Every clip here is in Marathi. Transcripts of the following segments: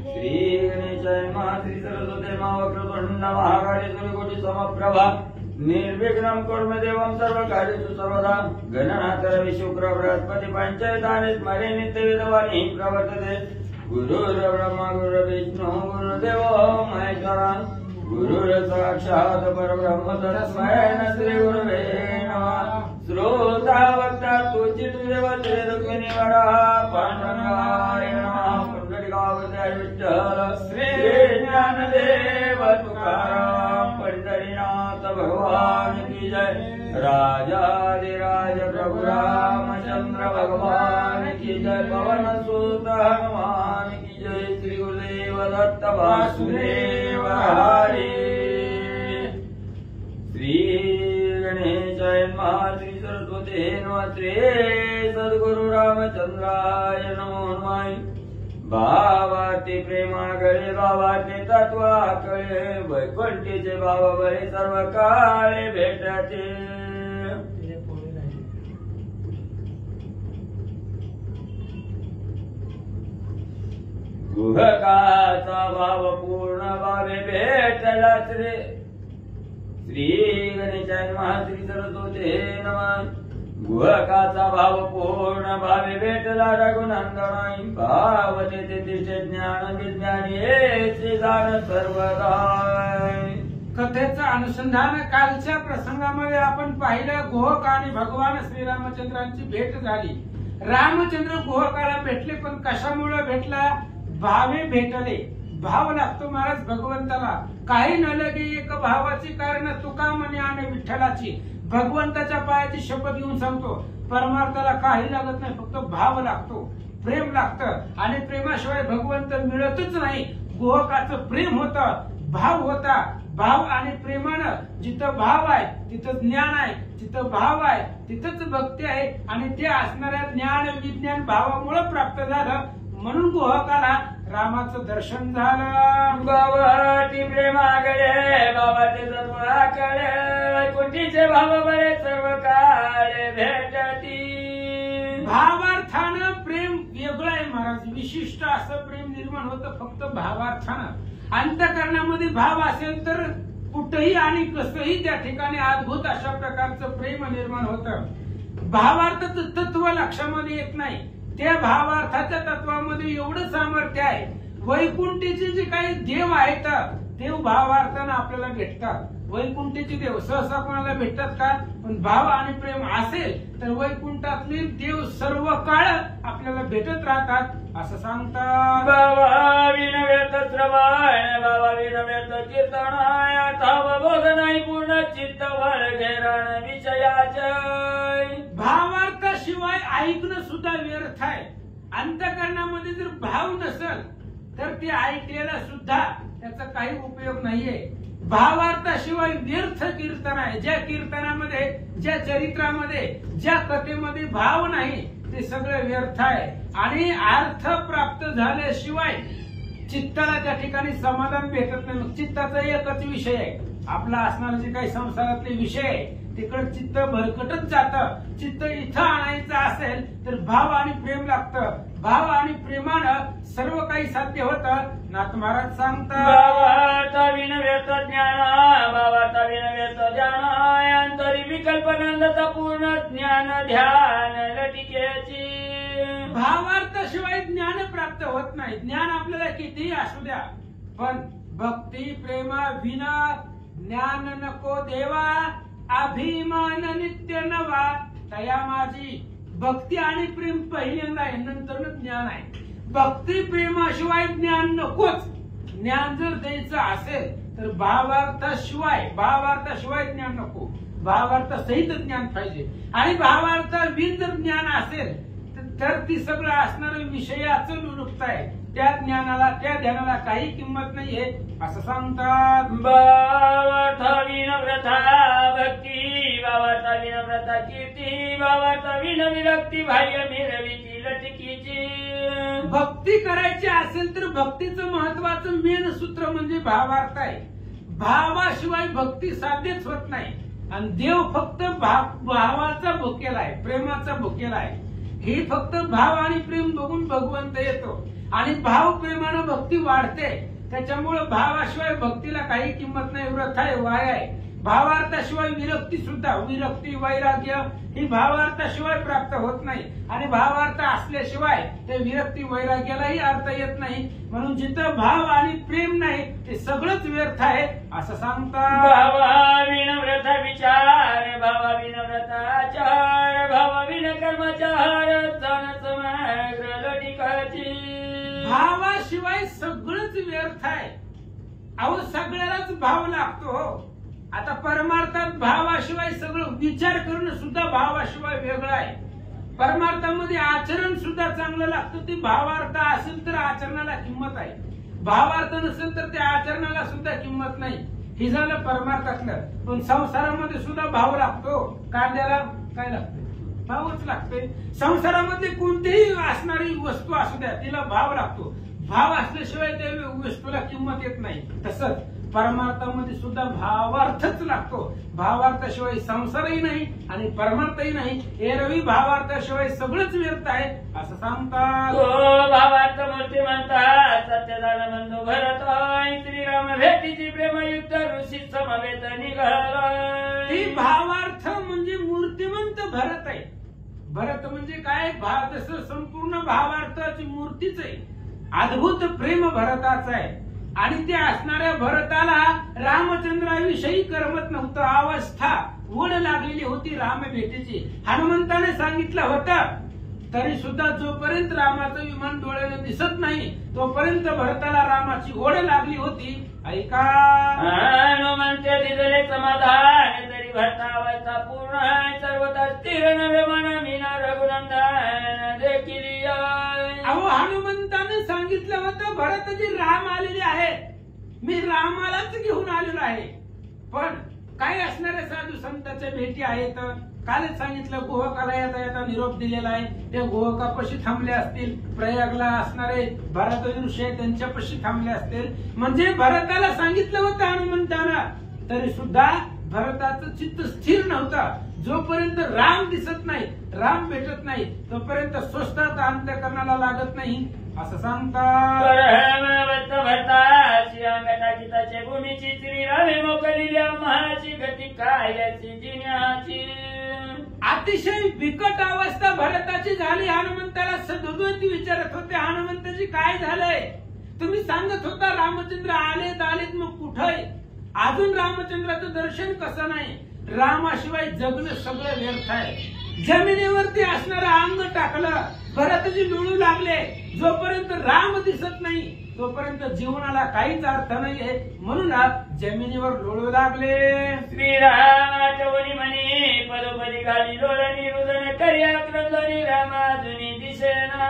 श्री गणेशाय नमः। श्री सरस्वती नमः। वक्रतुंड महाकाय सूर्यकोटि समप्रभा निर्विघ्नं कुरु मे देवं सर्वकार्येषु सर्वदा। गणनाथ रवि शुक्र बृहस्पति पंचैतानि स्मरे नित्यविदवाणी प्रवर्तते। गुरुर्ब्रह्मा गुरुर्विष्णु गुरुर्देवो महेश्वरः। गुरुर्साक्षात् परब्रह्म तस्मै श्रीगुरवे नमः। श्रोता वक्ता तुचित देवते रुक्मिणी वरः पांडुरंगाय नमः। पुंडरीकावताय विठ्ठल श्री ज्ञानदेव तुकाराम पंढरीनाथ भगवान की जय। राजाधिराज प्रभु रामचंद्र भगवान की जय। पवन सुत हनुमान की जय। श्री गुरुदेव दत्त वासुदेव हरे। श्री गणेशाय नमः। श्री सरस्वती नमः। श्री सद्गुरु रामचंद्राय नमो नमः। भावाती प्रेमागळे भावाचे तत्वाकळे वैकुंठीचे भाव बळे सर्व काळे भेटते। गुहकाचा भाव पूर्ण भावे भेटला श्री गणेशाय नमः। श्री सरस्वती नमः। गुहकाचा भाव पूर्ण भावे भेटला रघुनंदनाई। भाव तेथे तिथे ज्ञान विज्ञानी हे जाण सर्वदा। कथेचं अनुसंधान कालच्या प्रसंगामध्ये आपण पाहिलं। गुहक आणि भगवान श्रीरामचंद्रांची भेट झाली। रामचंद्र गुहकाला भेटले, पण कशामुळे भेटला? भावे भेटले। भाव लागतो महाराज भगवंताला। काही न लगे एक भावाची कारण तुका म्हणे आणि विठ्ठलाची। भगवंताच्या पायाची शपथ घेऊन सांगतो, परमार्थाला काही लागत नाही, फक्त भाव लागतो, प्रेम लागतं। आणि प्रेमाशिवाय भगवंत मिळतच नाही। गुहकाचं प्रेम होतं, भाव होता। भाव आणि प्रेमानं जिथं भाव आहे तिथं ज्ञान आहे, जिथं भाव आहे तिथंच भक्ती आहे। आणि ते असणाऱ्या ज्ञान विज्ञान भावामुळे प्राप्त झालं, म्हणून गुहकाला रामाचं दर्शन झालं। भावाती प्रेमागळे भावाचे तत्वाकळे वैकुंठीचे भाव बळे सर्व काळे भेटती। भावार्थानं प्रेम वेगळं आहे महाराज। विशिष्ट असं प्रेम निर्माण होतं फक्त भावार्थानं। अंतःकरणामध्ये भाव असेल तर कुठेही आणि कसंही त्या ठिकाणी अद्भुत अशा प्रकारचं प्रेम निर्माण होतं। भावार्थाचं तत्व लक्षामध्ये येत नाही। त्या भावार्थाच्या तत्वामध्ये एवढं सामर्थ्य आहे। वैकुंठीचे जे काही देव आहेत देव भावार्थानं आपल्याला भेटतात। वैकुंठीचे देव सहसा कोणाला भेटतात का? पण भाव आणि प्रेम असेल तर वैकुंठातले देव सर्व काळ आपल्याला भेटत राहतात असं सांगतात। भावाविन व्यर्थ श्रवण भावाविन व्यर्थ कीर्तनाय थांब बोध नाही पूर्ण चित्त वळ घेरण विषयाचे। भावार्थाशिवाय ऐकणं सुद्धा व्यर्थ आहे। अंतःकरणामध्ये जर भाव नसेल तर ते ऐकलेला सुद्धा त्याचा काही उपयोग नाहीये। भावार्थाशिवाय व्यर्थ कीर्तन आहे। ज्या कीर्तनामध्ये, ज्या चरित्रामध्ये, ज्या कथेमध्ये भाव नाही ते सगळं व्यर्थ आहे। आणि अर्थ प्राप्त झाल्याशिवाय चित्ताला त्या ठिकाणी समाधान भेटत नाही। चित्ताचा एकच विषय आहे, आपला असणारे जे काही संसारातले विषय आहे तिकडे चित्त भरकटत जातं। चित्त इथं आणायचं असेल तर भाव आणि प्रेम लागतं। भाव आणि प्रेमानं सर्व काही साध्य होतं। नाथ महाराज सांगतात, भावार्था विन व्यर्थ ज्ञान भावार्था विन व्यर्थ ज्ञान अंतरी विकल्पनांचा पूर्ण ज्ञान ध्यान लटिकेची। भावार्थाशिवाय ज्ञान प्राप्त होत नाही। ज्ञान आपल्याला कितीही असू द्या, पण भक्ती प्रेमा विना ज्ञान नको देवा। अभिमान नित्य नवा तया माझी। भक्ती आणि प्रेम पहिल्यांदा आहे, नंतर ज्ञान आहे। भक्ती प्रेमाशिवाय ज्ञान नकोच। ज्ञान जर द्यायचं असेल तर भावार्थाशिवाय ज्ञान नको। भावार्थ सहित ज्ञान पाहिजे। आणि भावार्थाविन जर ज्ञान असेल तर ती सगळं असणारं विषयाचं लुलुप्त आहे। त्या ज्ञानाला, त्या ध्यानाला काही किंमत नाहीये असं सांगतात। भावार्थाविन व्रता भक्ती भावार्थाविन व्रता कीर्ती भावार्थाविन विरक्ती बाह्य मिरविती लटकीची। भक्ती करायची असेल तर भक्तीचं महत्वाचं मेन सूत्र म्हणजे भावार्थ आहे। भावाशिवाय भक्ती साध्यच होत नाही। आणि देव फक्त भावाचा भुकेला आहे, प्रेमाचा भुकेला आहे। हे फक्त भाव आणि प्रेम बघून भगवंत येतो। आणि भाव प्रेमानं भक्ती वाढते. त्याच्यामुळे भावाशिवाय भक्तीला काही किंमत नाही, व्रत आहे, वाय आहे. भावार्थाशिवाय विरक्ती सुद्धा, विरक्ती वैराग्य ही भावार्थाशिवाय प्राप्त होत नाही आणि भावार्थ असल्याशिवाय ते विरक्ती वैराग्यालाही अर्थ येत नाही. म्हणून जिथं भाव आणि प्रेम नाही ते सगळंच व्यर्थ आहे असं सांगतात. भावाविन व्रत विचार, भावाविन व्रताचार, भावाविन कर्मचार, तन समग्र लटिकाची. भावाशिवाय सगळंच व्यर्थ आहे. अहो सगळ्यालाच भाव लागतो. आता परमार्थात भावाशिवाय सगळं, विचार करणं सुद्धा भावाशिवाय वेगळं आहे. परमार्थामध्ये आचरण सुद्धा चांगलं लागतं. ते भावार्थ असेल तर आचरणाला किंमत आहे, भावार्थ नसेल तर त्या आचरणाला सुद्धा किंमत नाही. हे झालं परमार्थातलं. पण संसारामध्ये सुद्धा भाव लागतो. कांद्याला काय लागतं? भावच लागते. संसारामध्ये कोणतीही असणारी वस्तू असू द्या तिला भाव लागतो. भाव असल्याशिवाय त्या वस्तूला किंमत येत नाही. तसंच परमार्थामध्ये सुद्धा भावार्थच लागतो. भावार्थाशिवाय संसारही नाही आणि परमार्थही नाही. एरवी भावार्थाशिवाय सगळंच व्यर्थ आहे असं सांगतात. भावार्थ मूर्ती म्हणतात सत्यदान बंधू भरत, श्रीराम भेटीची प्रेमयुक्त ऋषी समवेत निघाला. ही भावार्थ म्हणजे मूर्तिमंत भरत आहे. भरत म्हणजे काय? जसं संपूर्ण भावार्थाची मूर्तीच आहे. अद्भुत प्रेम भरताच आहे. आणि ते असणाऱ्या भरताला रामचंद्राविषयी करमत नव्हतं. अवस्था ओढ लागलेली होती राम भेटीची. हनुमंताने सांगितलं होतं तरी सुद्धा जोपर्यंत रामाचं विमान डोळ्याने दिसत नाही तोपर्यंत भरताला रामाची ओढ लागली होती. ऐका, हनुमंत दिले समाधान, तरी भरता अवस्था पूर्ण आहे. सर्वता स्थिर नवे मन मीना रघुनंदन देखील. अहो हनुमंताने सांगितलं होतं भरतजी राम आलेले आहेत, मी रामालाच घेऊन आलेलो आहे. पण काय असणारे साधू संतांच्या भेटी आहेत. कालच सांगितलं गोहकाला येता येता निरोप दिलेला आहे. त्या गोहकापाशी थांबले असतील. प्रयागला असणारे भरत ऋषी त्यांच्यापाशी थांबले असतील. म्हणजे भरताला सांगितलं होतं हनुमंतानं, तरी सुद्धा भरताचं चित्त स्थिर नव्हतं. जोपर्यंत राम दिसत नाही, राम भेटत नाही तोपर्यंत स्वस्थता अंतःकरणाला लागत नाही असं सांगतात. भरता श्रीरामटाची भूमीची श्रीरामे मोकलिल्या महाची गती काय याची जिन्याची. अतिशय बिकट अवस्था भरताची झाली. हनुमंताला सद्गती विचारत होते, हनुमंताची काय झालंय? तुम्ही सांगत होता रामचंद्र आलेत मग कुठे? अजून रामचंद्राचं दर्शन कसं नाही? रामाशिवाय जगणं सगळं व्यर्थ आहे. जमिनीवरती असणारं अंग टाकलं, भरतजी डोळू लागले. जोपर्यंत राम दिसत नाही तोपर्यंत जीवनाला काहीच अर्थ नाहीये. म्हणून जमिनीवर डोळू लागले. श्रीराम आठवणी म्हणे पदोपदी घाली डोळणी रुदन कर्या क्रंदनी रामा जुनी दिसेना.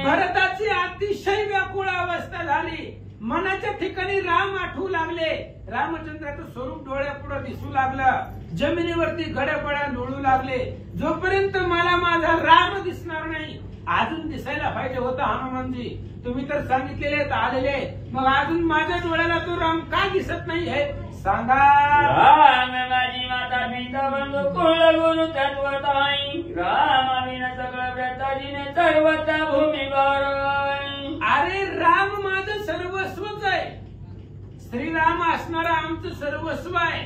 भरताची अतिशय व्याकुळ अवस्था झाली. मनाच्या ठिकाणी राम आठवू लागले. रामचंद्राचं स्वरूप डोळ्यापुढे दिसू लागलं. जमिनीवरती घड्यापड्या लोळू लागले. जोपर्यंत मला माझा राम दिसणार नाही, अजून दिसायला पाहिजे होता हनुमानजी. तुम्ही तर सांगितलेले आलेले, मग अजून माझ्या डोळ्याला तो राम का दिसत नाही हे सांगा. राम माझी माता पिता बंधू कुळ गुरु तत्वत आई. रामाविना सगळं व्रताजीने सर्वता भूमीवर. अरे राम माझं सर्वस्वच आहे. श्रीराम असणारा आमचं सर्वस्व आहे.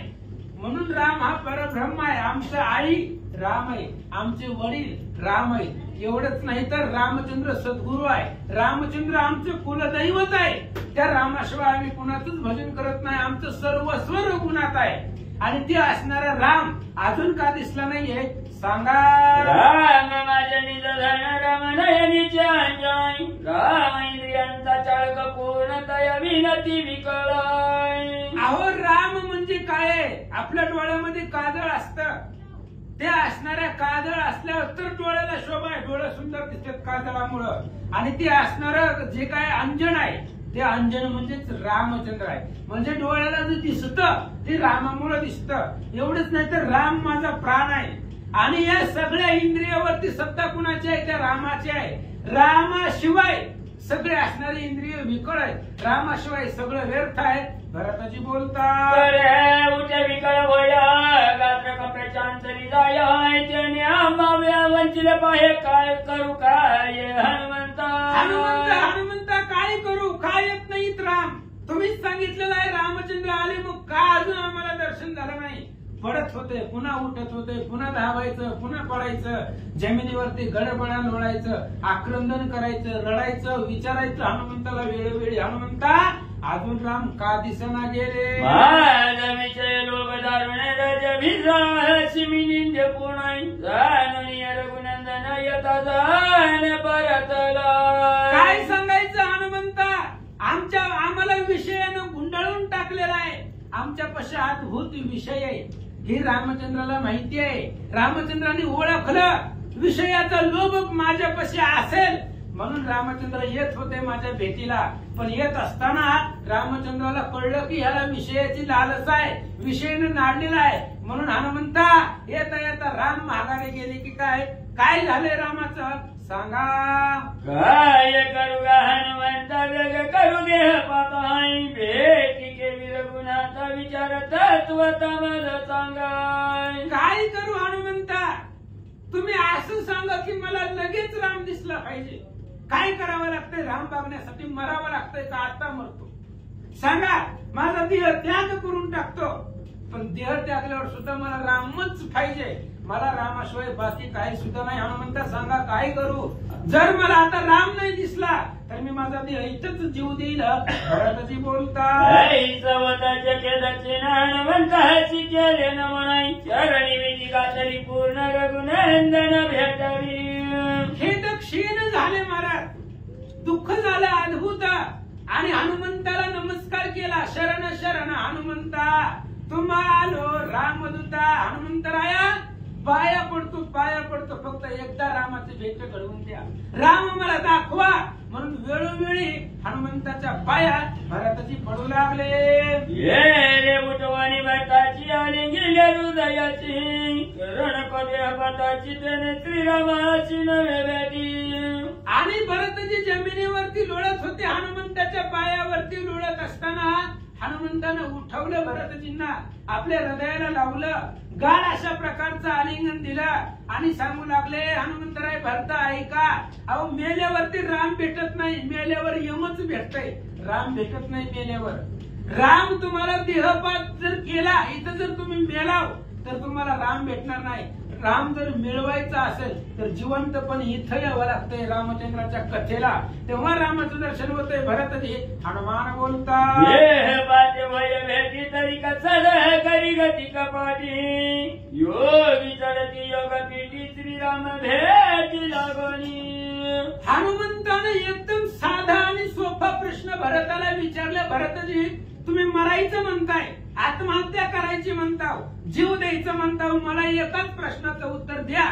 म्हणून राम हा परब्रह्म आहे. आमचं आई राम आहे, आमचे वडील राम आहे. एवढंच नाही तर रामचंद्र सद्गुरू आहे. रामचंद्र आमचे कुलदैवत आहे. त्या रामाशिवाय आम्ही कुणाचंच भजन करत नाही. आमचं सर्वस्व रघुनाथ आहे. आणि ते असणारा राम अजून का दिसला नाहीये सांगा. राम माझ्या निज धन राम नयनीचे अंजन. राम इंद्रियांचा चाळक पूर्णतया विनती विकळाय. अहो राम म्हणजे काय? आपल्या डोळ्यामध्ये काजळ असतं. ते असणाऱ्या काजळ असल्यावर तर डोळ्याला शोभा आहे. डोळे सुंदर दिसतात काजळामुळं. आणि ते असणारं जे काय अंजन आहे ते अंजन म्हणजेच रामचंद्र आहे. म्हणजे डोळ्याला जे दिसतं ते रामामुळे दिसतं. एवढंच नाही तर राम माझा प्राण आहे. आणि या सगळ्या इंद्रियावरती सत्ता कुणाची आहे? त्या रामाची आहे. रामाशिवाय सगळे असणारे इंद्रिय विकळ आहेत, रामाशिवाय सगळं व्यर्थ आहे. भरताजी बोलतात उठे विकळ होया गात्र कपड्याचांचरी जाय त्याने आंबाव्या वंचिले पाहे काय करू काय हनुमंता हनुमंता काय करू, काय येत नाहीत राम. तुम्हीच सांगितलेलं आहे रामचंद्र आले, मग का अजून आम्हाला दर्शन झालं नाही. पडत होते, पुन्हा उठत होते, पुन्हा धावायचं, पुन्हा पडायचं, जमिनीवरती गडबडा लोळायचं, आक्रंदन करायचं, रडायचं, विचारायचं हनुमंताला वेळोवेळी, हनुमंता अजून राम का दिसना गेले. विषय लोक दारुणे राजभिषिमिनिंद पुणाई रघुनंदन यथा जाण परतला. काय सांगायचं हनुमंता, आम्हाला विषयानं गुंडाळून टाकलेला आहे. आमच्या पश्चात भूत विषय आहे हे रामचंद्राला माहिती आहे. रामचंद्राने ओळखलं विषयाचा लोभ माझ्यापाशी असेल म्हणून रामचंद्र येत होते माझ्या भेटीला. पण येत असताना रामचंद्राला कळलं की ह्याला विषयाची लालसा आहे, विषयाने नाडलेला आहे. म्हणून हनुमंता येता येता राम माघारी गेले की काय काय झालंय रामाचं सांगा. काय करू गा हनुमंता वेग करू देह पाताई भेटी केली रघुनाथा विचार तत्व तमद सांगाय. काय करू हनुमंता, तुम्ही असं सांगा की मला लगेच राम दिसला पाहिजे. काय करावं लागतंय राम बघण्यासाठी, मरावं लागतंय का आता मरतो सांगा. माझा देह त्याग करून टाकतो, पण देह त्यागल्यावर सुद्धा मला रामच पाहिजे. मला रामाशिवाय बाकी काही सुद्धा नाही. हनुमंता सांगा काय करू. जर मला आता राम नाही दिसला तर मी माझा देह इथंच जीव देईल. भरताजी बोलतात हनुमंताची केले न म्हणाई चरणी विधी गातली पूर्ण रघुनंदन भेटावी. हे तर क्षीण झाले महाराज, दुःख झालं अद्भुत. आणि हनुमंताला नमस्कार केला, शरण शरण हनुमंता तुम्हालो रामदूता. हनुमंतराया पाया पडतो, फक्त एकदा रामाची भेट घडवून द्या, राम मला दाखवा. म्हणून वेळोवेळी हनुमंताच्या पाया भरताजी पडू लागले. ये बुटवाणी भरताची आणि गेल्या हृदयाची करण पदे भरताची त्याने श्रीरामाची नवे भेटी. आणि भरताजी जमिनीवरती लोळत होते, हनुमंताच्या पायावरती लोळत असताना हनुमंतानं उठवलं भरतजींना, आपल्या हृदयाला लावलं, गाढ अशा प्रकारचं आलिंगन दिलं आणि सांगू लागले हनुमंतराय भरता ऐका, अहो मेल्यावरती राम भेटत नाही, मेल्यावर यमच भेटतय, राम भेटत नाही मेल्यावर. राम तुम्हाला देहपात जर केला, इथं जर तुम्ही मेलाव तर तुम्हाला राम भेटणार नाही. राम जर मिळवायचा असेल तर जिवंतपणे इथं यावं लागतंय रामचंद्राच्या कथेला, तेव्हा रामाचं दर्शन होतंय. भरतजी हनुमान बोलतात भेटी तरी कसं करी गती कपाटी योगी चढती योग पीठी श्रीराम भेटी लागणी. हनुमंताने एकदम साधा आणि सोपा प्रश्न भरताला विचारला. भरतजी तुम्ही मरायचं म्हणताय, आत्महत्या करायची म्हणताव, जीव द्यायचं म्हणताव, मला एकाच प्रश्नाचं उत्तर द्या.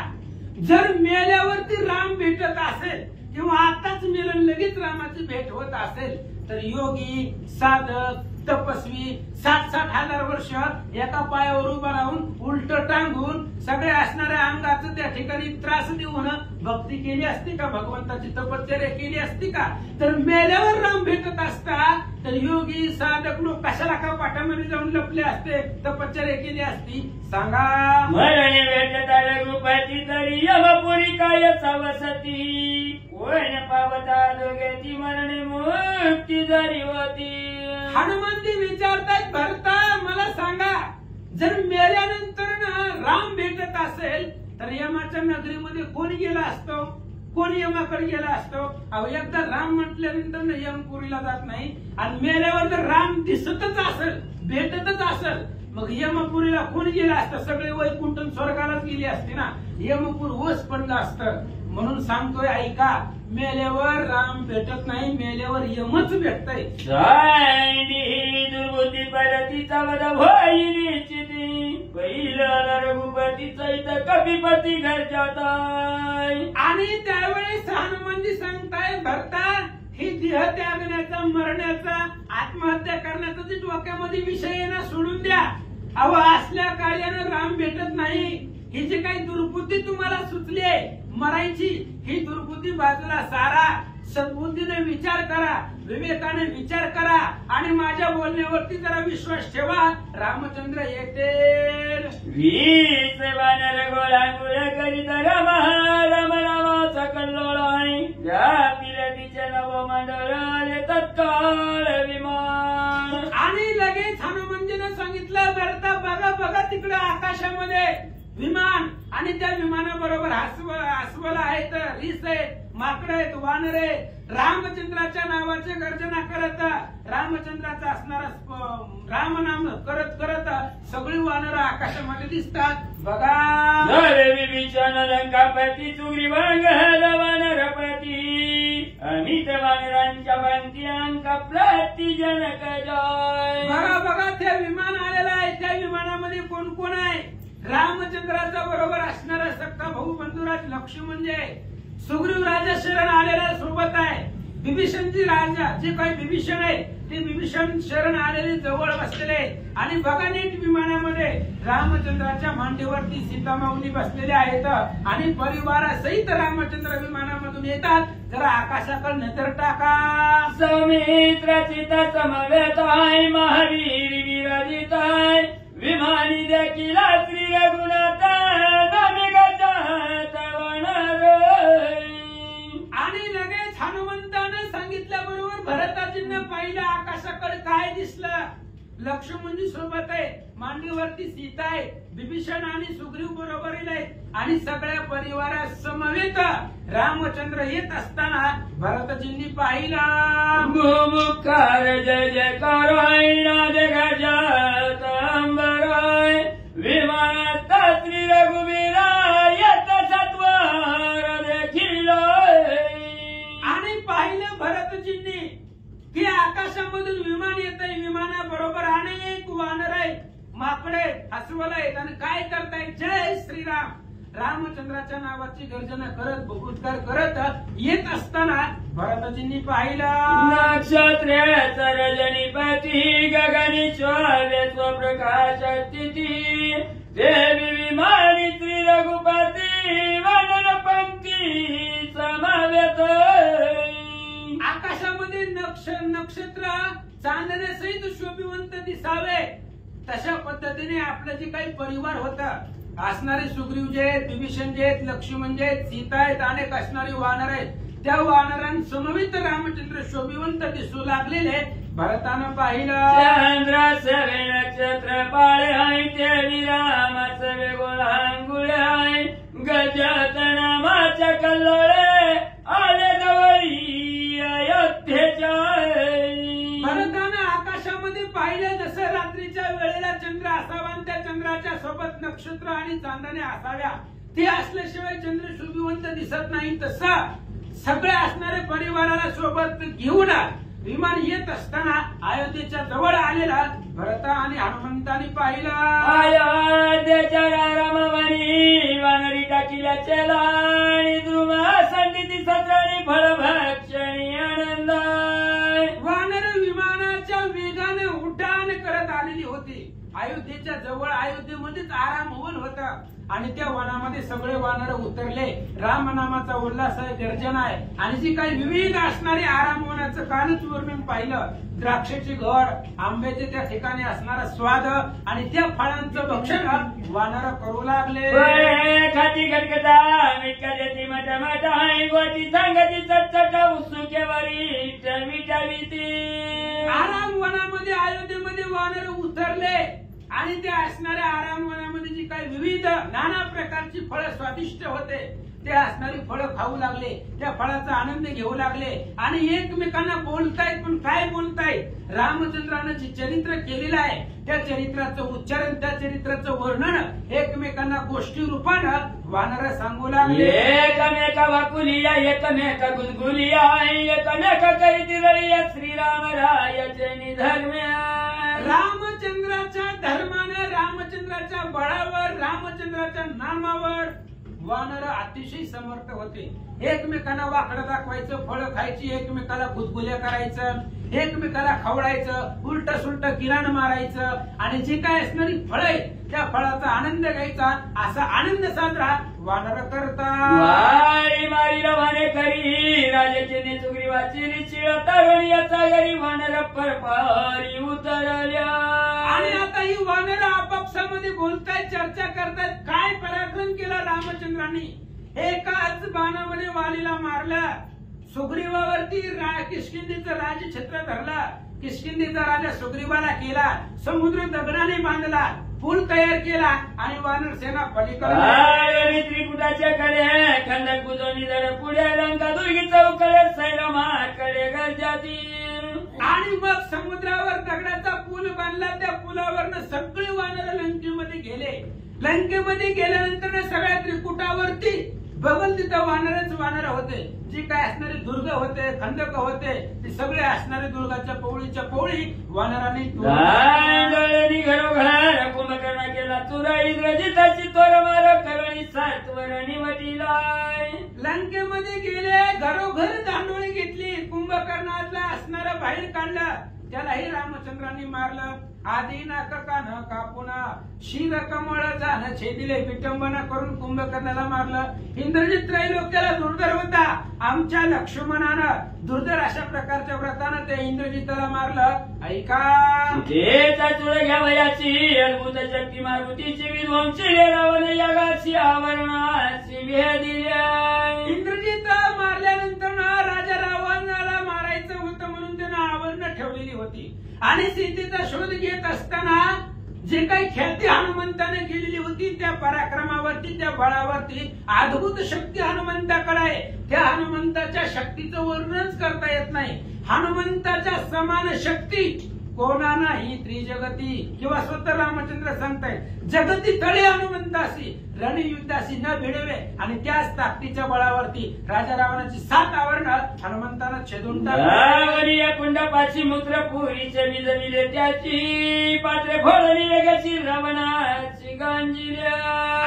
जर मेल्यावरती राम भेटत असेल किंवा आताच मेलं लगेच रामाची भेट होत असेल तर योगी साधक तपस्वी 60-60 हजार वर्ष एका पायावर उभा राहून उलट टांगून सगळ्या असणाऱ्या अंगाचं त्या ठिकाणी त्रास देऊन भक्ती केली असती का, भगवंताची तपश्चर्या केली असती का. तर मेल्यावर राम भेटत असता तर योगी साधक लोक कशाला का पाठामध्ये जाऊन लपले असते, तपश्चर्या केली असती सांगा. मरणे भेटत रघुपती तरी यमपुरी काय सवसती कोण पावता दोघेती मरणे मुक्ती जरी होती. हनुमानजी विचारतायत भरता मला सांगा, जर मेल्यानंतर ना राम भेटत असेल तर यमाच्या नगरीमध्ये कोण गेला असतो, कोण यमाकडे गेला असतो. अहो एकदा राम म्हटल्यानंतर यमपुरीला जात नाही, आणि मेल्यावर जर राम दिसतच असेल भेटतच असेल मग यमपुरीला कोण गेला असतं, सगळे वैकुंठून स्वर्गालाच गेली असते ना, यमपूर ओस पडलं असतं. म्हणून सांगतोय ऐका, मेल्यावर राम भेटत नाही, मेल्यावर यमच भेटतय. दुर्बुद्धी पडतीचा वध होई पहिला रघुपतीचा इथं कपीपती घर जाताय. आणि त्यावेळेस हनुमानजी सांगताय भरता ही देह त्यागण्याचा, मरण्याचा, आत्महत्या करण्याचा जे डोक्यामध्ये विषय आहे ना सोडून द्या. अहो असल्या कार्यानं राम भेटत नाही. ही जी काही दुर्बुद्धी तुम्हाला सुचली आहे मरायची, ही दुर्बुद्धी बाजूला सारा. सद्बुद्धीने विचार करा, विवेकाने विचार करा आणि माझ्या बोलण्यावरती जरा विश्वास ठेवा. रामचंद्र येतील. वीस वानर गोळांगुळ करीत राम नामाचा कल्लोळ आहे. त्या पिरतीचे नवमंडळ आले तत्काळ विमान. आणि लगेच हनुमंतीने सांगितलं, भरता बघा बघा तिकडे आकाशामध्ये विमान आणि त्या विमानाबरोबर अस्वल आहेत, रीस आहेत, माकड आहेत, वानर आहेत. रामचंद्राच्या नावाचे गर्जना करत रामचंद्राचा असणारा रामनाम करत करत सगळी वानर आकाशामध्ये दिसतात. बघा विभीषण लंकापती सुग्रीवांग वानरपती अमित वानरांच्या पंक्ती अंक प्रति जनक जय. बघा बघा त्या विमान आलेलं आहे. त्या विमानामध्ये कोण कोण आहे? रामचंद्राचा बरोबर असणारा सक्का भाऊ बंधुराज लक्ष्मण जे सुग्रीव राजा शरण आलेला सोबत आहे. विभीषणची राजा जे काही विभीषण आहे ते विभीषण शरण आलेले जवळ बसलेले आणि बघा नीट विमानामध्ये रामचंद्राच्या मांडीवरती सीतामाऊली बसलेले आहेत आणि परिवारासहित रामचंद्र विमानामधून येतात. जरा आकाशाकडे नजर टाका. सौमित्र चिता समवेत आहे, महावीर विराजित आहे, विमानी देखील श्री रघुनाथ आणि लगेच हनुमंतानं सांगितल्याबरोबर भरताजींना पाहिलं आकाशाकडे काय दिसलं. लक्ष्मणजी सोबत आहे, मांडीवरती सीता आहे, विभीषण आणि सुग्रीव बरोबर आहेत आणि सगळ्या परिवारात समवेत रामचंद्र येत असताना भरतजींनी पाहिलं. गोमुखार जय जयकार नाद गजात अंबराय विमानात श्री रघुवीरा येत सत्वर देखील. आणि पाहिलं भरतजींनी की आकाशामधून विमान येत आहे. विमानाबरोबर अनेक वानर आहेत, माकडे अस्वल आहेत आणि काय करतायत? जय श्रीराम रामचंद्राच्या नावाची गर्जना करत बुभुत्कार करत येत असताना भरतजींनी पाहिलं. नक्षत्रे रजनीपती गगनी शोभे स्वप्रकाश स्थिती देवी विमानी श्री रघुपती वानर पंक्ती समवेत. आकाशामध्ये नक्षत्र चांदण्यासहित शोभिवंत दिसावे तशा पद्धतीने आपलं जे काही परिवार होता असणारे सुग्रीव जे आहेत, विभीषण जे आहेत, लक्ष्मण जे आहेत, सीता आहेत, अनेक असणारी वानर आहेत, त्या वानरांसमवेत रामचंद्र शोभिवंत दिसू लागलेले भरतानं पाहिलं. चंद्र सवे नक्षत्र पाळे आहे, देवी रामाच वेगोळांगुळे आहे, गजत नामाच्या कल्लोळे आले जवळी अयोध्येच्या. भरतानं आकाशामध्ये पाहिलं जसं रात्रीच्या वेळेला चंद्र असावा आणि त्या चंद्राच्या सोबत नक्षत्र आणि चांदणे असाव्या, ते असल्याशिवाय चंद्र शोभिवंत दिसत नाही, तसं सगळे असणारे परिवाराला सोबत घेऊन विमान येत असताना अयोध्येच्या जवळ आलेला भरत आणि हनुमंतांनी पाहिलं. अयोध्येच्या रामवनी वानरी टाकीला चला आणि द्रुमा संधी सत्राणी फळभक्षणी आनंद. वानर विमानाच्या वेगाने उड्डाण करत आलेली होती. अयोध्येच्या जवळ अयोध्येमध्येच आराम होऊन होता आणि त्या वनामध्ये सगळे वानर उतरले. रामनामाचा उल्हास आहे, गर्जन आहे आणि जी काही विविध असणारी आराम होण्याचं कालच वर्णन पाहिलं. द्राक्षाची घड, आंब्याचे त्या ठिकाणी असणारा स्वाद आणि त्या फळांचं भक्षण वानर करू लागले. खाती गटगटा मिटका देती मटा मटा गोटी सांगती चटचट उत्सुकेवरी मिटावीती. आराम वनामध्ये अयोध्येमध्ये वानर उतरले आणि त्या असणाऱ्या आराम वनामध्ये जी काही विविध नाना प्रकारची फळं स्वादिष्ट होते ते असणारी फळं खाऊ लागले, त्या फळाचा आनंद घेऊ लागले आणि एकमेकांना बोलतायत. पण काय बोलतायत? रामचंद्रानं जे चरित्र केलेलं आहे त्या चरित्राचं उच्चारण, त्या चरित्राचं वर्णन एकमेकांना गोष्टी रूपानं वानर सांगू लागले. एकमेका वाकुलिया एकमेका गुलगुलिया एकमेका करीती रळिया श्रीराम रायाचे निधर्म्या. रामचंद्राच्या धर्मानं, रामचंद्राच्या बळावर, रामचंद्राच्या नामावर वानर अतिशय समर्थ होते. एकमेकांना वाकडं दाखवायचं, फळं खायची, एकमेकाला गुदगुल्या करायचं, एकमेकाला खवडायचं, उलट सुलट किराण मारायचं आणि जे काय असणारी फळं आहे त्या फळाचा आनंद घ्यायचा. असा आनंद साजरा वानर करता वारी मारीला वाने करी राजाचे नेचुगरी वाचिली चिळता गणियाचा गरी वानर परपारी उतरल्या. आणि आता ही वानर आपापसामध्ये बोलतायत, चर्चा करतायत. काय पराक्रम केला रामचंद्रांनी. एकाच बाणामध्ये वालीला मारला. सुग्रीवावरती किष्किंधेचं राजछत्र धरला. किष्किंधेचा राजा सुग्रीवाला केला. समुद्र दगडाने बांधला. पूल तयार केला आणि वानर सेना पलीकडे त्रिकुटाच्या कडे खंडक बुजवणी जड पुढे लंका दुर्गी चौकडे सैरमाकडे गरजातील. आणि मग समुद्रावर दगडाचा पूल बांधला. त्या पुलावरनं सगळे वानर लंकेमध्ये गेले. लंकेमध्ये गेल्यानंतर सगळ्या त्रिकुटावरती बघल तिथं वानर होते. जी काय असणारे दुर्ग होते, खंडक होते, ते सगळे असणारे दुर्गाच्या पौळीच्या पौळी वानरांनी घरोघर कुंभकर्ण केला तुरा इंद्रजिताची तोर मार करणी सातवरणी वटीला. लंकेमध्ये गेले, घरोघर दांडोळी घेतली. कुंभकर्णाला असणारं बाहेर काढलं. त्यालाही रामचंद्रांनी मारलं. आधी नाक कान कापुना शिर कमळ जाण छेदिले. विटंबना करून कुंभकर्णाला मारलं. इंद्रजित त्रैलोक्याला दुर्धर होता. आमच्या लक्ष्मणानं दुर्धर अशा प्रकारच्या व्रतानं ते इंद्रजिताला मारलं. ऐका तुळ घ्यावयाची अद्भुत शक्ती मारुतीची विध्वंसी रावण यागाची आवरणाची दिल्या. इंद्रजित मारल्यानंतर राजा रावणाला मारायचं होतं म्हणून त्यानं आवरण ठेवलेली होती. आणि सीतेचा शोध घेत असताना जे काही ख्याती हनुमंताने केलेली होती त्या पराक्रमावरती, त्या बळावरती अद्भुत शक्ती हनुमंताकडे आहे. त्या हनुमंताच्या शक्तीचं वर्णनच करता येत नाही. हनुमंताच्या समान शक्ती कोणा नाही त्रिजगती. किंवा स्वतः रामचंद्र सांगतायत जगती तळे हनुमंतासी रणयुद्धाशी न भिडवे. आणि त्याच ताकदीच्या बळावरती राजा रावणाची 7 आवरण हनुमंतानं छेदून टाकली. कुंडापाची मूत्र पुरीचे विजविले त्याची पात्रे फोडली लगेची रावणाची गांजिल्या.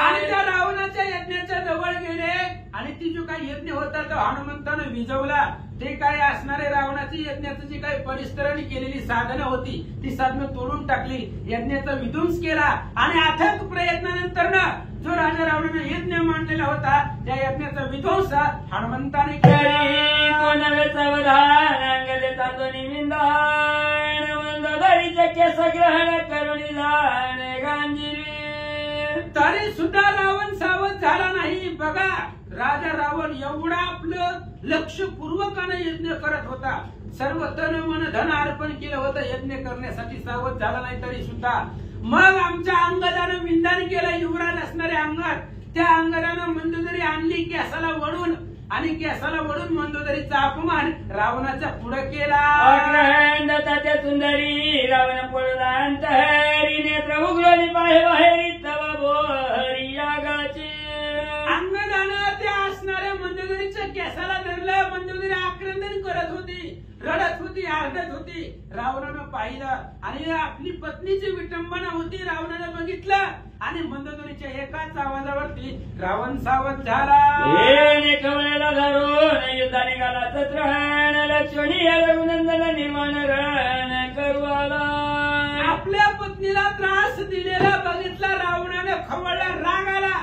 आणि त्या रावणाच्या यज्ञाच्या जवळ गेले आणि ती जो काही यज्ञ होता तो हनुमंतानं विजवला. ते काय असणारे रावणाची यज्ञाचं जी काही परिस्तराने केलेली साधनं होती ती साधनं तोडून टाकली. यज्ञाचा विध्वंस केला. आणि अथक प्रयत्नानंतर जो राजा रावणाने यज्ञ मांडलेला होता त्या यज्ञाचा विध्वंस हनुमंताने केस ग्रहण करुणी गांजिरी. तरी सुद्धा रावण सावध झाला नाही. बघा राजा रावण एवढा आपलं लक्षपूर्वकानं यज्ञ करत होता. सर्व तन मन धन अर्पण केलं होतं यज्ञ करण्यासाठी. सावध झाला नाही तरी सुद्धा. मग आमच्या अंगदानं विंदान केलं. युवराज असणारे अंगद, त्या अंगदानं मंदोदरी आणली केसाला वळून. आणि केसाला वळून मंदोदरीचा अपमान रावणाचा पुढे केला. त्या सुंदरी रावण पडला अंतहरी नेत्र उघडली बाहेर बाहेरी तवा बोहरी यागाची. अंगदानं त्या असणाऱ्या मंदोदरीच्या केसाला धरलं. मंदोदरी आक्रंदन करत होती, रडत होती, आरडत होती. रावणानं पाहिलं आणि आपली पत्नीची विटंबना होती. रावणानं बघितलं आणि मंदोदरीच्या एकाच आवाजावरती रावण सावध झाला. कवळेला धरून युद्धा निघाला चत्रहण लक्ष्मणी रघुनंदन निर्माण रण करू आला. आपल्या पत्नीला त्रास दिलेला बघितला रावणानं. खवळला, राग आला.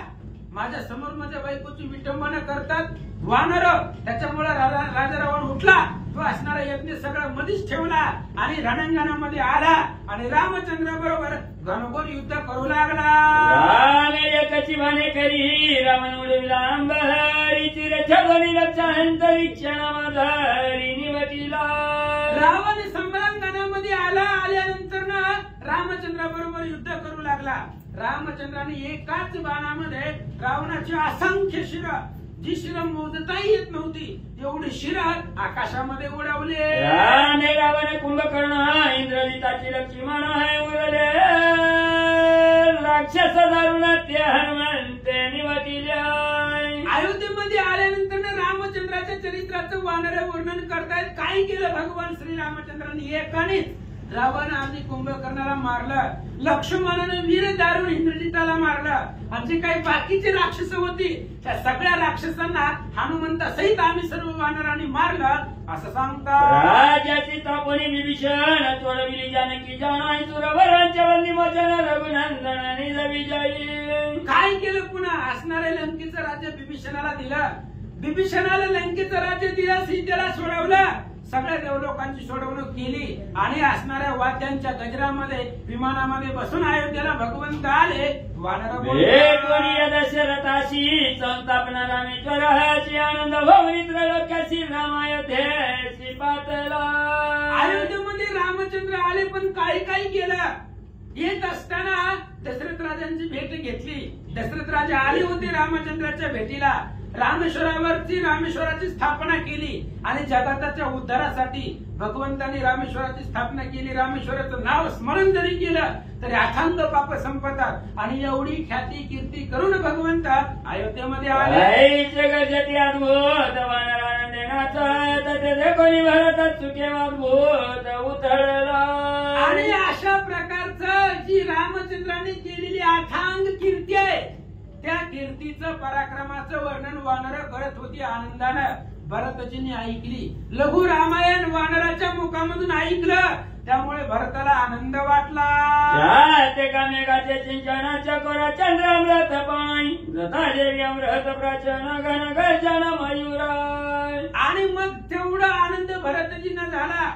माझ्या समोर माझ्या बायकोची विटंबना करतात वानर. त्याच्यामुळे राजा रावण उठला. तो असणारा यज्ञ सगळं मधीच ठेवला आणि रणांगणामध्ये आला आणि रामचंद्र बरोबर घनघोर युद्ध करू लागला. एकाची भाने करी रावण उडविला अंबहरी चिरछगणी लक्षांतरीक्षण माधारी निवटीला. रावण सम्रांगणामध्ये आला. आल्यानंतर रामचंद्राबरोबर युद्ध करू लागला. रामचंद्राने एकाच बाणामध्ये रावणाची असंख्य शिर, जी शिर मोजताही येत नव्हती एवढी शिर आकाशामध्ये उडवले. रावण कुंभकर्ण इंद्रजिताची लक्ष्मण उरले राक्षस दारुण ते हनुमंते निवटिल्या. अयोध्येमध्ये आल्यानंतर रामचंद्राच्या चरित्राचं वानर वर्णन करतायत. काय केलं भगवान श्री रामचंद्रांनी. एकानेच रावण आणि कुंभकर्णाला मारलं, लक्ष्मणाने वीर दारुण इंद्रजिताला मारलं आणि जे काही बाकीचे राक्षस होती त्या सगळ्या राक्षसांना हनुमंता सहित आम्ही सर्व वानरांनी मारलं असं सांगतात. राजाची तापणी विभीषण चोरविली जानकी जाणाई सुरवरांच्या वंदिमोचन रघुनंदन निज विजयी. काय केलं पुन्हा असणाऱ्या लंकेचं राज्य बिभीषणाला दिलं, बिभीषणाला लंकेचं राज्य दिलं, सीतेला सोडवलं, सगळ्या देवलोकांची सोडवणूक केली आणि असणाऱ्या वाद्यांच्या गजरामध्ये विमानामध्ये बसून अयोध्येला भगवंत आले. वानर बोलले दशरथाशी संतापना रामेश्वराची आनंद भवनी त्रैलोक्याची रामायोध्येशी पातला. अयोध्येमध्ये रामचंद्र आले पण काही काही केलं. येत असताना दशरथ राजांची भेट घेतली. दशरथ राजा आले होते रामचंद्राच्या भेटीला. रामेश्वराची स्थापना केली आणि जगाच्या उद्धारासाठी भगवंतांनी रामेश्वराची स्थापना केली. रामेश्वराचं नाव स्मरण जरी केलं तरी अथांग पाप संपतात आणि एवढी ख्याती कीर्ती करून भगवंत अयोध्येमध्ये आले. जगती अद्भुत कोणी भारतात सुखे अद्भुत उतरला. आणि अशा प्रकारचं जी रामचंद्रांनी केलेली अथांग कीर्ती आहे त्या कीर्तीचं पराक्रमाचं वर्णन वानर करत होती आनंदानं. भरतजींनी ऐकली. लघु रामायण वानराच्या मुखामधून ऐकलं त्यामुळे भरताला आनंद वाटला. ते कामेगाचे चिंचनाच्या कोरा चंद्रामृत पाणी देवी अमृत प्रचन घन गर्जन मयुराय. आणि मग तेवढा आनंद भरतजींना झाला.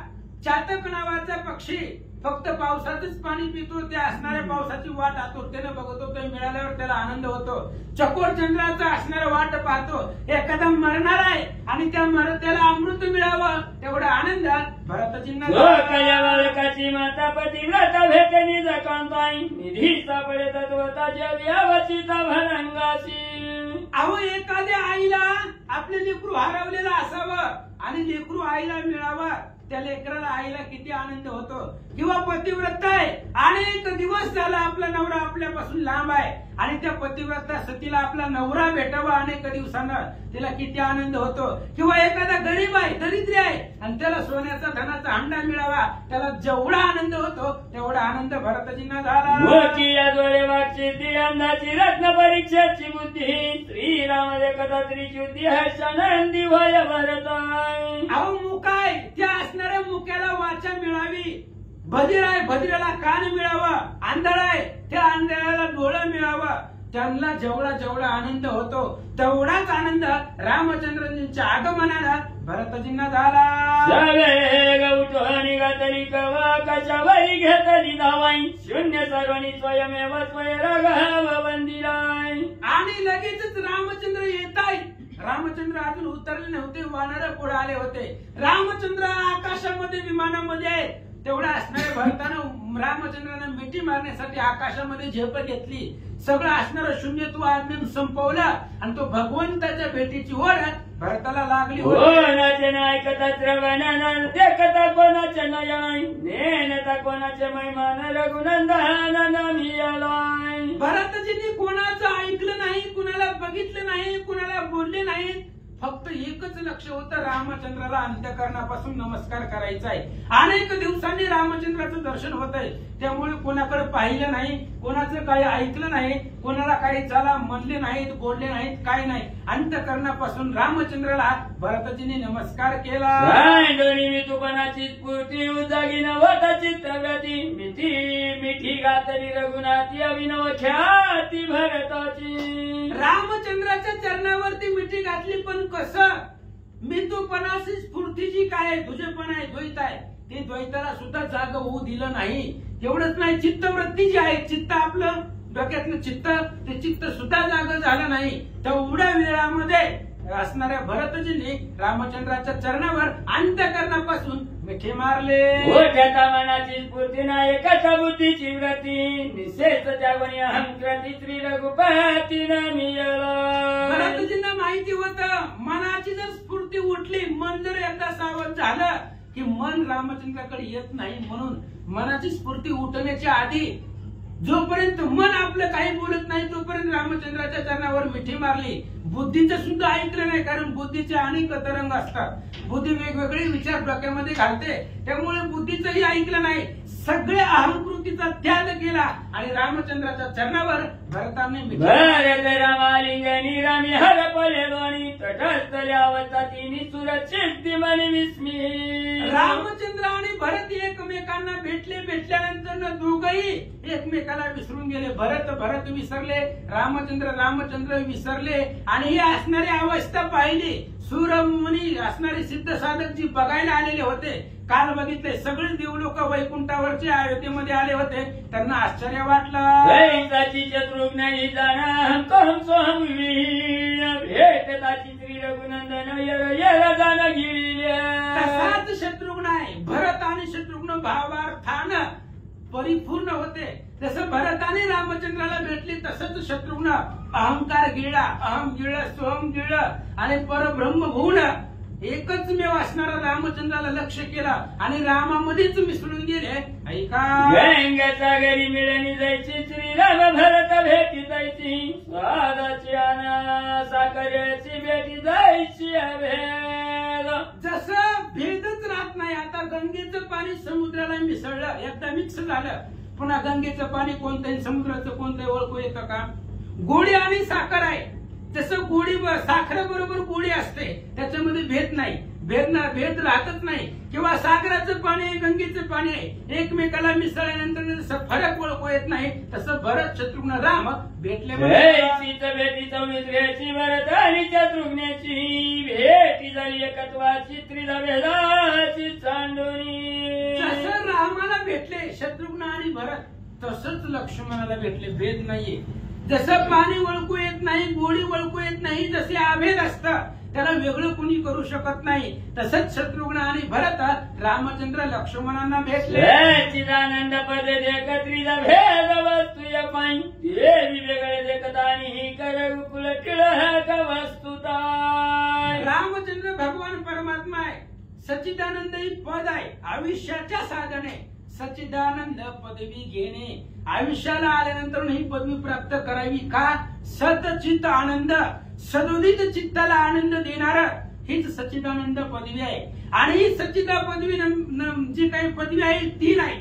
चातक नावाचा पक्षी फक्त पावसाचंच पाणी पितो, त्या असणाऱ्या पावसाची वाट आतुरतेने बघतो, ते मिळाल्यावर त्याला आनंद होतो. चकोर चंद्राचा असणारा वाट पाहतो, एखादा मरणार आहे आणि त्याला अमृत मिळावं तेवढा आनंद भरतजींना. माता पतिव्रत भेटणी जकांताई निधी सापडे तत्वताच्या व्यावचिता भरंगाशी. अहो एखाद्या आईला आपले लेकरू हरवलेलं असावं आणि लेकरू आईला मिळावं, त्या लेकराला आईला किती आनंद होतो. किंवा पतिव्रत आहे अनेक दिवस झाला आपला नवरा आपल्यापासून लांब आहे आणि त्या पतिव्रता सतीला आपला नवरा भेटावा अनेक दिवसानं, तिला किती आनंद होतो. किंवा एखादा गरीब आहे दरिद्री आहे आणि त्याला सोन्याचा धनाचा हंडा मिळावा, त्याला जेवढा आनंद होतो तेवढा आनंद भरतजींना झाला. अंधाची रत्न परीक्षेची बुद्धी श्रीराम कथा त्रिशुद्धी हर्षानंदी भय भरताय. अहो मुकाय त्या असणाऱ्या मुक्याला वाचा मिळावी, बधिर आहे बधिराला कान मिळावा, आंधळ आहे त्या आंधळ्याला डोळं मिळावं, त्यांना जेवढा आनंद होतो तेवढाच आनंद रामचंद्रजींच्या आगमनाला भरतजींना झाला. निघातली कवा कशावरी घेतली धावाई शून्य सर्वांनी स्वयमेव स्वयराघव वंदिलाय. आणि लगेचच रामचंद्र येत आहे. रामचंद्र अजून उतरले नव्हते, वानर पुढे आले होते. रामचंद्र आकाशामध्ये विमानामध्ये आहे. तेवढा असणाऱ्या भरतानं रामचंद्रानं मिठी मारण्यासाठी आकाशामध्ये झेप घेतली. सगळं असणारं शून्यत्व आज्ञा संपवलं आणि तो भगवंताच्या भेटीची ओढ भरताला लागली. कोणाचे ऐकता श्रवणानं देखता कोणाचे नयन नेनता कोणाचे महिमान रघुनंदन मिळालाय. भरतजींनी कोणाचं ऐकलं नाही, कुणाला बघितलं नाही, कुणाला बोलले नाही. फक्त एकच लक्ष होतं, रामचंद्राला अंतःकरणापासून नमस्कार करायचा आहे. अनेक दिवसांनी रामचंद्राचं दर्शन होत आहे त्यामुळे कोणाकडे पाहिलं नाही, कोणाचं काही ऐकलं नाही, कोणाला काही चला म्हणले नाहीत, बोलले नाहीत, काय नाही. अंतःकरणापासून रामचंद्राला भरतजींनी नमस्कार केला. तुपणाची स्फूर्ती उजागी नवता चित्रगती मिठी मिठी गातली रघुनाथी अभिनव ख्याती भरताची. रामचंद्राच्या चरणावरती मिठी घातली पण कसं? मी तूपणाची स्फूर्ती जी काय आहे, तुझेपण आहे, द्वैत आहे, ते द्वैताला सुद्धा जाग होऊ दिलं नाही. एवढंच नाही, चित्तवृत्ती जी आहे, चित्त आपलं डोक्यातलं चित्त, ते चित्त सुद्धा जाग झालं नाही. तेवढ्या वेळामध्ये असणाऱ्या भरतजींनी रामचंद्राच्या चरणावर अंतःकरणापासून मिठी मारले. मनाची स्फूर्ती नायकाच्या बुद्धीची व्रती निशेष त्यागणी अहंकृती श्री रघुपती भरतजींना माहिती होतं, मनाची जर स्फूर्ती उठली, मन जर एकदा सावध झालं की मन रामचंद्राकडे येत नाही. म्हणून मनाची स्फूर्ती उठण्याच्या आधी जोपर्यंत मन आपलं काही बोलत नाही तोपर्यंत रामचंद्राच्या चरणावर मिठी मारली. बुद्धीचं सुद्धा ऐकलं नाही, कारण बुद्धीचे अनेक तरंग असतात. बुद्धी वेगवेगळे विचार डोक्यामध्ये घालते, त्यामुळे बुद्धीचंही ऐकलं नाही. सगळ्या अहंकृतीचा त्याग केला आणि रामचंद्राच्या चरणावर भरताने भरत रामालिंगनी रमी हरपले दोनी तटस्थल्यावता तिनी सुरक्षित मनी विस्मी. रामचंद्र आणि भरत एकमेकांना भेटल्यानंतर दोघही एकमेकाला विसरून गेले. भरत विसरले, रामचंद्र विसरले आणि ही असणारी अवस्था पाहिली. सूरमुनी असणारे सिद्ध साधक जी बघायला आलेले होते, काल बघितले सगळे देव लोक वैकुंठावरचे अयोध्येमध्ये आले होते. त्यांना आश्चर्य वाटलं. शत्रुघ्न भेटताची श्री रघुनंदन तसाच शत्रुघ्न आहे. भरत आणि शत्रुघ्न भावार्थानं परिपूर्ण होते. जसं भरताने रामचंद्राला भेटले तसंच शत्रुघ्न अहंकार गिळला, अहम गिळलं, सोहम गिळलं आणि परब्रह्म भून एकच मेव असणारा रामचंद्राला लक्ष केला आणि रामामध्येच मिसळून गेले. ऐका गंगेचा घरी मिळणी जायची श्रीराम भरत भेटी जायची स्वादाची आना साखरेची भेटी जायची अभेद. जसं भेदच राहत नाही. आता गंगेचं पाणी समुद्राला मिसळलं, एकदा मिक्स झालं, पुन्हा गंगेचं पाणी कोणत्याही समुद्राचं कोणत्याही ओळखू येतं का? गोडी आणि साखर आहे. जसं गोडी साखरेबरोबर गोडी असते, त्याच्यामध्ये भेद नाही, भेद राहतच नाही. किंवा सागराचं पाणी आहे, गंगेचं पाणी आहे, एकमेकाला मिसळल्यानंतर जसं फरक ओळखू येत नाही, तसं भरत शत्रुघ्न राम भेटले. भेटी सौमित्र्याची भरत आणि शत्रुघ्नाची भेटी झाली एकत्वाची त्रिधा भेदाची चांडोनी. जसं रामाला भेटले शत्रुघ्न आणि भरत, तसंच लक्ष्मणाला भेटले. भेद नाहीये. जसं पाणी ओळखू येत नाही, गोडी ओळखू येत नाही, जसे अभेद असतं त्याला वेगळं कुणी करू शकत नाही, तसंच शत्रुघ्न आणि भरत रामचंद्र लक्ष्मणांना भेटले. चिदानंद पद एकत्रित भेद वस्तू पाई देवी वेगळे देखता आणि ही कर कुल टिळक वस्तुता. रामचंद्र भगवान परमात्मा आहे. सच्चिदानंद ही पद आहे, आयुष्याच्या साधने. सच्चिदानंद पदवी घेणे, आयुष्याला आल्यानंतर ही पदवी प्राप्त करावी. का? सतचित आनंद, सदोदित चित्ताला आनंद देणार हीच सच्चिदानंद पदवी आहे. आणि ही सच्चिदा पदवी जी काही पदवी आहे तीन आहे,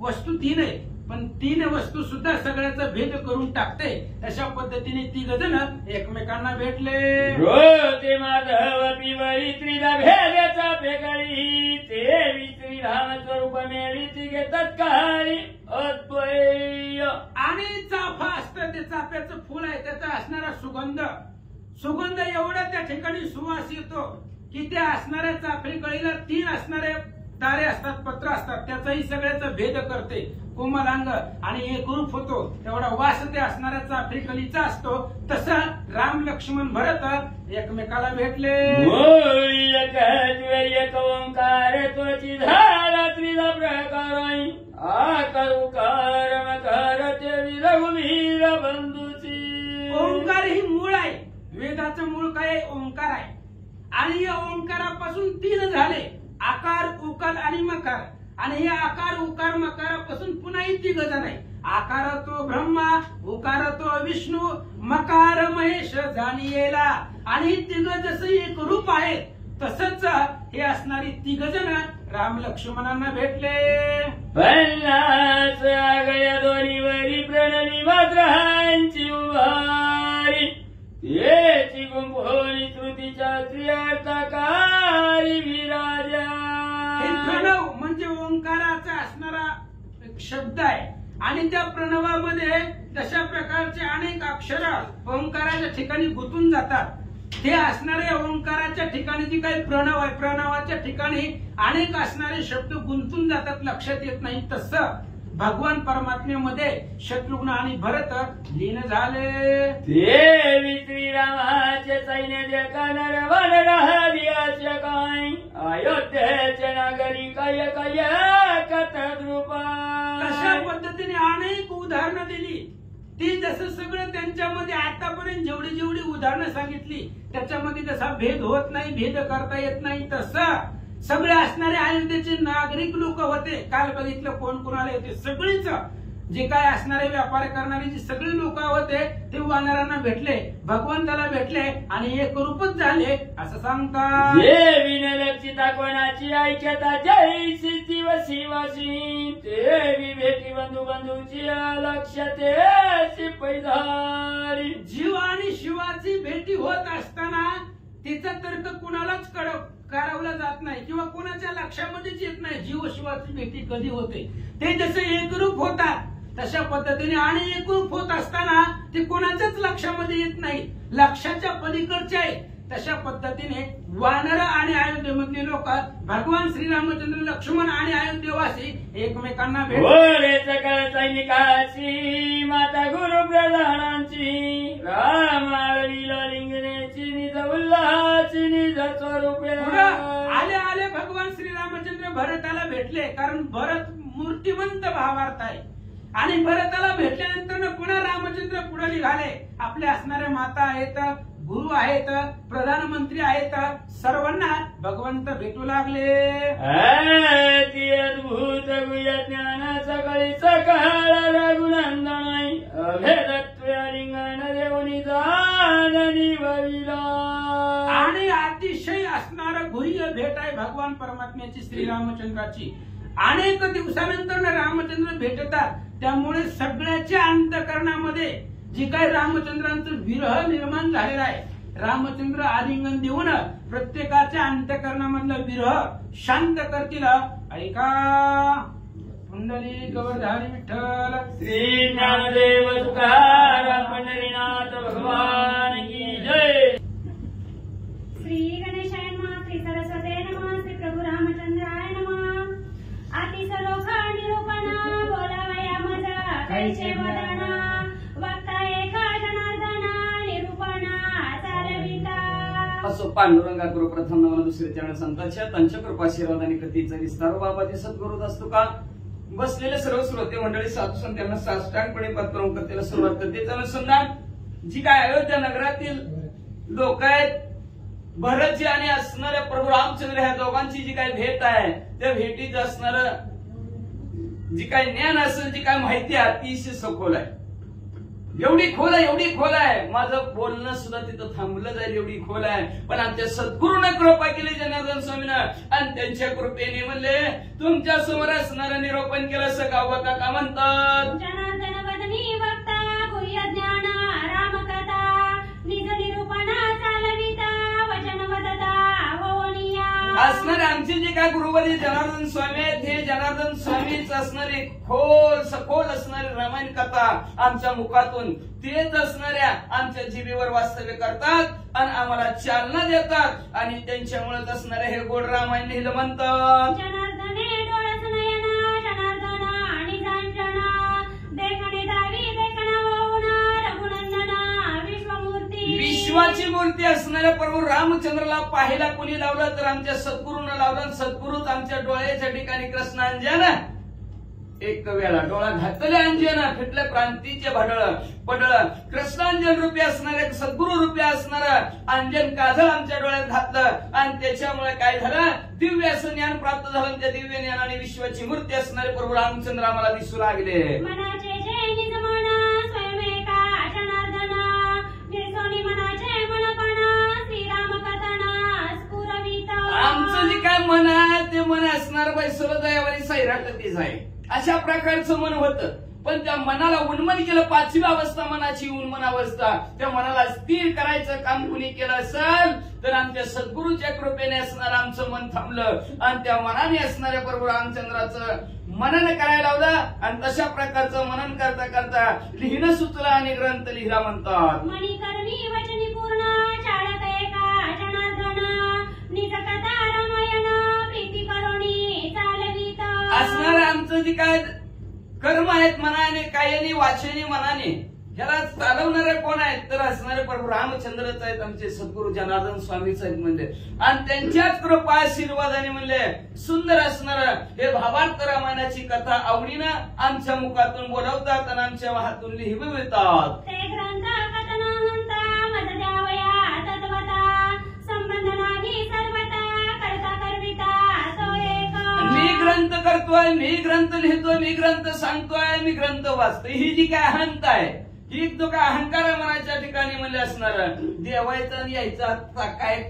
वस्तू तीन आहे, पण तीन वस्तू सुद्धा सगळ्याचा भेद करून टाकते. अशा पद्धतीने तिघ जण एकमेकांना भेटले. ते माधव पिवळी त्रिधा भेदाचा पेगळी ते श्रीराम स्वरूप मेळी तिघे तत्काळी अद्वय. आणि चाफा असतं, ते चाफ्याचं फुल आहे, त्याचा असणारा सुगंध एवढा त्या ठिकाणी सुवास येतो की त्या असणाऱ्या चाफे कळीला तीन असणारे तारे असतात, पत्र असतात, त्याचाही सगळ्याचा भेद करते. कोमल अंग आणि एकरूप होतो, तेवढा वास ते असणाऱ्या चाफे कळीचा असतो. तसं राम लक्ष्मण भरत एकमेकाला भेटले. एक ओंकार तोची झाला त्रिधा प्रकार आकार उकार मकार ते रघुवीर बंधूची. ओंकार ही मूळ आहे. वेदाचं मूळ काय? ओंकार आहे. आणि या ओंकारापासून तीन झाले, आकार, उकार आणि मकार. आणि हे आकार, उकार, मकारापासून पुन्हा तिघ जण आहे. आकार तो ब्रह्मा, उकार तो विष्णू, मकार महेश जाणीला. आणि तिघ जसं एक रूप आहे तसंच हे असणारी तिघ जण राम लक्ष्मणांना भेटले. पन्नास आगळ्या दोन्ही वरी प्रणवी मात्रांची उभारी येची गुंभोली कृतीच्या त्रिअर्थकारी विराजा. हे प्रणव म्हणजे ओंकाराचा असणारा एक शब्द आहे. आणि त्या प्रणवामध्ये तशा प्रकारचे अनेक अक्षर ओंकाराच्या ठिकाणी गुंतून जातात. ते असणाऱ्या ओंकाराच्या ठिकाणी जी काही प्रणव आहे, प्रणवाच्या ठिकाणी अनेक असणारे शब्द गुंतून जातात, लक्षात येत नाही. तसं भगवान परमात्म्यामध्ये शत्रुघ्न आणि भरत लीन झाले. देवी श्रीरामाचे सैन्य देखणार वनराहरियाचे काय अयोध्येचे नागरी काय कथद्रुपा. तशा पद्धतीने अनेक उदाहरणं दिली. ती जसं सगळं त्यांच्यामध्ये आतापर्यंत जेवढी उदाहरणं सांगितली त्याच्यामध्ये जसा भेद होत नाही, भेद करता येत नाही, तसं सगळे असणारे अयोध्येचे नागरिक लोक होते. काल बघितलं कोण कोणाला होते, सगळीच जे काय असणारे व्यापार करणारे जे सगळे लोक होते ते वानरांना भेटले, भगवंताला भेटले आणि एक रूपच झाले असं सांगतात. देवीने लक्षिता कोणाची ऐक्यता जय शिव शिवाशी ते बंधूची लक्षात पैधारी जीव आणि शिवाची भेटी होत असताना तिचा तर्क कुणालाच करावला जात नाही किंवा कुणाच्या लक्षामध्येच येत नाही. जीव शिवाची भेटी कधी होते ते जसे एकरूप होतात तशा पद्धतीने आणि एकरूप होत असताना ते कोणाच्याच लक्षामध्ये येत नाही, लक्षाच्या पलीकडचे आहे. तशा पद्धतीने वानर आणि अयोध्येमधले लोक भगवान श्रीरामचंद्र लक्ष्मण आणि अयोध्येवासी एकमेकांना सैनिकाची माता गुरु प्रधानांची रामाळीला लिंगण्याची निज उल्हाची निज स्वरूपे आले आले भगवान श्रीरामचंद्र भरताला भेटले. कारण भरत मूर्तिमंत भावार्थ आहे आणि भरताला भेटल्यानंतर पुन्हा रामचंद्र पुढे निघाले. आपले असणारे माता आहेत, गुरु आहेत, प्रधानमंत्री आहेत, सर्वांना भगवंत भेटू लागले. अद्भुत ज्ञानाचा कळीचा काळ रघुनंदनाई अभेदत्व लिंगण देवनी जाननी भविला. आणि अतिशय असणारा गुह्य भेट आहे भगवान परमात्म्याची श्रीरामचंद्राची. अनेक दिवसानंतर रामचंद्र भेटतात. त्यामुळे सगळ्याच्या अंतःकरणामध्ये जी काही रामचंद्रांचं विरह निर्माण झालेला आहे, रामचंद्र आलिंगन देऊन प्रत्येकाच्या अंतःकरणामधला विरह शांत करतील. ऐका पुंडली गवरधारी विठ्ठल श्री ज्ञानदेव तुकाराम पंढरीनाथ भगवान की जय. श्री गणेशाय नमः, श्री सरस्वते नमः, श्री प्रभू रामचंद्राय नमः. अतिसलोख निरूपणा बोलावया मजा कैचे वदना वक्ता एका जनार्दना निरूपणा चालविता. असो पांडुरंगा गुरु प्रथम नमन दुसरे चरण संतांच्या त्यांच्या कृपाशीर्वाद आणि कथेचा विस्तार बाबाचे सद्गुरुत असतो का. बसलेले सर्व श्रोते मंडळी साधू संत त्यांना साष्टांगपणे पत्करून कथेला सुरुवात करते. अनुसंधान जी काय अयोध्या नगरातील लोक आहेत, भरतजी आणि असणाऱ्या प्रभू रामचंद्र ह्या दोघांची जी काय भेट आहे, त्या भेटीत असणार जी काय ज्ञान असेल, जी काय माहिती आहे, अतिशय सखोल आहे. एवढी खोल आहे, एवढी खोल आहे, माझं बोलणं सुद्धा तिथं थांबलं जाईल एवढी खोल आहे. पण आमच्या सद्गुरूने कृपा केली जनार्दन स्वामीनं आणि त्यांच्या कृपेने म्हणले तुमच्या समोर असणारं निरोपण केलं. असं गाव का म्हणतात जनार्दन वदनी वक्ता गुह्य ज्ञान रामकथा निज निरूपणा चालविता वचन वदता होनिया. असणारे आमचे जे काय गुरुवारी जनार्दन स्वामी आहेत, हे जनार्दन स्वामीच असणारी खोल सखोल असणारी रामायण कथा आमच्या मुखातून तेच असणाऱ्या आमच्या जीभेवर वास्तव्य करतात आणि आम्हाला चालना देतात आणि त्यांच्यामुळेच असणारे हे गोड रामायण लिहिलं म्हणतात. जनार्दने डोळस नयना जनार्दना आणि जांजना देखणे दावी देखणा होऊना रघुनंदना विश्वमूर्ती. विश्वाची मूर्ती असणाऱ्या प्रभू रामचंद्राला पाहायला कोणी लावलं तर आमच्या सद्गुरूंना लावलं. सद्गुरूच आमच्या डोळ्याच्या ठिकाणी कृष्ण अंजन एक वेळा डोळा घातले अंजन फिटले क्रांतीचे भडळ पडळ. कृष्णांजन रूपी असणारे सद्गुरू रूपी असणारं अंजन काजळ आमच्या डोळ्यात घातलं आणि त्याच्यामुळे काय झालं, दिव्य असं ज्ञान प्राप्त झालं. त्या दिव्य ज्ञानाने विश्वाची मूर्ती असणारे प्रभू रामचंद्र आम्हाला दिसू लागले. मनाचे जे निज मना स्वयंमेका जनार्दना निर्सोनी मनाचे मनपणा श्रीराम कथना स्फुरविता. आमचं जे काय मन आहे ते मन असणार बाई दयावारी सैराटतीच आहे. अशा प्रकारचं मन होतं. पण त्या मनाला उन्मन केलं. पाचवी अवस्था मनाची उन्मन अवस्था. त्या मनाला स्थिर करायचं काम कुणी केलं असेल तर आमच्या सद्गुरूच्या कृपेने असणार आमचं मन थांबलं आणि त्या मनाने असणाऱ्या प्रभू रामचंद्राचं मनन करायला लावलं आणि तशा प्रकारचं मनन करता करता लिहिणं सुचलं आणि ग्रंथ लिहिला म्हणतात. मणिकर्णी वचनी पूर्ण चाळक एका जनार्दना निज कथा रामायण प्रीती करुणी चालविता. असणार आमचं जे काय कर्म आहेत मनाने कायाने वाचने मनाने ह्याला चालवणारे कोण आहेत तर असणारे प्रभू रामचंद्रच आहेत. आमचे सद्गुरू जनार्दन स्वामीच आहेत म्हणले आणि त्यांच्याच कृपा आशीर्वादाने म्हणले सुंदर असणार हे भावार्थ रामायणाची कथा आवडीनं आमच्या मुखातून बोलवतात आणि आमच्या हातून लिहिवितात. ते ग्रंथ कथना म्हणता मज द्यावया तत्वता संबंध नाही सर्वता करता करविता तो एक. मी ग्रंथ करतोय, मी ग्रंथ लिहितोय, मी ग्रंथ सांगतोय, मी ग्रंथ वाचतोय. ही जी काय अहंता आहे, ही जो काय अहंकार आहे मनाच्या ठिकाणी म्हणले असणार देवायचा आणि यायचा काय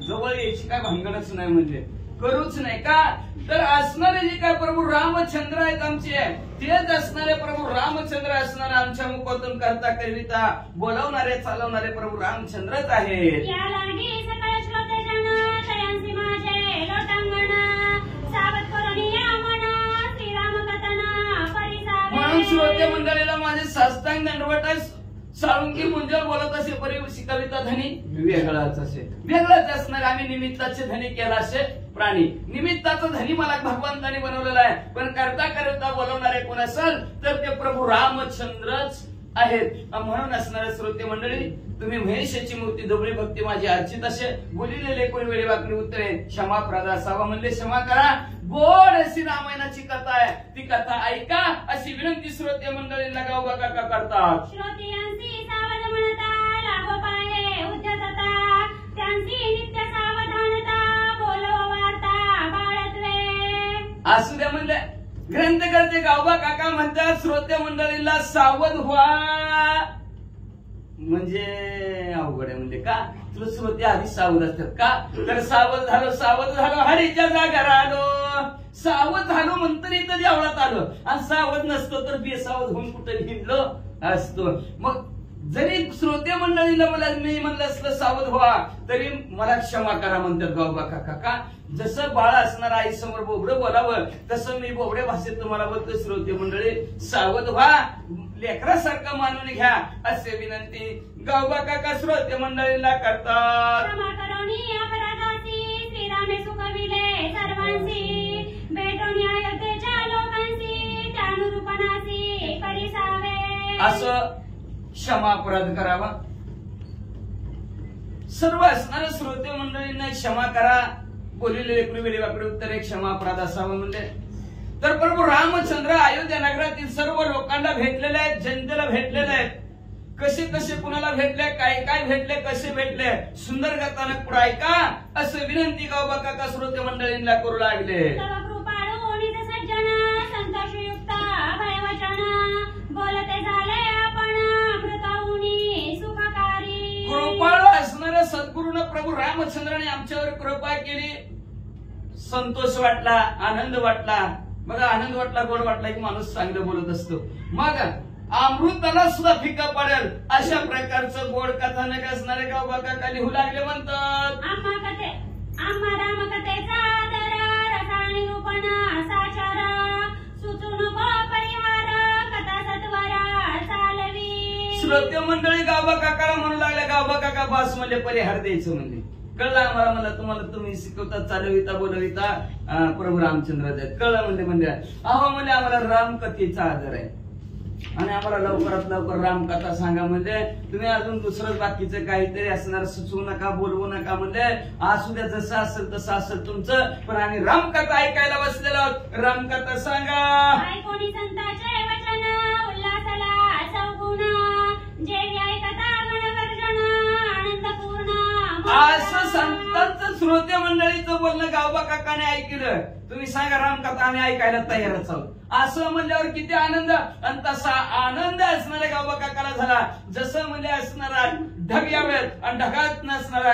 जवळ यायची काय भांगडच नाही. म्हणजे करूच नाही का? तर असणारे जे काय प्रभू रामचंद्र आहेत आमचे, तेच असणारे प्रभू रामचंद्र असणारे आमच्या मुखातून करता करिता बोलावणारे चालवणारे प्रभू रामचंद्रच आहेत. या लागी सकळ श्रोतेजन तयांसी माझे लोटांगण सावध करून या म्हणा श्रीराम कथना परिसावे. म्हणून श्रोते मंडळीला माझे साष्टांग दंडवत आहे. साळुंकी मुंजल बोलत असे परी कविता धनी वेगळाच असे, वेगळाच असणार. आम्ही निमित्ताचे धनी केला असे प्राणी, निमित्ताचा धनी मला भगवंताने बनवलेला आहे. पण करता करता बोलवणारे कोण असेल तर ते प्रभू रामचंद्रच आहेत. म्हणून असणारे श्रोते मंडळी, तुम्ही महेशाची मूर्ती दुबळी भक्ती माझी अर्चित असे बोलिलेले कोणी वेळी वाकडी उत्तरे क्षमा प्रादा असावा म्हणले क्षमा करा. गोड अशी रामायणाची कथा आहे, ती कथा ऐका अशी विनंती श्रोते मंडळींना गावबा काका करतात. श्रोतियांसी सावध म्हणता लागो पाये उद्यतता त्यांची नित्य सावधानता बोलो वार्ता बाळत्वे. असू द्या म्हणले ग्रंथकर्ते गावबा काका म्हणतात श्रोते मंडळींना सावध व्हा. म्हणजे अवघड आहे म्हणजे का? तुला श्रोते आधी सावध असतात का? तर सावध झालो हरीच्या जागा आलो. सावध झालो म्हणतो इथं देवळात आलो, आणि सावध नसतो तर बेसावध होऊन कुठे हिंडलो असतो. मग जरी श्रोते मंडळीला मला मी म्हणलं असलं सावध व्हा तरी मला क्षमा करा म्हणतात गावबा काका. का? जसं बाळ असणार आई समोर बोबडं बोलावं तसं मी बोबड्या भाषेत तुम्हाला बोलतो. श्रोते मंडळी सावध व्हा, लेकरासारखं मानून घ्या असे विनंती गावबा काका श्रोते मंडळींना करतात. क्षमा करोनी अपराधाची श्रीरामे सुखविले सर्वांसी भेटून अयोध्येच्या लोकांशी त्यानुरूपणाची परिसावे. असं क्षमा अपराध करावा. सर्व असणाऱ्या श्रोते मंडळींना क्षमा करा. बोलिलेले कुणी वेळी वाकडे उत्तरे क्षमा अपराध असावं म्हणले. तर प्रभू रामचंद्र अयोध्या नगरातील सर्व लोकांना भेटलेले आहेत, जनतेला भेटलेले आहेत. कसे कसे कुणाला भेटले, काय काय भेटले, कसे भेटले, सुंदर गतानं पुढे ऐका असं विनंती गावबा काका श्रोते मंडळींना करू लागले. तव कृपाळू निज सज्जन संतोषयुक्त भयवचन बोलते झाले आपण अमृताहुनी सुखकारी. कृपाळू असणाऱ्या सद्गुरूनं प्रभू रामचंद्राने आमच्यावर कृपा केली. संतोष वाटला, आनंद वाटला. बघा आनंद वाटला, गोड वाटला की माणूस चांगलं बोलत असतो. मग अमृताला सुद्धा फिका पडेल अशा प्रकारचं गोड कथानक असणारे गावबा काका लिहू लागले म्हणतात. आम्हा रामकथेचा आदर रसायन रूपण साचार सुचू नको परिवार कथा सत्वरा चालवी. श्रोते मंडळी गावबा काकाला म्हणू लागले गावबा काका बास म्हणजे परिहार द्यायचं म्हणजे कळलं आम्हाला. मला तुम्हाला तुम्ही शिकवता चालविता बोलविता प्रभू रामचंद्र आहेत कळलं म्हणजे अहो म्हणजे आम्हाला रामकथेचा आदर आहे आणि आम्हाला लवकरात लवकर रामकथा सांगा म्हणजे तुम्ही अजून दुसरं बाकीचं काहीतरी असणार सुचवू नका, बोलवू नका म्हणजे असू द्या जसं असेल तसं असेल तुमचं, पण आम्ही रामकथा ऐकायला बसलेलो आहोत. रामकथा सांगा. कोणी संताचे वचन उल्हासाला चौगुण जे ऐकता गणगर्जन आनंदपूर्ण. असं संतांचं श्रोते मंडळीचं बोलणं गावबा काकाने ऐकलं. तुम्ही सांगा रामकथा आम्ही ऐकायला तयारच आहोत असं म्हणल्यावर किती आनंद. आणि तसा आनंद असणाऱ्या गावबा काकाला झाला जसं म्हणजे असणारा ढग यावेत आणि ढगात नसणारा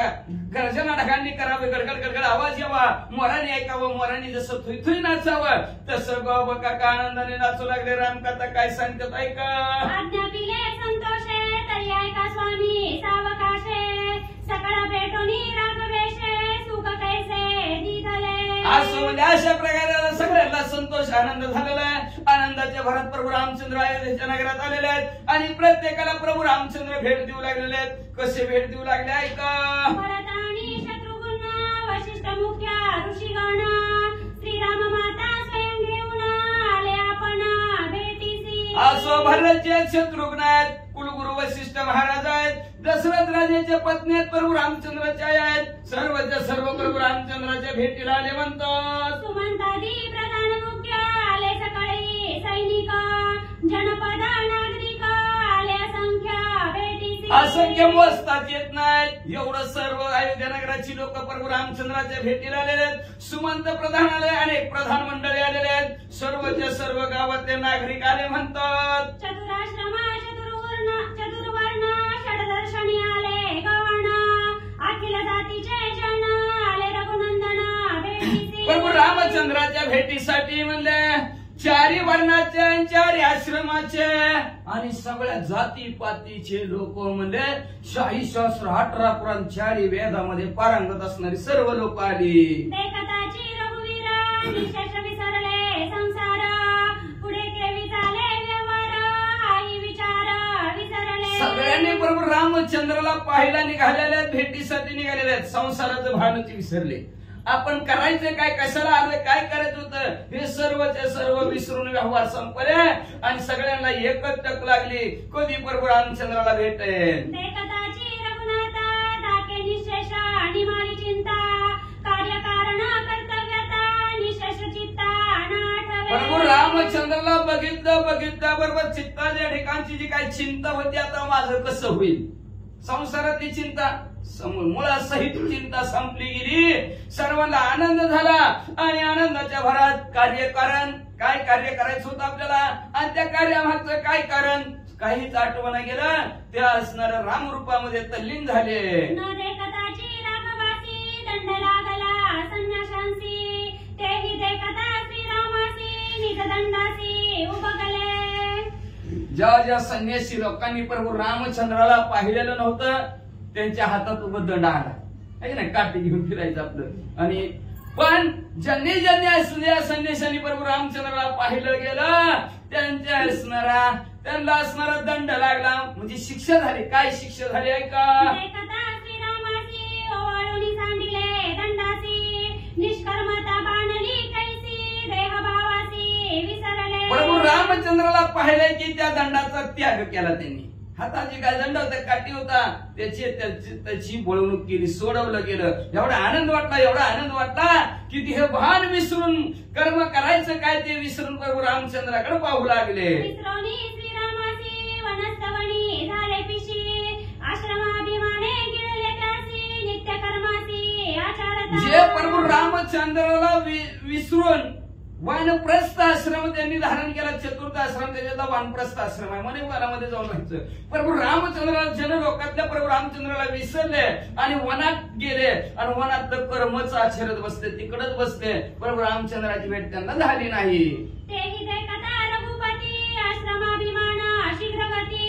गर्जना ढगांनी करावे, गडगड गडगड आवाज यावा, मोरांनी ऐकावं, मोरांनी जसं थुई नाचावं तसं गावबा काका आनंदाने नाचू लागले. रामकथा काय सांगतात ऐका. आज्ञापिले संतोषे तरी ऐका स्वामी सावकाशे सकळ भेटोनी राघवेशे सुख कैसे दिधले. असं म्हणजे अशा प्रकारे सगळ्यांना संतोष आनंद झालेला आहे. आनंदाच्या भरात प्रभू रामचंद्र अयोध्येच्या नगरात आलेले आहेत आणि प्रत्येकाला प्रभू रामचंद्र भेट देऊ लागलेले आहेत. कसे भेट देऊ लागले ऐका. भरत आणि शत्रुघ्न वशिष्ठ मुख्य ऋषीगण श्रीराम माता स्वयं घेऊन आले आपण भेटीसी. असो भरतचे शत्रुघ्न आहेत, कुलगुरु वशिष्ठ महाराज आहेत, दशरथ राजाच्या पत्नी आहेत, प्रभू रामचंद्राच्या आहेत. सर्वच्या सर्व प्रभू रामचंद्राच्या भेटीला आले म्हणतात. सुमंतादी प्रधान मुख्य आले सकाळी सैनिक जनपद नागरिक आले असंख्य भेटीसी. असंख्य मोजतात येत नाहीत एवढं सर्व अयोध्या नगराची लोक प्रभू रामचंद्राच्या भेटीला आलेले आहेत. सुमंत प्रधान आले, अनेक प्रधान मंडळी आलेले आहेत, सर्वच्या सर्व गावातले नागरिक आले म्हणतात. चतुराश्रम चतुर्वर्ण षडदर्शनी आले गवण अखिल जातीचे जन आले रघुनंदन भेटीसी. रामचंद्राच्या भेटीसाठी म्हणले चारी वर्णाचे आणि चारी आश्रमाचे आणि सगळ्या जाती पातीचे लोक म्हणजे शाही शास्त्र 18 पुराण चारी वेदामध्ये पारंगत असणारी सर्व लोक आली. देखताची रघुवीर निशेष विसरले संसार पुढे केवी चाले व्यवहार आई विचार विसरले. सगळ्यांनी बरोबर रामचंद्राला पाहायला निघालेल्या आहेत, भेटीसाठी निघालेले आहेत. संसाराचं भानच विसरले. आपण करायचं काय, कशाला आलं, काय करायचं होतं हे सर्वचे सर्व विसरून व्यवहार संपले आणि सगळ्यांना एकच टक लागली कधी प्रभू रामचंद्राला भेटेल. देखताची रघुनाथा दाके निशेष आणि मारी चिंता कार्यकारण कर्तव्यता निशेष चित्ता नाठवे. प्रभू रामचंद्राला बघितलं बरोबर चित्ताच्या ठिकाणची जी काही चिंता होती, आता माझं कसं होईल, संसारातली चिंता मुळासहित चिंता संपली गेली. सर्वांना आनंद झाला आणि आनंदाच्या भरात कार्यकारण काय कार्य करायचं होतं आपल्याला आणि त्या कार्यामागचं काय कारण काहीच आठवण गेलं. त्या असणाऱ्या रामरूपामध्ये तल्लीन झाले. न देखताची रामवासी दंड लागला संन्याशांसी तेही देखता श्रीरामासी निजदंडासी उभगले. ज्या संन्यासी लोकांनी प्रभू रामचंद्राला पाहिलेलं नव्हतं त्यांच्या हातात उभं दंड आला आहे ना, काठी घेऊन फिरायचं आपलं. आणि पण ज्यांनी संन्याशांनी प्रभू रामचंद्राला पाहिलं गेलं त्यांना असणारा दंड लागला म्हणजे शिक्षा झाली. काय शिक्षा झाली ऐका. देखता श्रीरामासी ओवाळूनी सांडिले दंडासी निष्कर्मता बाणली कैसी देहभावासी विसरले. प्रभू रामचंद्राला पाहिलंय की त्या दंडाचा त्याग केला त्यांनी. हाताची काय दंड होता, काठी होता, त्याची बोलवणूक केली, सोडवलं गेलं. एवढा आनंद वाटला की हे भान विसरून कर्म करायचं काय ते विसरून प्रभू रामचंद्राकडे पाहू लागले. विसरोनी श्रीरामासी वनस्तवनी झाले पिशी आश्रमाभिमाने गिळले त्यासी नित्य कर्मासी आचारता. जे प्रभू रामचंद्राला विसरून वानप्रस्थ आश्रम त्यांनी धारण केला. चतुर्थ आश्रम त्याच्यातला वानप्रस्थ आश्रम आहे. म्हणे वनामध्ये जाऊन राहायचं. प्रभू रामचंद्राला जन लोकातल्या प्रभू रामचंद्राला विसरले आणि वनात गेले आणि वनातलं कर्मच आचरत बसले, तिकडच बसले. प्रभू रामचंद्राची भेट त्यांना झाली नाही. तेही देखता रघुपती आश्रमाभिमान शीघ्रगती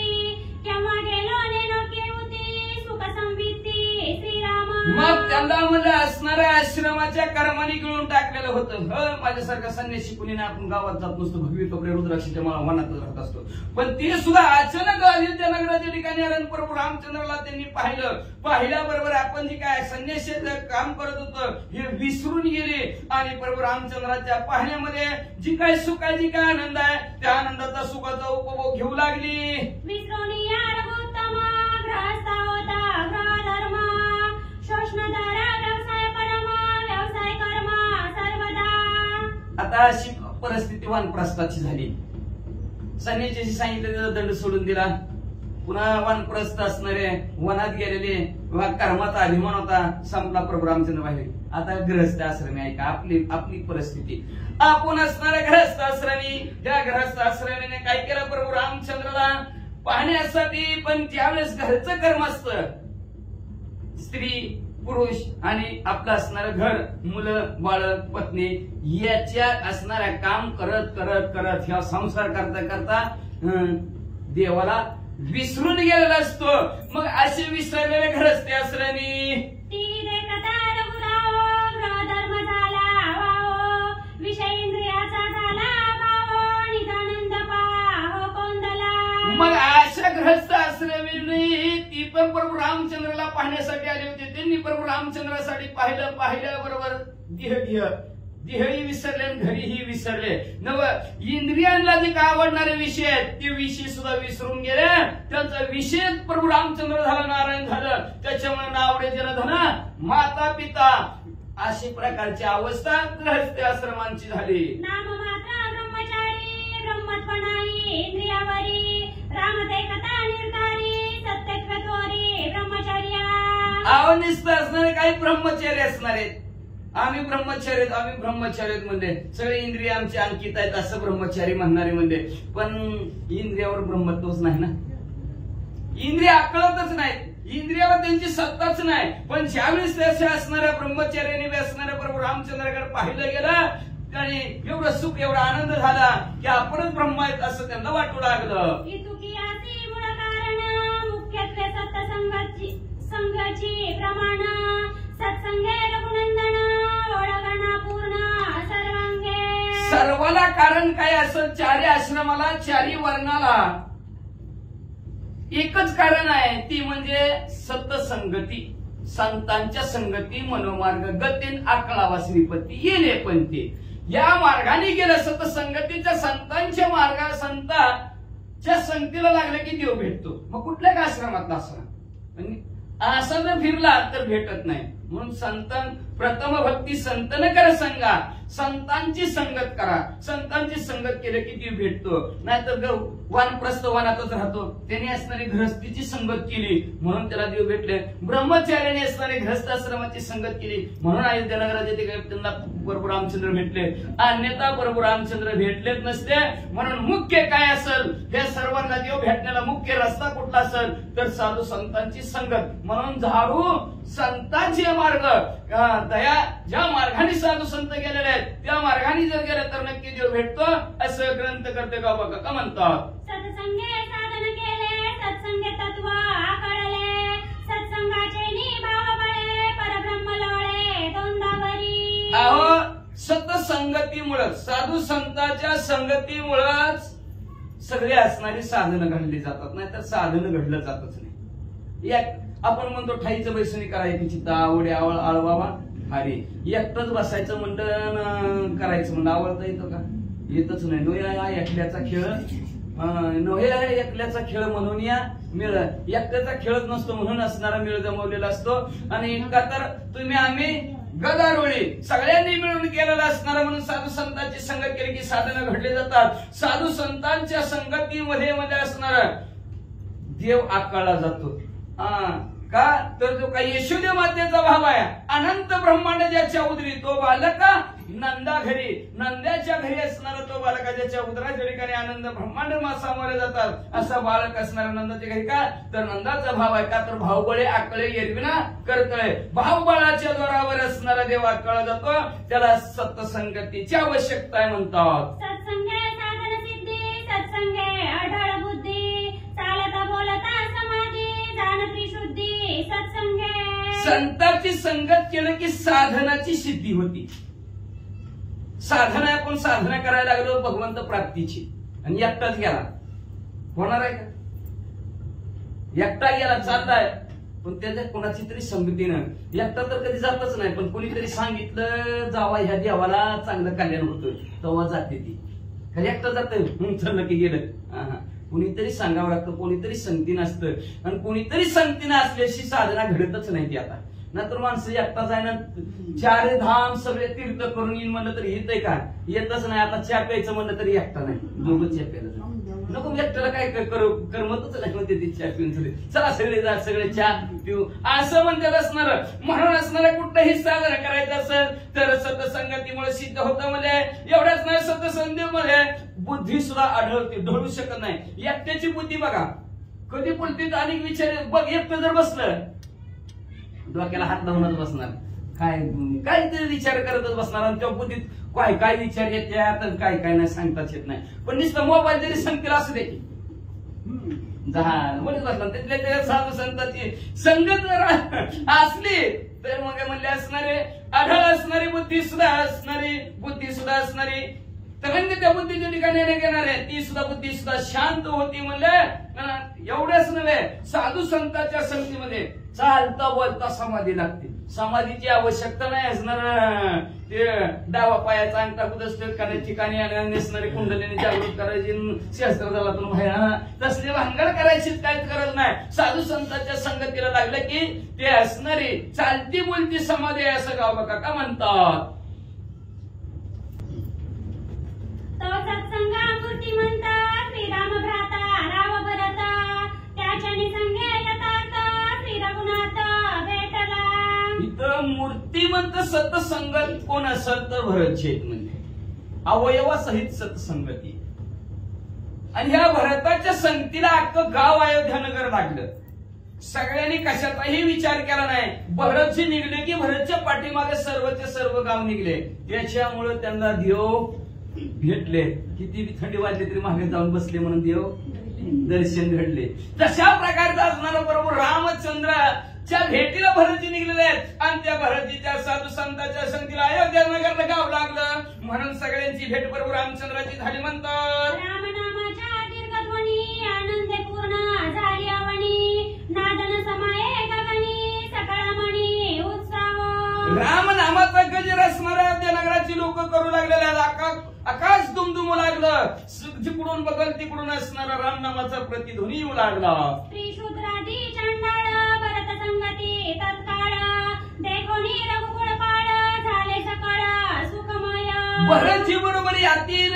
केव्हा गेलो नेनो केवती सुख संवित्ती श्रीराम. मग त्यांना म्हणजे असणाऱ्या आश्रमाच्या कर्माने गिळून टाकलेलं होतं. माझ्यासारखा संन्यासी कुणी ना आपण गावात जात नसतो, भगवी कपडे रुद्राक्षीच्या मला वनातच राहत असतो. पण ते सुद्धा अचानक अयोध्यानगराच्या ठिकाणी आलं. प्रभू रामचंद्राला त्यांनी पाहिल्याबरोबर आपण जे काय संन्यासाचं काम करत होतं हे विसरून गेले आणि प्रभू रामचंद्राच्या पाहण्यामध्ये जी काय सुखाची काय आनंद आहे त्या आनंदाचा सुखाचा उपभोग घेऊ लागली. विसरोनी या रघुत्तम ग्रहस्था होता ग्रहधर्म शोषणधारा व्यवसाय परम व्यवसाय कर्म सर्वदा. आता अशी परिस्थिती वानप्रस्थाची झाली. संन्यासाची सांगितलं त्याचा दंड सोडून दिला. पुन्हा वानप्रस्थ असणारे वनात गेलेले कर्माचा अभिमान होता संपला. प्रभू रामचंद्र पाहिले. आता गृहस्थ आश्रमी आहे का आपली परिस्थिती. आपण असणाऱ्या गृहस्थ आश्रमी त्या गृहस्थ आश्रमीने काय केलं प्रभू रामचंद्राला पाहण्यासाठी. पण ज्यावेळेस घरचं कर्म असतं स्त्री पुरुष आणि आपलं असणारं घर मुलं बाळ पत्नी याच्या असणाऱ्या काम करत ह्या संसार करता देवाला विसरून गेलेला असतो. मग असे विसरलेले घरस्ते आश्रमी ती देखता रघुराव ग्रहधर्म झाला वाहो विषय इंद्रियाचा झाला भाव निजानंद पाहो कोंदला. मग अशा ग्रहस्थ आश्रमींनी ती पण प्रभू रामचंद्राला पाहण्यासाठी आले होते. त्यांनी प्रभू रामचंद्रासाठी पाहिल्या बरोबर देहही विसरले आणि घरीही विसरले. नव इंद्रियांना जे काय आवडणारे विषय आहेत ते विषय सुद्धा विसरून गेले. त्यांचा विषय प्रभू रामचंद्र झाला, नारायण झालं. त्याच्यामुळे नावडे जनधन माता पिता अशी प्रकारची अवस्था गृहस्थ आश्रमांची झाली. नाममात्र ब्रह्मचारी ब्रह्मत्वनाई इंद्रियावरी रामदेखता निर्कारी सत्यत्वरी ब्रह्मचर्या. आवनिष्ठ असणारे काही ब्रह्मचारी असणारे. आम्ही ब्रह्मचारी म्हणजे सगळे इंद्रिय आमचे अंकित आहेत असं ब्रह्मचारी म्हणणारे म्हणजे. पण इंद्रियावर ब्रह्मत्वच नाही ना. इंद्रिय आकळतच नाहीत. इंद्रियाला त्यांची सत्ताच नाही. पण ज्यावेळेस त्याचे असणाऱ्या ब्रह्मचर्याने असणाऱ्या प्रभू रामचंद्राकडे पाहिलं गेलं आणि एवढं सुख एवढा आनंद झाला की आपणच ब्रह्म आहेत असं त्यांना वाटू लागलं. मुख्यत्वे सत्संगाची प्रमाण सत्संगे रघुनंदन ओळगणा पूर्ण सर्वांगे. सर्वाला कारण काय असं? चारी आश्रमाला चारी वर्णाला एकच कारण आहे, ती म्हणजे सतसंगती. संतांच्या संगती मनोमार्ग गतीन आकळावा श्रीपती येणे पण ते या मार्गाने गेलं. सतसंगतीच्या संतांच्या मार्गा संतांच्या संगतीला लागलं की देव भेटतो. मग कुठल्या का आश्रमातला असणार? असं जर फिरला तर भेटत नाही. म्हणून संत प्रथम भक्ती संतन कर संगा. संतांची संगत करा. संतांची संगत केलं की देव भेटतो. नाहीतर वानप्रस्थ वनातच राहतो. त्यांनी असणारी गृहस्थीची संगत केली म्हणून त्याला देव भेटले. ब्रह्मचार्याने असणारी गृहस्थ आश्रमाची संगत केली म्हणून अयोध्या नगरात त्यांना प्रभू रामचंद्र भेटले. अन्यथा प्रभू रामचंद्र भेटलेच नसते. म्हणून मुख्य काय असेल? या सर्वांना देव भेटण्याला मुख्य रस्ता कुठला असेल तर साधू संतांची संगत. म्हणून झाडू संतांचे मार्ग दया ज्या मार्गाने साधू संत गेलेले आहेत त्या मार्गाने जर गेले तर नक्की देव भेटतो असं ग्रंथ करते गाव का म्हणतात. सत्संगे साधन केले सत्संगे तत्व आकळले सत्संगाचे निभाव बळे परब्रह्म लोळे दोंदावरी. अहो सतसंगतीमुळे साधू संतांच्या संगतीमुळेच सगळे असणारी साधनं घडली जातात. नाही तर साधनं घडलं जातच नाही. आपण म्हणतो ठाईचं बैसणी करायची चित्ता आवडे आवळ आळवावा अरे एकटंच बसायचं म्हणलं करायचं म्हणलं आवडता येतं का? येतच नाही. नोया एकल्याचा खेळ नोया एकल्याचा खेळ म्हणून या मेळ एकट्याचा खेळच नसतो म्हणून असणारा मेळ जमवलेला असतो. आणि का तर तुम्ही आम्ही गदारोळी सगळ्यांनी मिळून केलेला असणारा म्हणून साधू संतांची संगत केली की साधनं घडले जातात. साधू संतांच्या संगतीमध्ये असणारा देव आकाळला जातो. का तर जो काही यशोदे मातेचा भाव आहे अनंत ब्रह्मांड ज्याच्या उदरी तो बालका नंदा घरी नंद्याच्या घरी असणारा तो बालका ज्याच्या उदराच्या ठिकाणी आनंद ब्रह्मांड सामोरे जातात असा बालक असणारा नंदाच्या घरी. का तर नंदाचा भाव आहे. का तर भावबळे आकळे एरविना करतळे. भावबळाच्या द्वारावर असणारा देव आकळला जातो. त्याला सत्संगतीची आवश्यकता आहे म्हणतात. सत्संगे साधन सिद्धी सत्संगे अढळ बुद्धी चालता बोलता समाधी जाणती शुद्धी सत्संगे. संतांची संगत केलं की साधनाची सिद्धी होती. साधना आपण साधना करायला लागलो भगवंत प्राप्तीची आणि एकटाच गेला होणार आहे का? एकटा गेला चाललाय पण त्याच्या कोणाची तरी संगतीनं एकटा तर कधी जातच नाही. पण कोणीतरी सांगितलं जावा ह्या देवाला चांगलं कल्याण होतं तेव्हा जाते ती. खरी एकटा जात चाललं की गेलं. कोणीतरी सांगावं लागतं. कोणीतरी संगतीनं असतं आणि कोणीतरी संगतीनं असल्याशी साधना घडतच नाही ती. आता नंतर माणसं एकटा जायना चार धाम सगळे तीर्थ करून येईल म्हणलं तरी येतंय का? येतच नाही. आता चहा प्यायचं म्हणलं तरी एकटा नाही. दोघं चहा प्यायला नको. एकट्याला काय करमतच नाही म्हणते ती चहा पिऊन सगळे चला सगळे जा सगळे चहा पिऊ असं म्हणतात असणार. म्हणून असणारा कुठलाही साधना करायचं असेल तर सतसंगतीमुळे सिद्ध होतं. म्हणजे एवढ्याच नाही सतसंगतीमध्ये बुद्धी सुद्धा आढळते ढळू शकत नाही. एकट्याची बुद्धी बघा कधी बोलते अनेक विचार बघ. एकटं जर बसलं डोक्याला हात लावूनच बसणार. काय ते विचार करतच बसणार आणि त्या बुद्धीत काय काय विचार येतात काय काय नाही सांगताच येत नाही. पण नुसतं मोबाईल जरी सांगतील असू दे म्हणत बसला. त्यातल्या साधू संतांची संगत जर असली तर मग म्हणले असणारे आढळ असणारी बुद्धी सुद्धा असणारी तर त्या बुद्धीच्या ठिकाणी घेणार आहे ती सुद्धा बुद्धी सुद्धा शांत होती. म्हणलं एवढंच नव्हे साधू संतांच्या संगतीमध्ये चालता बोलता समाधी लागते. समाधीची आवश्यकता नाही असणार. ते डावा पायाचा अंगठा कुदस्थित करण्याच्या ठिकाणी नेसणारी कुंडलीने जागृत करायची शास्त्रदलातून बाहेर तसली भानगड करायचीच काहीच गरज नाही. साधू संतांच्या संगतीला लागलं की ते असणारी चालती बोलती समाधी आहे असं गाव काका म्हणतात. सत्संगा मूर्तिमंत श्रीराम भ्राता राव भरता त्याच्याने संगे यथार्थ श्री रघुनाथ भेटला. इथं मूर्तिमंत सतसंगत कोण असेल तर भरत शेठ म्हणजे अवयवासहित सतसंगती. आणि ह्या भरताच्या संगतीला अख्खं गाव अयोध्यानगर लागलं. सगळ्यांनी कशाचाही विचार केला नाही. भरतजी निघले की भरतच्या पाठीमागे सर्वचे सर्व गाव निघले. त्याच्यामुळे त्यांना देव भेटले. किती थंडी वाजली तरी मागे जाऊन बसले म्हणून देव दर्शन घडले. तशा प्रकारचा असणारा प्रभू रामचंद्राच्या भेटीला भरतजी निघलेले आहेत आणि त्या भरतजीच्या साधू संतांच्या संगतीला अयोध्या नगर गाव लागलं. म्हणून सगळ्यांची भेट प्रभू रामचंद्राची झाली म्हणतात. रामनामाच्या दीर्घध्वनी आनंदे पूर्ण झाली आवणी, नादन समाये गगनी सकळमणी उत्साह. रामनामाचा गजर असणाऱ्या अयोध्या नगराची लोक करू लागलेले आहेत. आकाश दुमदुमू लागलं. जिकडून बघल तिकडून असणारा रामनामाचा प्रतिध्वनी येऊ लागला. स्त्री शूद्रादी चंडाळ भरत संगती तत्काळ, देखोनी रघुकुळ पाळ झाले सकळ सुखमय. भरतजी बरोबर यातील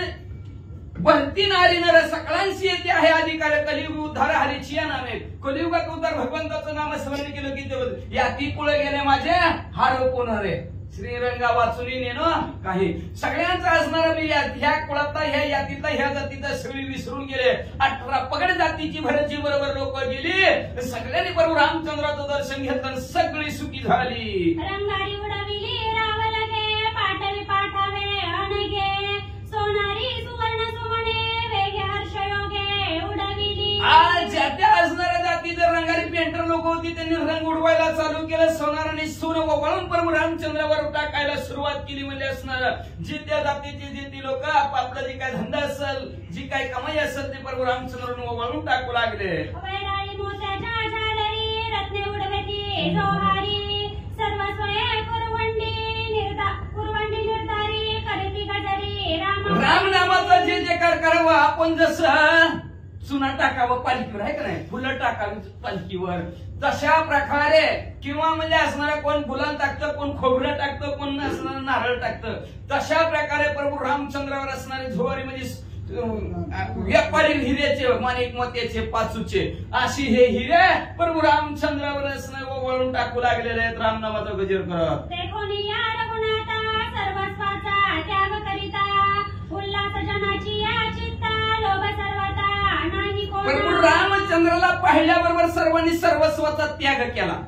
भरती नारी नर सकळांशी येते आहे अधिकार. कलियुग उद्धार हरीची या नामे. कलियुगात उद्धार भगवंताचं नाम स्मरण केलं की ते याती कुळ गेले माझे हार कोण रे. श्रीरंगा वाचून नेणं काही सगळ्यांचा असणारा मी ह्या कुळातला ह्या यातीतला ह्या जातीचा सगळी विसरून गेले. 18 पगड जातीची भरतजी बरोबर लोक गेली. सगळ्यांनी प्रभू रामचंद्राचं दर्शन घेतलं. सगळी सुखी झाली. रंगारी उडविली राव लगे, पाठवी पाठावे अनगे, सोनारी सुवर्ण सुमने वेगे हर्षयोगे उडविली. आज ज्या त्या असणाऱ्या जाती जर रंगारी पेंटर लोक होती त्यांनी रंग उडवायला चालू केलं. सोनार आणि सोनं वळून प्रभू रामचंद्रावर टाकायला सुरुवात केली. म्हणजे असणार जी त्या जातीची जी ती लोक आपला जे काय धंदा असेल जी काय कमाई असेल ते प्रभू रामचंद्रावर वळून टाकू लागले. वैराळी मोत्याच्या झालरी रत्ने उडवेती जोहारी, सर्व स्वये कुरवंडी निर्धारी करीती गजरी रामनामाचा जे जे करावं आपण जसं चुना टाकावं पालखीवर आहे का नाही, फुलं टाकावी पालखीवर, तशा प्रकारे किंवा म्हणजे असणारा कोण फुलं टाकतं, कोण खोबरं टाकतं, कोण असणार नारळ टाकतं, तशा प्रकारे प्रभू रामचंद्रावर असणारे झोवारी म्हणजे व्यापारी हिऱ्याचे माणिक मोत्याचे पाचूचे अशी हे हिरे प्रभू रामचंद्रावर असणारे वळून टाकू लागलेले आहेत. रामनामाचा गजर करत सर्वस्वाचा त्याग करिता, उल्हास जनाची या चित्ता लोभ सर्वता नाही कोणा. प्रभू रामचंद्राला पाहिल्याबरोबर सर्वांनी सर्वस्वाचा त्याग केला.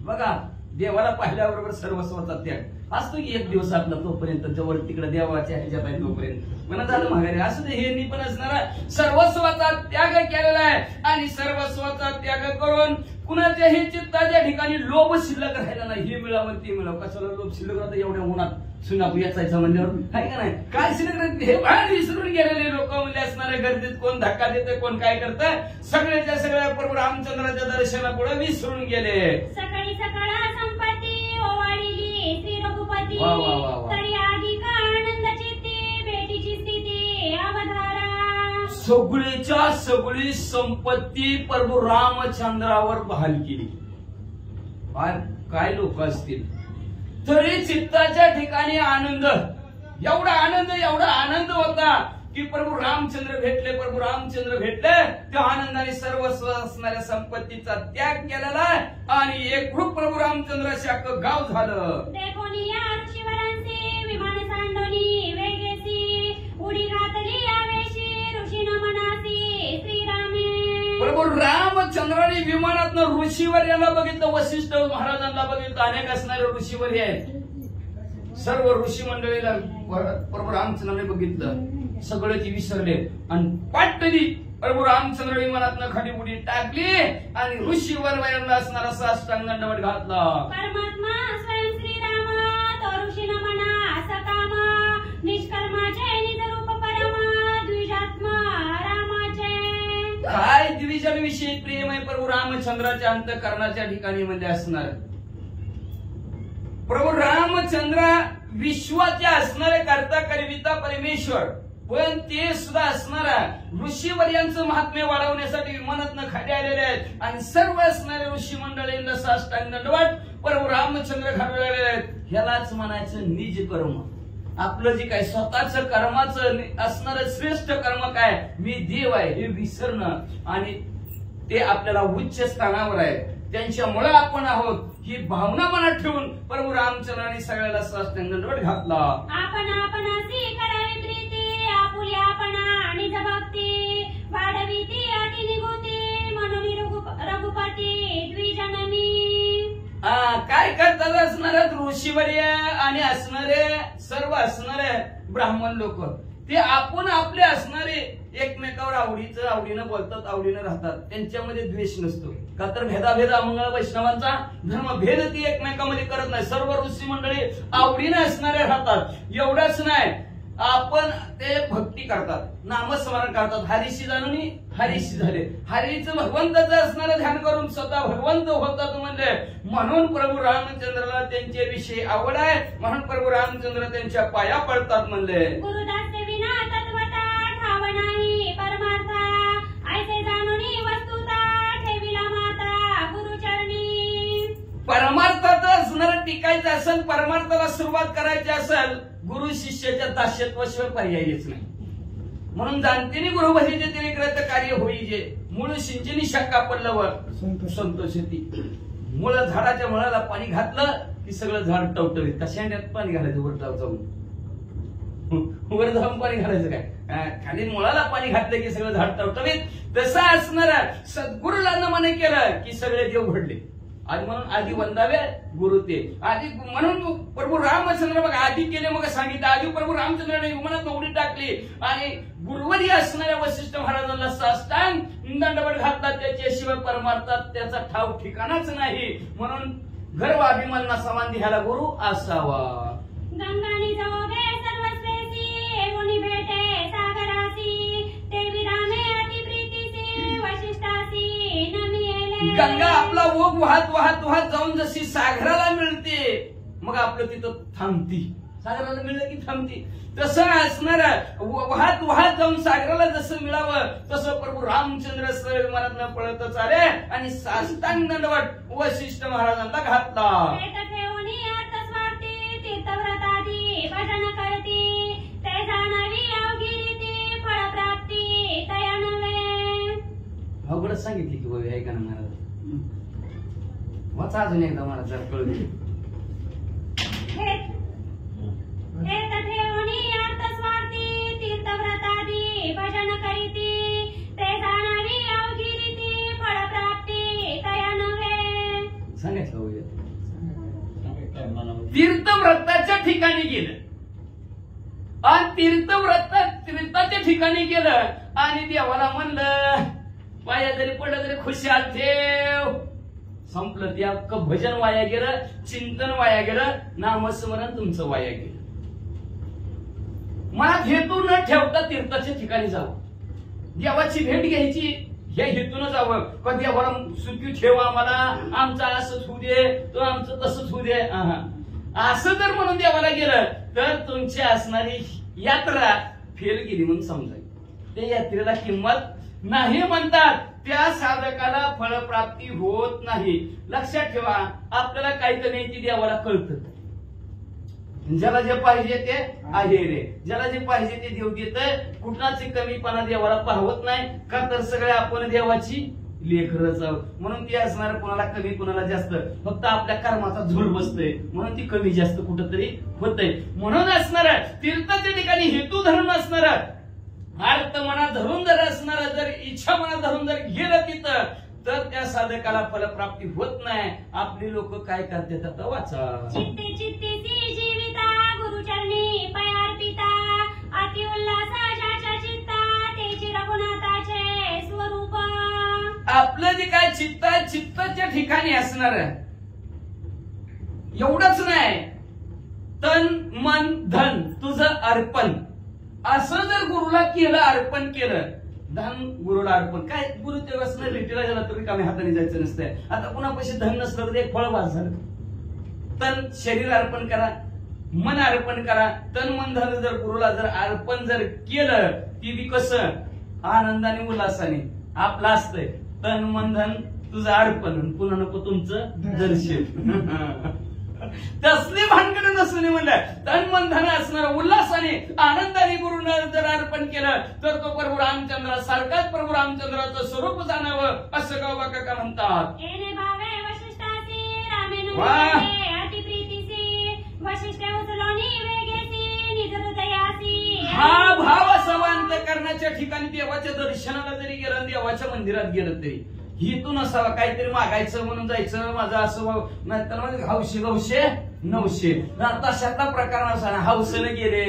बघा देवाला पाहिल्याबरोबर सर्वस्वाचा त्याग असतो की एक दिवस आपला तोपर्यंत जवळ तिकडे देवाच्या ह्याच्या पाहिजे तोपर्यंत म्हणत झालं माघारी असं हे पण असणारा सर्वस्वाचा त्याग केलेला आहे. आणि सर्वस्वाचा त्याग करून कुणाच्याही चित्ताच्या ठिकाणी लोभ शिल्लक राहिला नाही. हे मिळावं ते मिळावं, कशाला लोभ शिल्लक राहतं एवढ्या उन्हात सुनापू याचायचं म्हणल्यावर काय का नाही, काय शिल्लक राहते हे बाहेर विसरून गेलेले लोक म्हणजे असणारे गर्दीत कोण धक्का देतं कोण काय करतं, सगळ्याच्या सगळ्या प्रभू रामचंद्राच्या दर्शनापुढे विसरून गेले. सकाळी सकाळ संपत्ती ओवाळली श्री रघुपती, वा वा वा वा. तरी अधिक आनंद चित्ती भेटीची स्थिती अवधारा. सगळीच्या सगळी संपत्ती प्रभू रामचंद्रावर बहाल केली. काय लोक असतील तरी चित्ताच्या ठिकाणी आनंद, एवढा आनंद होता की प्रभू रामचंद्र भेटले, प्रभू रामचंद्र भेटले. त्या आनंदाने सर्वस्व असणाऱ्या संपत्तीचा त्याग केलेला आणि एक रूप प्रभू रामचंद्राचे अख्खं गाव झालं. देखोनी या ऋषीवरांचे विमान सांडोनी वेगेसी, उडी घातली यावेशी ऋषीन मनासी श्रीरामे. प्रभू रामचंद्राने विमानातनं ऋषीवर याला बघितलं, वशिष्ठ महाराजांना बघितलं, अनेक असणारे ऋषीवर आहेत. सर्व ऋषी मंडळीला प्रभू रामचंद्राने बघितलं, सगळे ती विसरले आणि पाटली प्रभू रामचंद्र विमानातनं खाली उडी टाकली आणि ऋषीवर वयांना असणारा साष्टांग दंडवत घातला. परमात्मा स्वयं श्रीराम तो ऋषीन मना सकाम, निष्कर्माचे निज रूप परम द्विजात्मा रामाचे. काय द्विजांविषयी प्रेम आहे प्रभू रामचंद्राच्या अंतःकरणाच्या ठिकाणी म्हणजे असणार. प्रभू रामचंद्र विश्वाचे असणारे कर्ता करिता परमेश्वर, पण ते सुद्धा असणारा ऋषीवर्यांचं महात्म्य वाढवण्यासाठी विमानातनं खाली आलेले आहेत आणि सर्व असणारे ऋषी मंडळींना साष्टांग दंडवत प्रभू रामचंद्र घालून आलेले आहेत. ह्यालाच म्हणायचं निज कर्म. आपलं जे काय स्वतःच कर्माचं असणारं श्रेष्ठ कर्म काय, मी देव आहे हे विसरणं आणि ते आपल्याला उच्च स्थानावर आहे त्यांच्यामुळे आपण आहोत ही भावना मनात ठेवून प्रभू रामचंद्राने सगळ्याला साष्टांग दंडवत घातला. आपण आपणासी करावी प्रीती, आपुली आपणा निज भक्ती, वाढविती अति निगुती म्हणून रघुपती भाती द्विजननी. काय करतात असणारे ऋषीवर्य आणि असणारे सर्व असणारे ब्राह्मण लोक, ते आपण आपले असणारे एकमेकावर आवडीनं बोलतात, आवडीनं राहतात, त्यांच्यामध्ये द्वेष नसतो. का तर भेदाभेद अमंगळ वैष्णवांचा धर्म भेद ती एकमेकामध्ये करत नाही. सर्व ऋषी मंडळी आवडीनं असणारे राहतात. एवढंच नाही, आपण ते भक्ती करतात, नामस्मरण करतात. हरीशी जाणून हरीशी झाले, हरीचं भगवंताचं असणारं ध्यान करून स्वतः भगवंत होतात म्हणले. म्हणून प्रभू रामचंद्राला त्यांच्या विषयी आवड आहे, म्हणून प्रभू रामचंद्र त्यांच्या पाया पडतात म्हणले. गुरुदास विना तत्वता ठाव नाही परमार्था, ऐसे जाणूनी वस्तुता ठेविला माता गुरुचरणी. परमार्थात असणारं टिकायचं असेल, परमार्थाला सुरुवात करायची असेल, गुरु शिष्याच्या दास्यत्वाशिवाय पर्यायच नाही. म्हणून जाणतेने गुरुभरीचे तिने ग्रंथ कार्य होईजे, मूळ सिंचनी शाखा पडल्यावर संतोष येते. मूळ झाडाच्या मुळाला पाणी घातलं की सगळं झाड टवटवीत. कशाण्यात पाणी घालायचं? वर जाऊन वर जाऊन पाणी घालायचं काय? खाली मुळाला पाणी घातलं की सगळं झाड टवटवीत. तसं असणारा सद्गुरूला नमन केलं की सगळे देव घडले. आणि म्हणून आधी वंदावे गुरु ते आधी. म्हणून प्रभू रामचंद्र बघा आधी केले, मग सांगितलं. आधी प्रभू रामचंद्राने विमानात उडी टाकली आणि गुरुवरी असणाऱ्या वशिष्ठ महाराजांना साष्टांग दंडवत घातला. त्याच्याशिवाय परमार्थात त्याचा ठाव ठिकाणाच नाही. म्हणून गर्व अभिमान नसावा, ह्याला गुरु असावा. गंगानी जाओगे सर्वस्वेसी, मुनी भेटे सागरासी, ते विरामे अति प्रीतीसी, वशिष्ठासी नमिले. गंगा आपला ओघ वाहत वाहत वाहत जाऊन जशी सागराला मिळते, मग आपलं तिथं थांबती. सागराला मिळलं की थांबती. तसं असणार वाहत वाहत जाऊन सागराला जसं मिळावं तसं प्रभू रामचंद्र विमानात पळतच आले आणि साष्टांग दंडवत वशिष्ठ महाराजांना घातला. तीर्थव्रतादी भजन करती, ते जाणावी अवघिरीती फळप्राप्ती तया नव्हे. अवघडच सांगितली की बाबा, ऐका ना महाराज, वाचा अजून एकदा मला जर कळू दे. हे तथेवनी अर्थस्वार्थी, तीर्थव्रतादी भजन करीती, ते जाणावी अवघिरीती फळप्राप्ती तया नव्हे. सांगायचं बाबा, तीर्थव्रताच्या ठिकाणी गेलं आणि तीर्थाच्या ठिकाणी गेलं आणि देवाला म्हणलं, वाया जरी पडलं तरी खुशाल ठेव. संपलं. ते अख्खं भजन वाया गेलं, चिंतन वाया गेलं, नामस्मरण तुमचं वाया गेलं. मनात हेतू न ठेवता तीर्थाच्या ठिकाणी जावं, देवाची भेट घ्यायची या हेतून जावं. पण देवाला सुखी ठेवा, मला आमचं असंच होऊ दे, तो आमचं तसंच होऊ दे, असं जर म्हणून देवाला गेलं तर तुमची असणारी यात्रा फेल गेली म्हणून समजायची. त्या यात्रेला किंमत नाही म्हणतात. त्या साधकाला फळप्राप्ती होत नाही. लक्षात ठेवा, आपल्याला काहीतरी नाही ती देवाला कळतं. ज्याला जे पाहिजे ते आहे रे, ज्याला जे पाहिजे ते देव देत. कुठलाच कमीपणा देवाला पाहवत नाही. का तर सगळे आपण देवाची लेकरच आहोत. म्हणून ती असणार कोणाला कमी कोणाला जास्त, फक्त आपल्या कर्माचा झोल बसतोय म्हणून ती कमी जास्त कुठंतरी होतंय. म्हणून असणार तीर्थाच्या ठिकाणी हेतू धरून असणार, अर्थ मनात धरून जर असणार, जर इच्छा मनात धरून जर गेलं तिथं तर त्या साधकाला फलप्राप्ती होत नाही. आपली लोक काय करतात आता वाचा. चित्ते चित्तीसी जीविता गुरुचरणी पयार्पिता, अति उल्हासाच्या चित्ता तेची रघुनाथाचे स्वरूप. आपलं जे काय चित्त आहे, चित्ताच्या ठिकाणी असणार एवढंच नाही, तन मन धन तुझं अर्पण. असं जर गुरुला केलं, अर्पण केलं, धन गुरुला अर्पण. काय गुरु तेव्हाच नाही भेटीला गेला तरी कामी हाताने जायचं नसतंय. आता कुणापाशी धन नसलं तर एक फळ वास झालं. तन शरीर अर्पण करा, मन अर्पण करा. तन मन धन जर गुरुला जर अर्पण जर केलं, ती बी कसं आनंदाने उल्हासाने आपलं असतंय. तन मन धन तुझं अर्पण, पुन्हा नको तुमचं दर्शन. तसली भानगड नसून म्हणलं, तन मन धन असणार उल्हासाने आनंदाने गुरुनं जर अर्पण केलं तर तो प्रभू रामचंद्रा सारखाच प्रभू रामचंद्राचं स्वरूप जाणावं असं गावबा काका म्हणतात. हा भाव समांत करण्याच्या ठिकाणी देवाच्या दर्शनाला जरी गेलं, देवाच्या मंदिरात गेलं तरी हितून असावा, काहीतरी मागायचं म्हणून जायचं माझं असं नाही तर हौशे गौशे नवशे तशातला प्रकार नसा. हौसेने गेले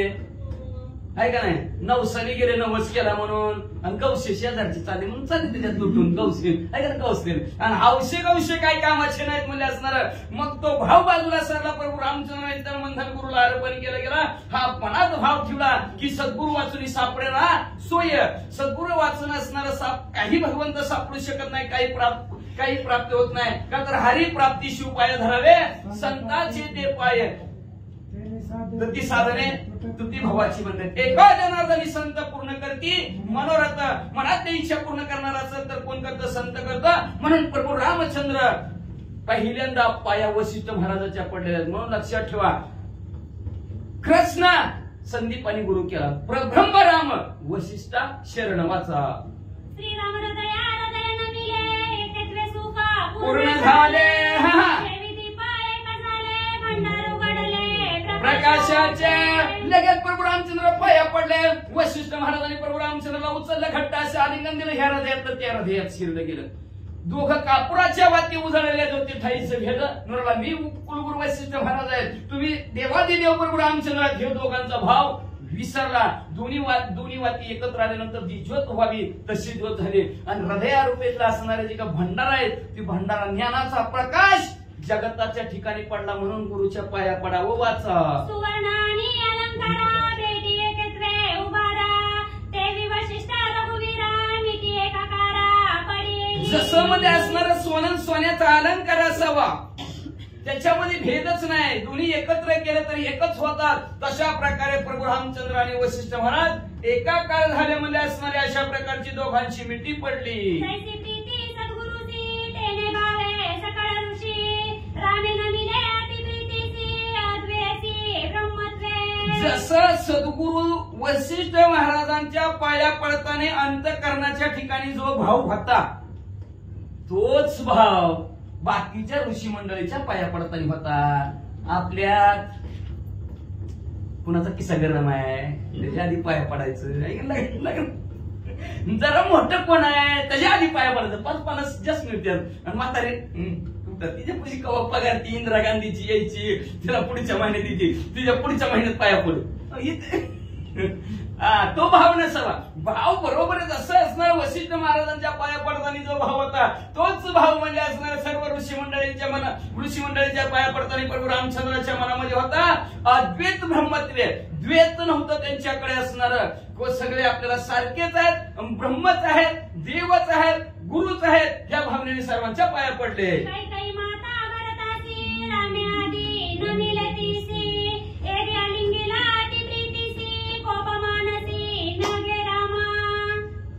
आहे का नाही, नवसाने गेले नवस केला म्हणून, आणि गौशे शेजारची चालली म्हणून चालली त्याच्यात लुटून गौशे आहे का गौशे, आणि हौशे गौशे काही कामाचे नाहीत म्हणजे असणार. मग तो भाव बाजूला सरला, प्रभू रामचंद्र मंथन गुरुला अर्पण केला गेला. हा पणात भाव ठेवला की सद्गुरु वाचून सापडे ना सोय. सद्गुरु वाचून असणारा साप काही भगवंत सापडू शकत नाही, काही प्राप्त होत नाही का, तर हरी प्राप्ती शिव पाय धरावे संतांचे ते पाय. ती साधने तुती भावाची म्हणतात. एका जनार्दनी संत पूर्ण करती मनोरथ. मनात इच्छा पूर्ण करणार असेल तर कोण करतं, संत करतं. म्हणून प्रभू रामचंद्र पहिल्यांदा पाया वशिष्ठ महाराजाच्या पडलेल्या, म्हणून लक्षात ठेवा. कृष्ण संदीपानी गुरु केला, प्रब्रह्म राम वशिष्ठा शरण वाचा. श्रीराम हृदय नमिले एकत्वे सुख पूर्ण झाले प्रकाशाचे. लगेच प्रभू रामचंद्र पाया पडले. वशिष्ठ महाराजांनी प्रभू रामचंद्रला उचललं, घट्ट असे आलिंगन दिलं. ह्या हृदयात त्या हृदयात शिरलं गेलं. दोघं कापुराच्या वाती उजळलेल्या ज्योती ठाईचं भेद. नरला मी कुलगुरू वशिष्ठ महाराज आहेत, तुम्ही देवादिदेव प्रभू रामचंद्र. हे दोघांचा भाव विसरला. दोन्ही वाती एकत्र आल्यानंतर जी ज्योत व्हावी तशी ज्योत झाली. आणि हृदयारूपेतला असणारे जे का भंडारा आहेत, ती भंडारा ज्ञानाचा प्रकाश जगताच्या ठिकाणी पडला. म्हणून गुरुच्या पाया पडावं वाचा. सुवर्ण आणि अलंकारा भेटी एकत्वे उभारा, देवी वशिष्ठ रघुवीरा मिटी एकाकारा पडी. जसं मध्ये असणारं सोनं सोन्याचा अलंकार असावा, त्याच्यामध्ये भेदच नाही, दोन्ही एकत्र केलं तरी एकच होतात. तशा प्रकारे प्रभू रामचंद्र आणि वशिष्ठ महाराज एकाकार झाले म्हणजे असणारे अशा प्रकारची दोघांची मिठी पडली. जसं सद्गुरु वशिष्ठ महाराजांच्या पाया पडताना अंतःकरणाच्या ठिकाणी जो भाव होता, तोच भाव बाकीच्या ऋषी मंडळीच्या पाया पडताना होता. आपल्यात कुणाचा किस्सा गरम आहे, त्याच्या आधी पाया पडायचं. जरा मोठं कोण आहे त्याच्या आधी पाया पडायचं. 5-50 जस्ट मिळतात. आणि म्हातारे तिच्या पुढची कवा पगार ती इंदिरा गांधीची यायची, तिला पुढच्या महिन्यात द्यायची, तिच्या पुढच्या महिन्यात पाया पडू. तो भाव नसावा. भाव बरोबर जसं असणार वशिष्ठ महाराजांच्या पाया पडताना जो भाव होता, तोच भाव म्हणजे असणार सर्व ऋषी मंडळीच्या पाया पडताना प्रभू रामचंद्राच्या मनामध्ये होता. अद्वैत ब्रह्मत्व, द्वैत नव्हतं त्यांच्याकडे असणार. सगळे आपल्याला सारखेच आहेत, ब्रह्मच आहेत, देवच आहेत, गुरुच आहेत. या भावनेने सर्वांच्या पाया पडले.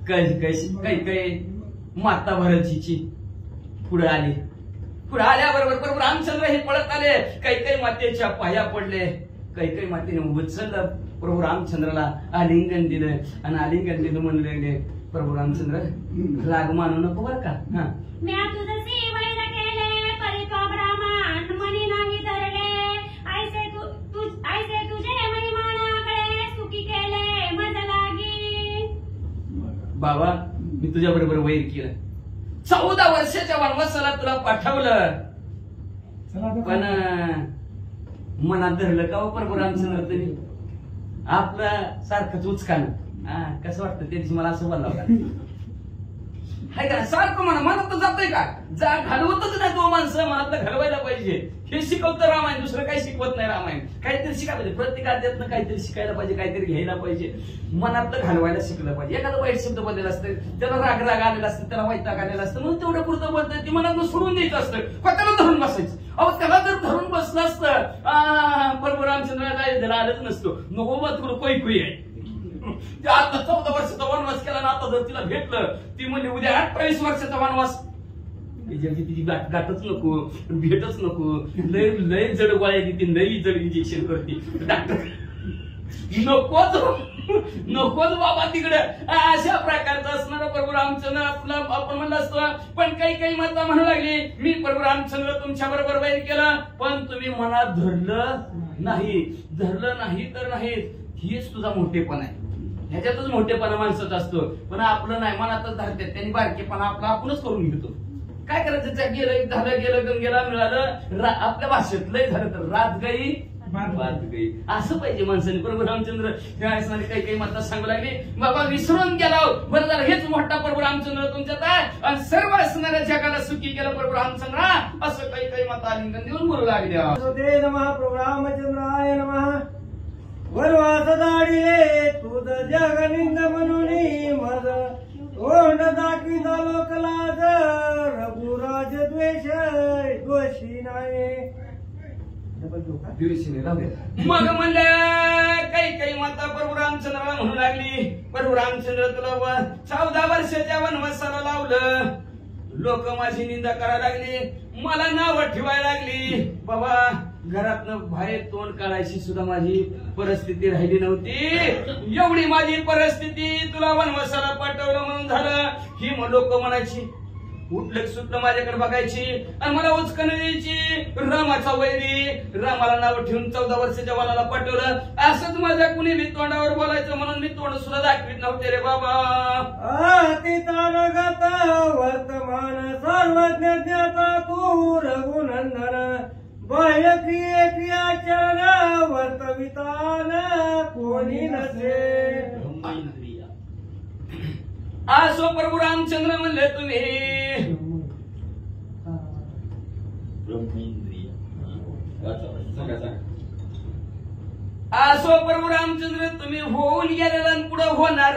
काही माता भरतीची पुढे आली. पुढे आल्याबरोबर प्रभू रामचंद्र हे पळत आले. काही मातेच्या पाया पडले. काही मातेने उचललं प्रभू रामचंद्राला, आलिंगन दिलं. आणि आलिंगन दिलं म्हणले प्रभू रामचंद्र राग मानू नको बरं का. बाबा मी तुझ्या बरोबर वैर केलं, 14 वर्षाच्या वनवासाला तुला पाठवलं, पण मनात धरलं का प्रभू रामचंद्र तरी आपलं सारखंच उचकानं. कसं वाटतं ते दिवशी मला असं बोलला होता हाय का, सारखं मनात जातंय का, घालवतच नाही तो माणसं, मनातलं घडवायला पाहिजे. हे शिकवतं रामायण, दुसरं काही शिकवत नाही रामायण. काहीतरी शिकायला पाहिजे, प्रत्येक अध्यात्म काहीतरी शिकायला पाहिजे, काहीतरी घ्यायला पाहिजे, मनातलं घालवायला शिकलं पाहिजे. एखादं वाईट शब्द बदल असतं, त्याला राग आलेला असतं, त्याला वैताग आलेला असतं, म्हणून तेवढं पुरतं बोलतंय, ती मनात सोडून द्यायचं असतं. त्याला धरून बसायचं. अहो त्याला जर धरून बसलं असतं प्रभू रामचंद्राला आलंच नसतो. नको मत करू कोई आहे. आता 14 वर्षाचा वनवास केला ना, आता जर तिला भेटलं, ती म्हणजे उद्या 28 वर्षाचा वनवास, तिची गाठच नको, भेटच नको, लय जड गोळ्या देते, लई जड इंजेक्शन करते डॉक्टर, नकोच बाबा तिकडे. अशा प्रकारचं असणारं प्रभू रामचंद्र आपण म्हणलं असतं. पण काही माता म्हणू लागली, मी प्रभू रामचंद्र तुमच्या बरोबर वैर केलं, पण तुम्ही मनात धरलं नाही तर नाही, हेच तुझा मोठेपण आहे. ह्याच्यातच मोठेपणा माणसाचा असतो. पण आपलं नाही, मनातच धरतात त्यांनी बारकेपणा आपला आपणच करून घेतो. काय करायचं, त्या गेलं झालं, गेलं गंगेला मिळालं. आपल्या भाषेत लय झालं तर रात गई बात गई असं पाहिजे माणसाने. प्रभू रामचंद्र काही काही माता सांगू लागली, बाबा विसरून गेला बरं झालं, हेच मोठा प्रभू रामचंद्र तुमच्यात आहे आणि सर्व असणाऱ्या जगाला सुखी केलं प्रभू रामचंद्र, असं काही काही माता आलिंगन देऊन बोलू लागल्या. नमः प्रभू रामचंद्राय नमः. वनवास दाडिले तुझ जगनिंद म्हणून मज तोंड दाखविता लोकलाज, रघुराज द्वेष दोषी नाही. मग म्हणलं काही काही माता प्रभू रामचंद्राला म्हणू लागली, प्रभू रामचंद्र तुला 14 वर्षाच्या वनवासाला लावलं, लोक माझी निंदा करायला लागली, मला नाव ठेवायला लागली. बाबा घरातनं बाहेर तोंड काढायची सुद्धा माझी परिस्थिती राहिली नव्हती. एवढी माझी परिस्थिती, तुला वनवासाला पाठवलं म्हणून झालं. ही लोक म्हणायची, उठलं सुटलं माझ्याकडे बघायची आणि मला उचकन द्यायची. रामाचा वैरी, रामाला नाव ठेवून 14 वर्षाच्या वनाला पाठवलं. असंच माझ्या कुणी मी तोंडावर बोलायचं म्हणून मी तोंड सुद्धा दाखवित नव्हते रे बाबा. अतितानगत वर्तमान सर्वज्ञ ज्ञाता तू रघुनंदन, बाह्य क्रिये क्रियाचरण वर्तवितान कोणी नसे. असो प्रभू रामचंद्र म्हणले तुम्ही असो प्रभू रामचंद्र तुम्ही होऊन गेलेला पुढे होणार,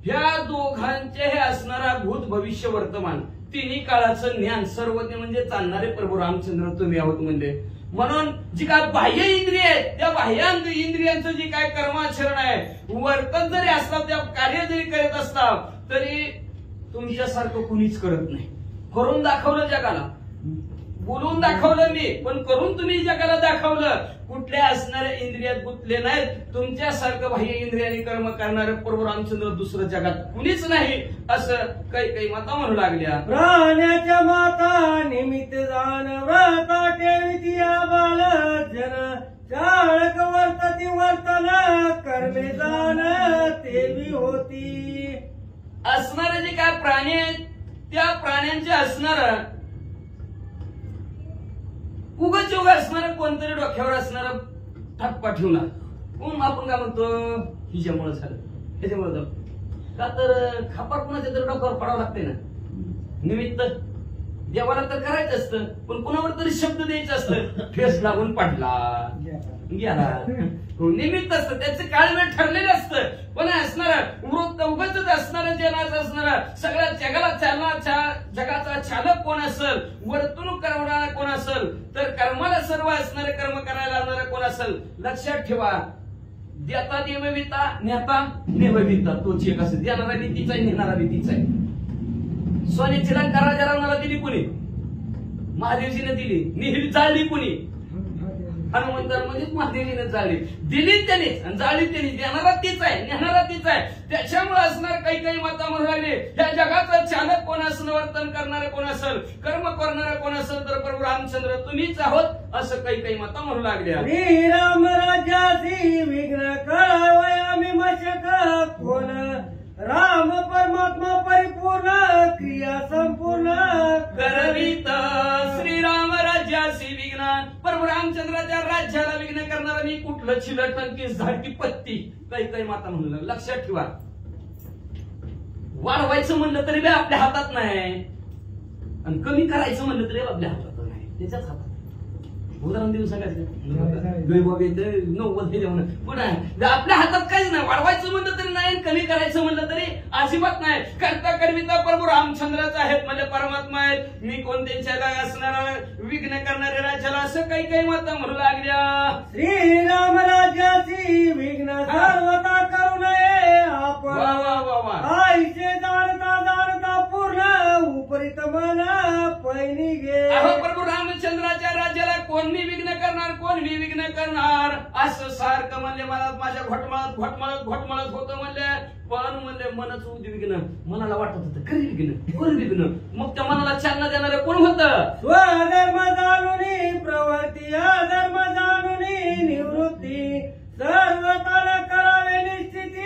ह्या दोघांचे हे असणारा भूत भविष्य वर्तमान तिन्ही काळाचं ज्ञान सर्वज्ञ म्हणजे चालणारे प्रभू रामचंद्र तुम्ही आहोत. म्हणजे म्हणून जी काय बाह्य इंद्रिय आहेत त्या बाह्य इंद्रियांचं जी काय कर्माचरण आहे, वर्तन जरी असतात, त्या कार्य जरी करत असतात, तरी तुमच्यासारखं कुणीच करत नाही. करून दाखवलं जगाला, बोलून दाखवलं मी, पण करून तुम्ही जगाला दाखवलं. कुठल्या असणाऱ्या इंद्रियात गुंतले नाहीत, तुमच्यासारखं बाह्य इंद्रियाने कर्म करणारे प्रभू रामचंद्र दुसरं जगात कुणीच नाही, असं काही काही माता म्हणू लागल्या. प्राण्याच्या माता निमित्त जाण व्रता ठेविती बाल जन, चाळक वर्तती वर्तन कर्मे जाण तेवी होती. असणारे जे काय प्राणी आहेत त्या प्राण्यांचे असणार उगाच उगा असणार, कोणतरी डोक्यावर असणार ठप्पा ठेवणार. आपण काय म्हणतो, हिच्यामुळे झालं ह्याच्यामुळे झालं का, तर खापर कुणाच्या तरी डोक्यावर पडावं लागते ना. निमित्त देवाला तर करायचं असतं, पण कुणावर तरी शब्द द्यायचं असतं. ठेस लागून पडला गेला, निमित्त असतं, त्याचं काळ वेळ ठरलेलं असतं. पण असणार वृत्त उगाच असणार, जनाचं असणार, सगळ्या जगाला जगाचा चालक कोण असेल, वर्तणूक करणारा कोण असेल, तर कर्माला सर्व असणारे कर्म करायला लावणारा कोण असेल. लक्षात ठेवा, देता देवविता, नेता नेवविता, तोच एक असं. देणारा नीतीचा आहे, नेणारा नीतीचा आहे. सोन्याची लंका राजा रावणाला दिली कुणी? महादेवजीने दिली. निहिली जाळली कुणी? हनुमंतर म्हणजे महादेवीने जाळली. दिली त्यानेच आणि जाळली त्यांनी. देणारा तीच आहे, नेणारा तीच आहे. त्याच्यामुळे असणार काही काही माता म्हणू लागले, या जगाचा चालक कोण असेल, वर्तन करणारे कोण असेल, कर्म करणारे कोण असेल, तर प्रभू रामचंद्र तुम्हीच आहोत, असं काही काही माता म्हणू लागल्या. श्रीराम राज्यासी विघ्न कळवया मी मशक कोण, राम परमात्मा परिपूर्ण क्रिया संपूर्ण करवित. श्रीराम राज्यासी विघ्न, प्रभू रामचंद्राच्या राज्याला विघ्न करणारा मी कुठलं चिलट की झाडकी पत्ती, काही काही माता म्हणू लागल्या. लक्षात ठेवा, वाढवायचं म्हणलं तरी बी आपल्या हातात नाही आणि कमी करायचं म्हणलं तरी आपल्या हातात नाही, त्याच्याच हातात. उदाहरण देऊन सांगायचं पण आपल्या हातात काहीच नाही. वाढवायचं म्हणलं तरी नाही, कमी करायचं म्हणलं तरी अजिबात नाही. करता करविता प्रभू रामचंद्रच आहेत, म्हणजे परमात्मा आहेत. मी कोण त्यांच्याला असणारा विघ्न करणारे राज्याला, असं काही काही माता म्हणू लागल्या. श्रीराम राज्याची विघ्न सर्वता करू नये आपण, आईचे जाणता जाणता पूर्ण उपरित मन पैनी घे. प्रभू रामचंद्राच्या राज्याला कोण मी विघ्न करणार, कोण मी विघ्न करणार, असं सारखं म्हणले. मला माझ्या घोटमळत घोटमळत घोटमळत होतं म्हणले, पण म्हणले मनच होती विघ्न. मनाला वाटत होतं करी विघ्न करू विघ्न. मग त्या मनाला चालना देणारं कोण होतं? स्वधर्म जाणून प्रवृत्ती, अधर्म जाणून निवृत्ती, सर्वताला करावे निश्चिती.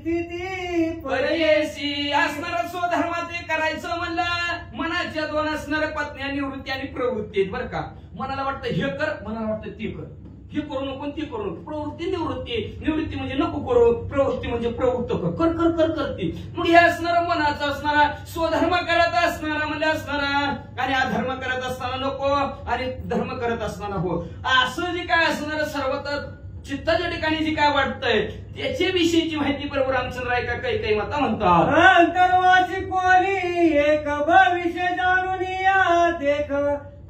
स्थिती परदेशी असणारा स्वधर्माचे करायचं म्हणलं मनाच्या दोन असणाऱ्या पत्न्या निवृत्ती आणि प्रवृत्ती आहेत बरं का. मनाला वाटतं हे कर, मनाला वाटतं ते कर, हे करू नको ती करू नको. प्रवृत्ती निवृत्ती, निवृत्ती म्हणजे नको करू, प्रवृत्ती म्हणजे प्रवृत्त कर कर कर कर करते. मग हे असणारा मनाचा असणारा स्वधर्म करत असणारा म्हणजे असणारा आणि अधर्म करत असताना नको आणि धर्म करत असताना हो, असं जे काय असणारं सर्वत्र चित्ताच्या ठिकाणी जे काय वाटतंय त्याच्या विषयीची माहिती बरोबर रामचंद्र ऐका काही माता म्हणतात. अंतर्वाची कोणी एक भविष्य जाणून या देख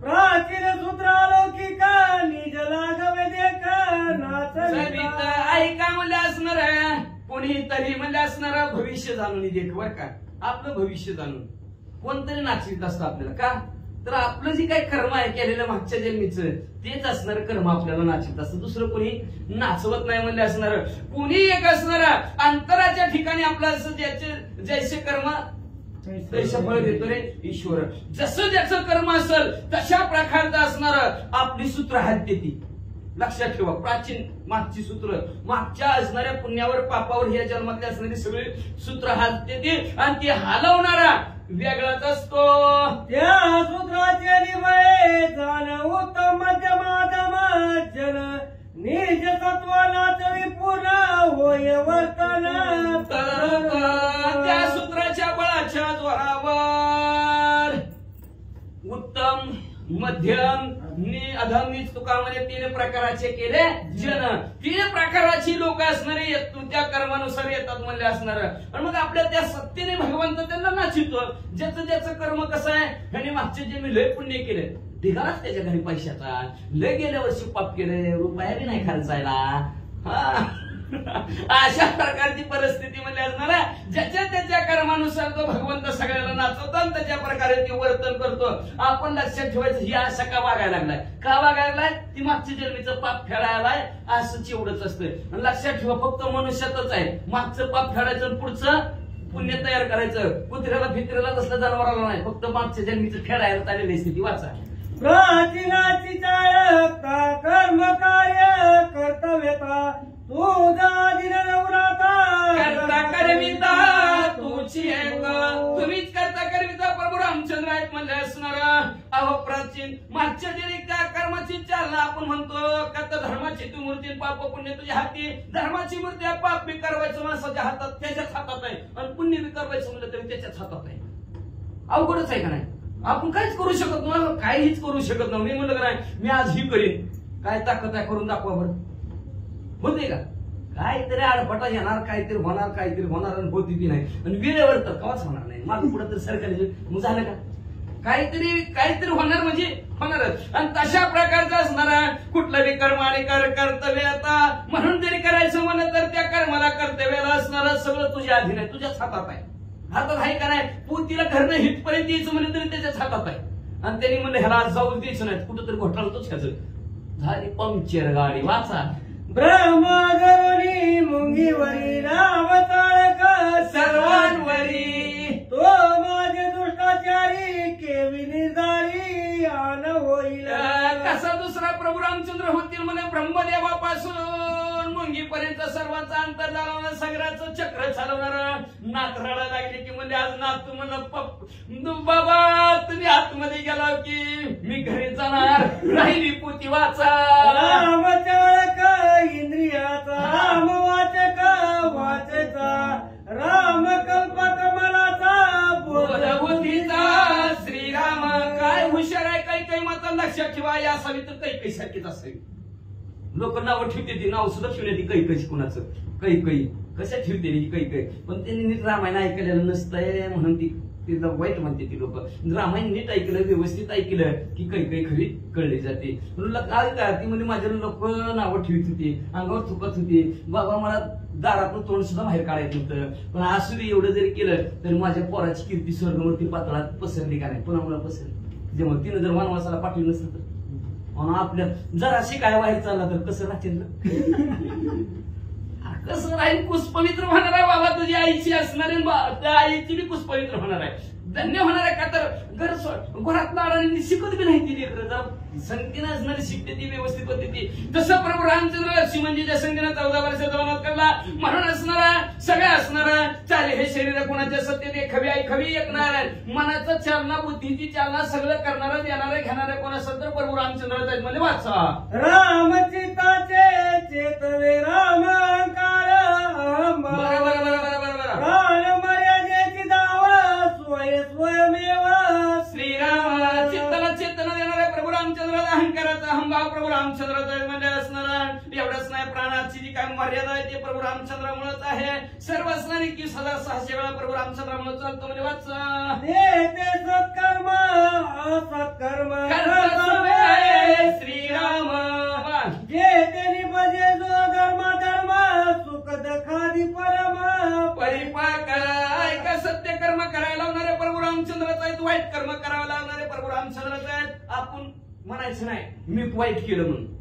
प्राचीन सूत्रालौकिका निज लागवे देख सविता ऐका म्हणले असणार कोणीतरी म्हणले असणारा भविष्य जाणून देख बर का. आपलं भविष्य जाणून कोणतरी नाचवीत असतं आपल्याला का तर आपलं जे काही कर्म आहे केलेलं मागच्या जन्मीचं तेच असणार कर्म आपल्याला नाचवत असतं. दुसरं कोणी नाचवत नाही म्हणले असणार. कोणी एक असणारा अंतराच्या ठिकाणी आपलं असं ज्याचे जैसे कर्म तैसे फळ देतो रे ईश्वर. जसं ज्याचं कर्म असेल तशा प्रकारचं असणार आपली सूत्र हात देते. लक्षात ठेवा प्राचीन मागची सूत्र मागच्या असणाऱ्या पुण्यावर पापावर ह्या जन्मातले असणारी सगळी सूत्र हात देते आणि ती हलवणारा वेगळाच असतो. त्या सूत्राचे निमळे जाण उत्तम मध्यमाधम जन निज सत्व नाचवी पूर्ण होय वर्तन. त्या सूत्राच्या बळाच्या जोरावर उत्तम मध्यम अधम नीच तुका म्हणजे 3 प्रकाराचे केले जन. 3 प्रकाराची लोक असणारे त्या कर्मानुसार येतात म्हणले असणार. आणि मग आपल्या त्या सत्तेने भगवंत त्यांना नाचितो. ज्याचं ज्याचं कर्म कसं आहे ह्याने मागचे जे मी लय पुण्य केले ढिगालाच त्याच्या घरी पैशाचा लय गेल्या वर्षी पाप केले रुपया बी नाही खर्चायला. अशा प्रकारची परिस्थिती म्हणजे असणार ज्याच्या त्याच्या कर्मानुसार तो भगवंत सगळ्याला नाचवतो आणि त्याच्या प्रकारे ते वर्तन करतो. आपण लक्षात ठेवायचं ही असा का वागायला लागलाय का वागायला लागलाय ती मागच्या जन्मीचं पाप फेडायलाय असंच एवढंच असतं. लक्षात ठेवा फक्त मनुष्यातच आहे मागचं पाप फेडायचं पुढचं पुण्य तयार करायचं. कुत्र्याला फित्र्याला तसलं जनावराला नाही फक्त मागच्या जन्मीचं फेडायला चाललेली स्थिती वाचा. प्राचीनाची चाळता कर्म कार्य कर्तव्यता तुझा दिन नवराता करता करविता तुझी एक तुम्हीच करता करविता प्रभू रामचंद्र आहेत म्हणजे असणार. अहो प्राचीन मागच्या जरी त्या कर्माची चालना आपण म्हणतो का तर धर्माची तू मूर्ती पाप पुण्य तुझ्या हाती. धर्माची मूर्ती पाप बी करवायचं माणसाच्या हातात त्याच्याच हातात आहे आणि पुण्य बी करवायचं म्हणलं तरी त्याच्याच हातात आहे. अवघडच आहे का नाही. आपण काहीच करू शकत नाही काहीच करू शकत नाही. मी म्हणलं का नाही मी आज ही करीन काय ताकद आहे करून दाखवा बरं होते का. काहीतरी आडफटा येणार काहीतरी होणार आणि होती ती नाही आणि वेळेवर तर कवाच होणार नाही. मागं पुढे तर सरकारी मग झालं का काहीतरी होणार म्हणजे होणारच. आणि तशा प्रकारचा असणारा कुठलं बी कर्म आणि कर्तव्य आता म्हणून जरी करायचं म्हणलं तर त्या कर्माला कर्तव्याला असणारा सगळं तुझ्या अधीन आहे तुझ्याच हातात आहे. हातात आहे का नाही पोतीला घरनं हितपर्यंत यायचं म्हणलं तरी त्याच्याच हातात आहे. आणि त्यांनी म्हणलं ह्याला जाऊ द्यायचं नाही कुठं तरी घोटाळतोच ह्याचं झाली पंक्चर गाडी वाचा. ब्रह्मगरुणी मुंगीवरी राम ताळक सर्वांवरी तो माझे दुष्टाचारी केवी निर्धारी आन होईल. कसा दुसरा प्रभू रामचंद्र होतील म्हणे ब्रह्मदेवापासून मुंगीपर्यंत सर्वांचा अंतर झाला सगळ्याचं चक्र चालवणार. नात रडायला लागली की म्हणजे आज नात तू म्हणलं बाबा तुम्ही आतमध्ये गेला की मी घरी जाणार राहिली पोती वाचा. राम चाळक इंद्रियाचा राम वाचक वाचेचा राम कल्पक मनाचा बोधबुद्धीचा श्रीराम. काय हुशार आहे काही मात्र लक्षात ठेवा या असावी तर काही सारखीच असावी. लोक नावं ठेवते ती नाव सुद्धा ठेवण्याची काही कुणाचं काही कशा ठेवते काही पण त्यांनी नीट रामायण ऐकलेलं नसतंय म्हणून ती तिला वाईट म्हणते ती लोक. रामायण नीट ऐकलं व्यवस्थित ऐकलं की काही खरी कळली जाते. काय का ती म्हणजे माझ्या लोक नावं ठेवत होती अंगावर थुकत होती बाबा मला दारातून तोंड सुद्धा बाहेर काढायचं होतं पण असू दे एवढं जरी केलं तरी माझ्या पोराची कीर्ती स्वर्गवरती पातळात पसरली का नाही पुन्हा मला पसरली. जेव्हा तिनं जर वनवासाला पाठवलं नसतं तर म्हणून आपल्या जरा शिकाय बाहेर चालला तर कसं राहतील ना कसं राहील कुसपवित्र होणार आहे बाबा तुझी आईची असणार आहे त्या आईची बी कुसपवित्र होणार आहे धन्य होणार आहे का तर घरात लाडाने शिकत बी नाही ती लेकरं जर संख्येनं असणारी शिकते ती व्यवस्थित होते ती तसं प्रभू रामचंद्र लक्ष्मणजीच्या संख्येनं 14 वर्षाचा वनवास करला म्हणून असणारा सगळं असणारा चाले हे शरीर कोणाच्या सत्य ते खवी आई खवी ऐकणार आहे मनाचं चालना बुद्धीची चालना सगळं करणारं देणारं घेणारं कोण असेल तर प्रभू रामचंद्र मध्ये वाचा रामचिताचे चेतवे रामांकार मर्यादेची दावा स्वयमेव श्रीराम चित्ताला चेतना देणाऱ्या प्रभू रामचंद्राचा अहंकाराचा अहंभाव प्रभू रामचंद्राचा म्हणजे असणारा एवढंच नाही प्राणाची जी काय मर्यादा आहे ते प्रभू रामचंद्रामुळेच आहे सर्व असणारी 21,600 वेळा प्रभू रामचंद्रामुळे चालतो म्हणजे वाचा ते सत्कर्म असत्कर्म श्रीराम जे त्यांनी बजे जो धर्म सुख दखादी परम परिपाक ऐका सत्य कर्म करायला लावणारे प्रभू रामचंद्राचा आहेत वाईट कर्म करायला लावणारे प्रभू रामचंद्राचा आहेत आपण म्हणायचं नाही मी वाईट केलं म्हणून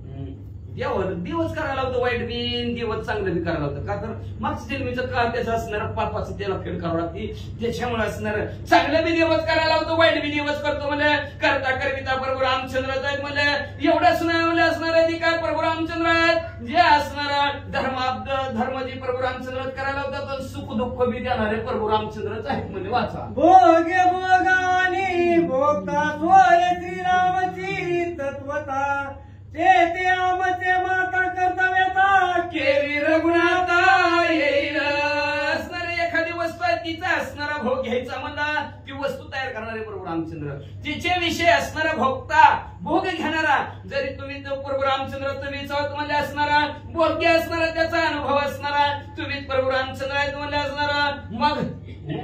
दिवस करायला होतं वाईट बी दिवस चांगलं बी करायला होतं का तर मागच्या जन्मीचं काळ त्याचं असणार पापाचं त्याला फेड करावं लागते त्याच्यामुळे असणार चांगलं बी दिवस करायला होतं वाईट बी दिवस करतो म्हणजे करता करविता प्रभू रामचंद्राचा आहेत म्हणजे एवढंच नाही म्हणजे असणार आहे ती काय प्रभू रामचंद्र आहेत जे असणारा धर्म जे प्रभू रामचंद्र करायला होतं पण सुख दुःख बी देणारे प्रभू रामचंद्रच आहेत म्हणजे वाचा भोगे भोगानी भोगता सोय श्रीरामची तत्वता ते आमचे माता कर्तव्यता केवी रघुनाथा येईल असणारी एखादी वस्तू आहे तिचा असणारा भोग घ्यायचा म्हणला ती वस्तू तयार करणारे प्रभू रामचंद्र तिचे विषय असणारा भोगता भोग घेणारा जरी तुम्ही तो प्रभू रामचंद्र तुम्हीच आहोत म्हणजे असणारा भोग्य असणारा त्याचा अनुभव असणारा तुम्हीच प्रभू रामचंद्र आहेत म्हणजे असणारा मग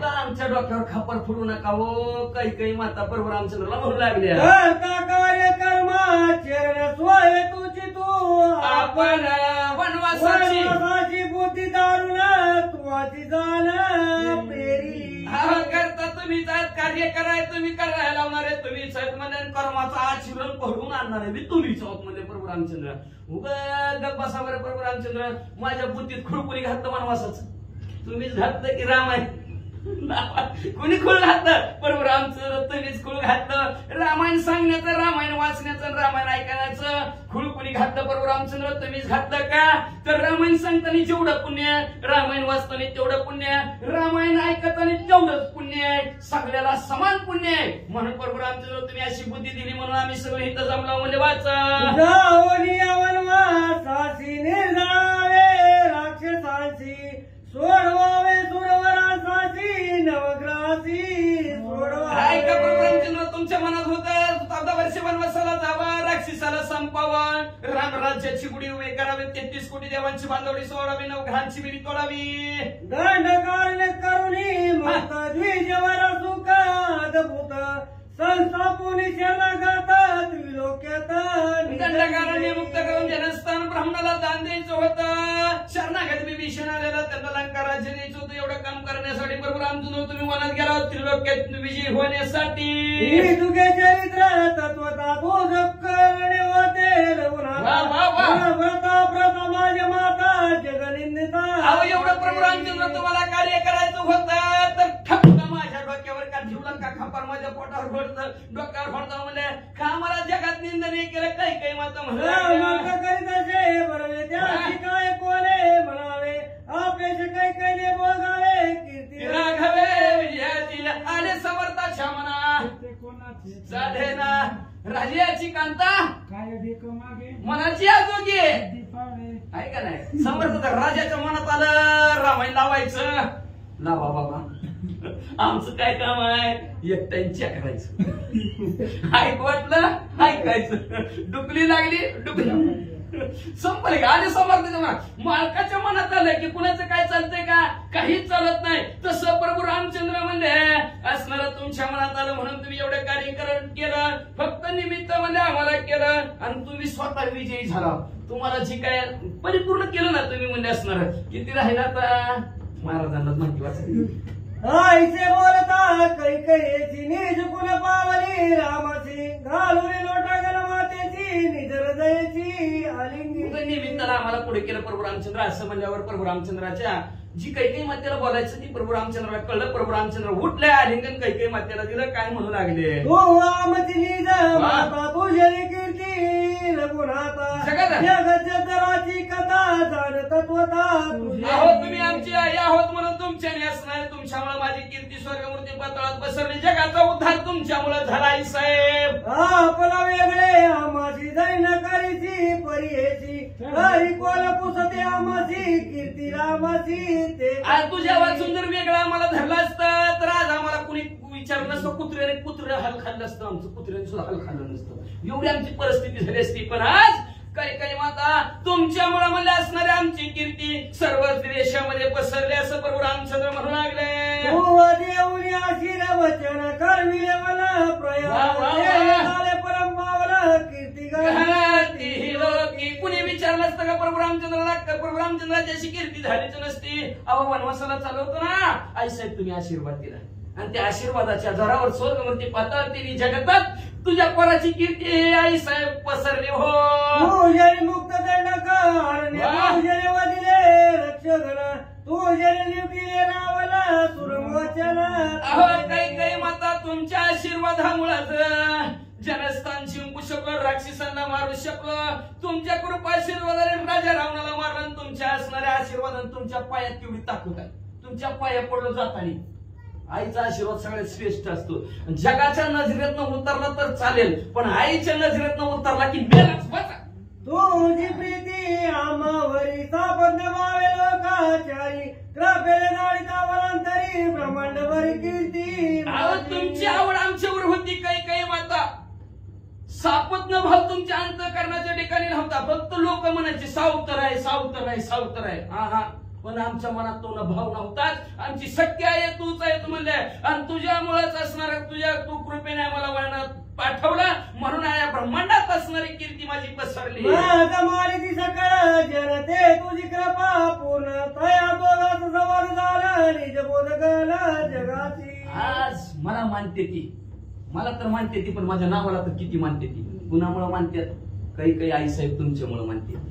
आमच्या डोक्यावर खापर फुडू नका हो काही माता प्रभू रामचंद्रला म्हणू लागल्या कार्यक्रम सोय तुझी तू आपण वनवासाची बुद्धी दारुण तुझी जाण पेरी करता तुम्हीच आहेत कार्य कराय तुम्ही करायला लावणारे तुम्हीच आहेत म्हणजे कर्माचा आचरण करून आणणारे मी तुम्हीच आहोत म्हणजे प्रभू रामचंद्र उगा बसा बरं प्रभू रामचंद्र माझ्या बुद्धीत खुळकुळी घातलं वनवासाचं तुम्हीच घातलं की राम आहे कोणी खुळ घातलं प्रभू रामचंद्र तुम्हीच खुळ घातलं रामायण सांगण्याचं रामायण वाचण्याचं रामायण ऐकण्याचं खुळ कुणी घातलं प्रभू रामचंद्र तुम्हीच घातलं का तर रामायण सांगताना जेवढं पुण्य रामायण वाचताना तेवढं पुण्य रामायण ऐकताना तेवढंच पुण्य आहे सगळ्याला समान पुण्य आहे म्हणून प्रभू रामचंद्र तुम्ही अशी बुद्धी दिली म्हणून आम्ही सगळे इथं जमला म्हणजे वाचा वनवासाची निर्धावे राक्षसांची सोडवावे सुरवरासाची नवग्रहाची ऐका प्रभू रामचंद्र तुमच्या मनात होतं 14 वर्ष वनवासाला जावा राक्षसाला संपावा रामराज्याची गुढी उभी करावी 33 कोटी देवांची बांधवडी सोडावी नवग्रहांची बिरी तोडावी दंड काढणे करुणी मत द्विजवर सुख अद्भुत संस्थापुनी शरणागतात विलोक्यात दंडकाराने मुक्त करून जनस्थान ब्राह्मणाला दान द्यायचं होतं शरणागत विभीषण आलेला त्यांना लंका राज्य द्यायचं होतं एवढं काम करण्यासाठी प्रभू रामचंद्र तुम्ही वनात गेला त्रिलोक्यात विजयी होण्यासाठी तुझे चरित्र तत्वता बोध करणे होते व्रता प्रथा माझ्या माता जगनिंदिता अहो एवढं प्रभू रामचंद्र तुम्हाला कार्य करायचं होतं तर ठपका माझ्या डोक्यावर का ठेवला का खापर माझ्या पोटावर फोडतं डोक्यावर फोडता म्हणजे का मला जगात निंदने केलं काही माता म्हणा करीत असे बरवे त्याची काय कोणे म्हणावे आपल्याचे काही बोगावे कीर्ती राघवे विजयाची आले समर्थाच्या मना साधे ना राजाची कांता काय मागे मनाची आजोगी आहे का नाही समर्थ राजाच्या मनात आलं रामायण लावायचं लावा बाबा आमचं काय काम आहे एकट्यांच्या करायचं ऐक वाटलं ऐकायचं डुकली लागली डुकली संपले का आणि समर्थाच्या मनात मालकाच्या मनात आलं की कुणाचं काय चालतंय का काहीच चालत नाही तसं प्रभू रामचंद्र म्हणले असणारं तुमच्या मनात आलं म्हणून तुम्ही एवढं कार्य केलं फक्त निमित्त म्हणजे आम्हाला केलं आणि तुम्ही स्वतः विजयी झाला तुम्हाला जी काय परिपूर्ण केलं ना तुम्ही म्हणजे असणार किती राहिला आता महाराजांना माहिती वाचायची आईचे बोलता कैकेयीची निज कुल पावली रामाची घालुरी लोटा गल मातेची निज हृदयाची आलिंगी. निमित्ताला आम्हाला पुढे केलं प्रभू रामचंद्र. असं म्हणल्यावर प्रभू रामचंद्राच्या जी काही मातेला बोलायचं ती प्रभू रामचंद्राला कळलं. प्रभू रामचंद्र उठले, आलिंगन काही मातेला दिलं. काय म्हणू लागले, तू आमची निज माता तुझे कीर्ती रघुनाथा जगजराची कथा जाण तत्वता तुझे. आहो तुम्ही आमची आई आहोत म्हणून तुमच्याने असणार. तुमच्यामुळे माझी कीर्ती स्वर्गमूर्ती पातळात पसरली. जगाचा उद्धार तुमच्यामुळे झाला आई साहेब. आपला वेगळे आमाची जैन करीची परियेची हरी कोल पुसते आमाची कीर्ती रामाची ते. आज तुझ्या वाचून जर वेगळा आम्हाला धरला असतं तर आज आम्हाला कुणी विचारलं नसतं. कुत्रे हल खाल्लं असतं. आमचं कुत्र्याने सुद्धा हल खाल्लं नसतं. एवढी आमची परिस्थिती झाली असती. पण आज काही माता तुमच्यामुळे म्हणले असणारी आमची कीर्ती सर्व देशामध्ये पसरली असं प्रभू रामचंद्र म्हणू लागले. देऊनी आशीर वचन करविले मला प्रयास परम पावला कीर्ती की कुणी विचारलं असतं का प्रभू रामचंद्राला? प्रभू रामचंद्राची अशी कीर्ती झालीच नसती. अहो वनवासाला चालवतो ना आई साहेब तुम्ही आशीर्वाद दिला आणि त्या आशीर्वादाच्या जोरावर स्वर्गमूर्ती पातळ तिने जगतात तुझ्या पोराची कीर्ती आई साहेब पसरली. हो तुझे मुक्त दंडकार तुझे वदिले रक्षगण तुझे निवडिले रावला सुरवचन. अहो काही माता तुमच्या आशीर्वादामुळेच जनस्थान जिंकू शकलो, राक्षसांना मारू शकलो. तुमच्या कृपा आशीर्वादाने राजा रावणाला मारलं. तुमच्या असणाऱ्या आशीर्वादाने तुमच्या पायात तेवढी ताकद आहे. तुमच्या पाया पडलो जाताना आईचा आशीर्वाद सगळ्यात श्रेष्ठ असतो. जगाच्या नजरेतनं उतरला तर चालेल पण आईच्या नजरेतनं उतरला की मेलाच बचा. तुझी प्रीती आमावरी सापन्न मावे लोकाचारी कृपेने गाडीता वरांतरी ब्रह्मांडवरी कीर्ती. तुमची आवड आमच्यावर होती. काही माता सापत्न भाव तुमच्या अंतःकरणाच्या ठिकाणी नव्हता. फक्त लोक म्हणायचे सावतर आहे सावतर आहे सावतर आहे. हा पण आमच्या मनात तो भाव नव्हताच. आमची सत्य आहे तूच आहे तू म्हणले आणि तुझ्यामुळेच असणार तू कृपेने आम्हाला वळणात पाठवलं म्हणून या ब्रह्मांडात असणारी कीर्ती माझी पसरली. मालिकी सकळ जनते तुझी कृपा पूर्ण तया दोघात संवाद झाला निज बोध गला जगाची. आज मला मानते ती, मला तर मानते ती पण माझ्या नावाला तर किती मानते ती. कुणामुळे मानतात? काही आई साहेब तुमच्यामुळे मानते.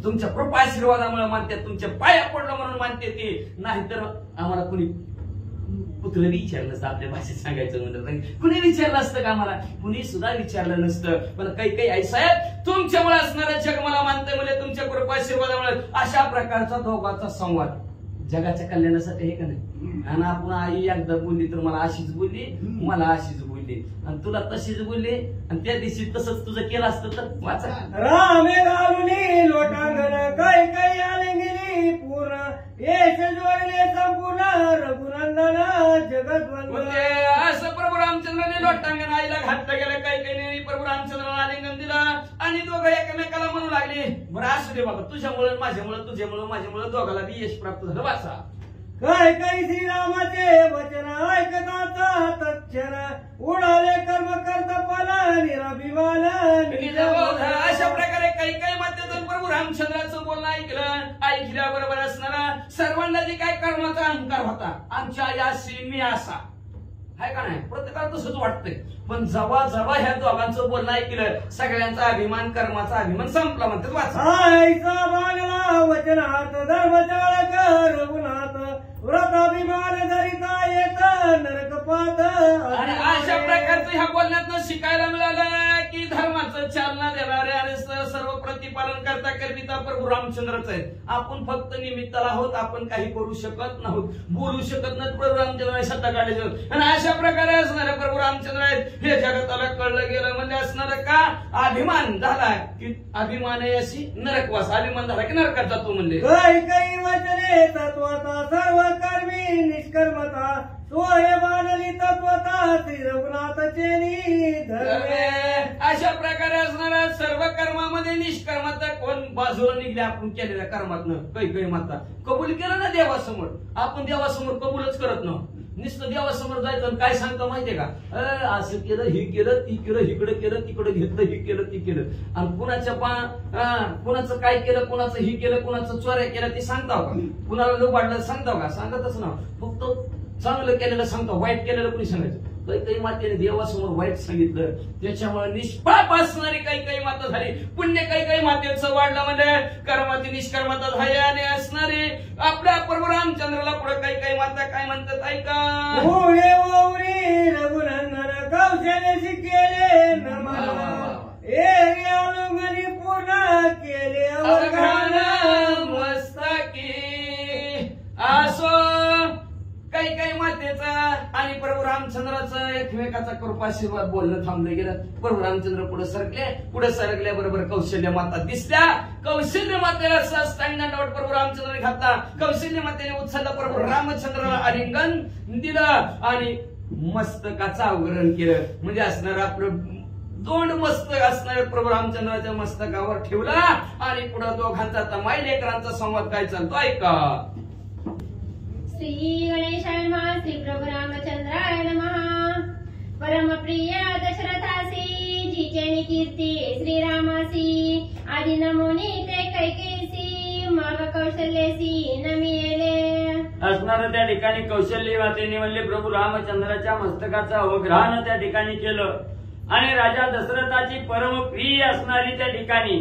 तुमच्या कृपा आशीर्वादामुळे मानतात. तुमच्या पाया पडलं म्हणून मानते ती. नाहीतर आम्हाला कुणी कुठलं विचारलं नसतं. आपल्या भाषेत सांगायचं म्हणलं कुणी विचारलं असतं का? आम्हाला कुणी सुद्धा विचारलं नसतं. पण काही आई साहेब तुमच्यामुळे असणारं जग मला मानतंय म्हणजे तुमच्या कृपा आशीर्वादामुळे. अशा प्रकारचा दोघांचा संवाद जगाच्या कल्याणासाठी आहे का नाही? आणि आपण आई एकदा बोलली तर मला अशीच बोलली, मला अशीच बोलली आणि तुला तशीच बोलली आणि त्या दिवशी तसंच तुझं केलं असतं तर वाचा. रामे घालून लोटांगण काही आलिंगिनी पूर्ण येश जोडले संपूर्ण रघुनंदन जगत असं प्रभू रामचंद्राने लोटांगण आईला घातलं गेलं. काही प्रभू रामचंद्राला आलिंगन दिलं आणि दोघं एकमेकाला म्हणू लागले बरं असू दे बाबा तुझ्यामुळे माझ्यामुळे तुझ्यामुळे माझ्यामुळे दोघाला बी यश प्राप्त झालं. वाचा. काही श्रीरामाचे वचन ऐकता तत्क्षण उडाले कर्म करता फल निराभिमान. अशा प्रकारे काही माध्यमातून प्रभू रामचंद्राचं बोलणं ऐकल्याबरोबर असणारा सर्वांना जे काय कर्माचा अहंकार होता आमच्या आई अशी मी असा आहे का नाही प्रत्येकाला तसंच वाटतंय. पण जेव्हा ह्या दोघांचं बोलणं ऐकलं सगळ्यांचा अभिमान कर्माचा अभिमान संपला म्हणतात. वाचा. बांगला वचनार्थ धर्म चाळक रघुनाथ व्रताभिमान धरिता येत नरकपात. आणि अशा प्रकारचं ह्या बोलण्यातनं शिकायला मिळालं की धर्माचं चालना देणारे आणि सर्व प्रतिपालन करता करता प्रभू रामचंद्रच आहे. आपण फक्त निमित्ताला आहोत. आपण काही करू शकत नाहोत, बोलू शकत नाही. प्रभू रामचंद्र सत्ता काढायचं आणि अशा प्रकारे असणारे प्रभू रामचंद्र आहेत. हे जगताला कळलं गेलं म्हणजे असणार का अभिमान झाला की अभिमान आहे अशी नरकवास. अभिमान झाला की नरकात जातो म्हणले. काही वचने तत्वता सर्व कर्मी निष्कर्मता सोय बांधली तत्वता श्री रघुनाथचे धर्मे. अशा प्रकारे असणाऱ्या सर्व कर्मामध्ये निष्कर्मता कोण बाजूला निघले आपण केलेल्या कर्मातनं. काही माता कबूल केलं ना देवासमोर. आपण देवासमोर कबूलच करत ना नुसतं देवासमोर जायचं काय सांगतो माहितीये का? असं केलं हे केलं ती केलं इकडे केलं तिकडे घेतलं हे केलं ती केलं आणि कुणाचं काय केलं कुणाचं ही केलं कुणाचं चोऱ्या केलं ते सांगताव का? कुणाला लोक वाढलं सांगताव का? सांगतच ना. फक्त चांगलं केलेलं सांगतो वाईट केलेलं कुणी सांगायचं. काही मातेने देवासमोर वाईट सांगितलं, त्याच्यामुळे निष्पाप असणारी काही माता झाली, पुण्य काही मातेचं वाढलं म्हणजे कर्माती निष्कर्मता झाली आणि असणारे आपल्या प्रभू रामचंद्राला पुढे काही माता काय म्हणतात ऐका. रघुनंदन कौशल्याशी केले नमन, घरी पूर्ण केले अवघान मस्तकी असो काही मातेचा आणि प्रभू रामचंद्राचं एकमेकाचा कृपाशीर्वाद बोलणं थांबलं गेलं. प्रभू रामचंद्र पुढे सरकल्याबरोबर कौशल्य माता दिसल्या. कौशल्य मातेला साष्टांगांडावर प्रभू रामचंद्राने घातला. कौशल्य मातेने उचलला, प्रभू रामचंद्राला आलिंगन दिलं आणि मस्तकाचं अवघरण केलं. म्हणजे असणार आपलं दोन मस्तक असणारे प्रभू रामचंद्राच्या मस्तकावर ठेवला आणि पुढे दोघांचा तमाई लेकरांचा संवाद काय चालतो ऐका. श्री गणेशाय नमः, श्री प्रभु रामचंद्राय नमः. परमप्रिय दशरथासी जिचेनी कीर्ती श्रीरामासी, आदि नमोनी ते कैकेसी, मग कौशल्यसी नमिले. असणार त्या ठिकाणी कौशल्य मातेने म्हणले प्रभू रामचंद्राच्या मस्तकाचं अवघ्राण त्या ठिकाणी केलं आणि राजा दशरथाची परमप्रिय असणारी त्या ठिकाणी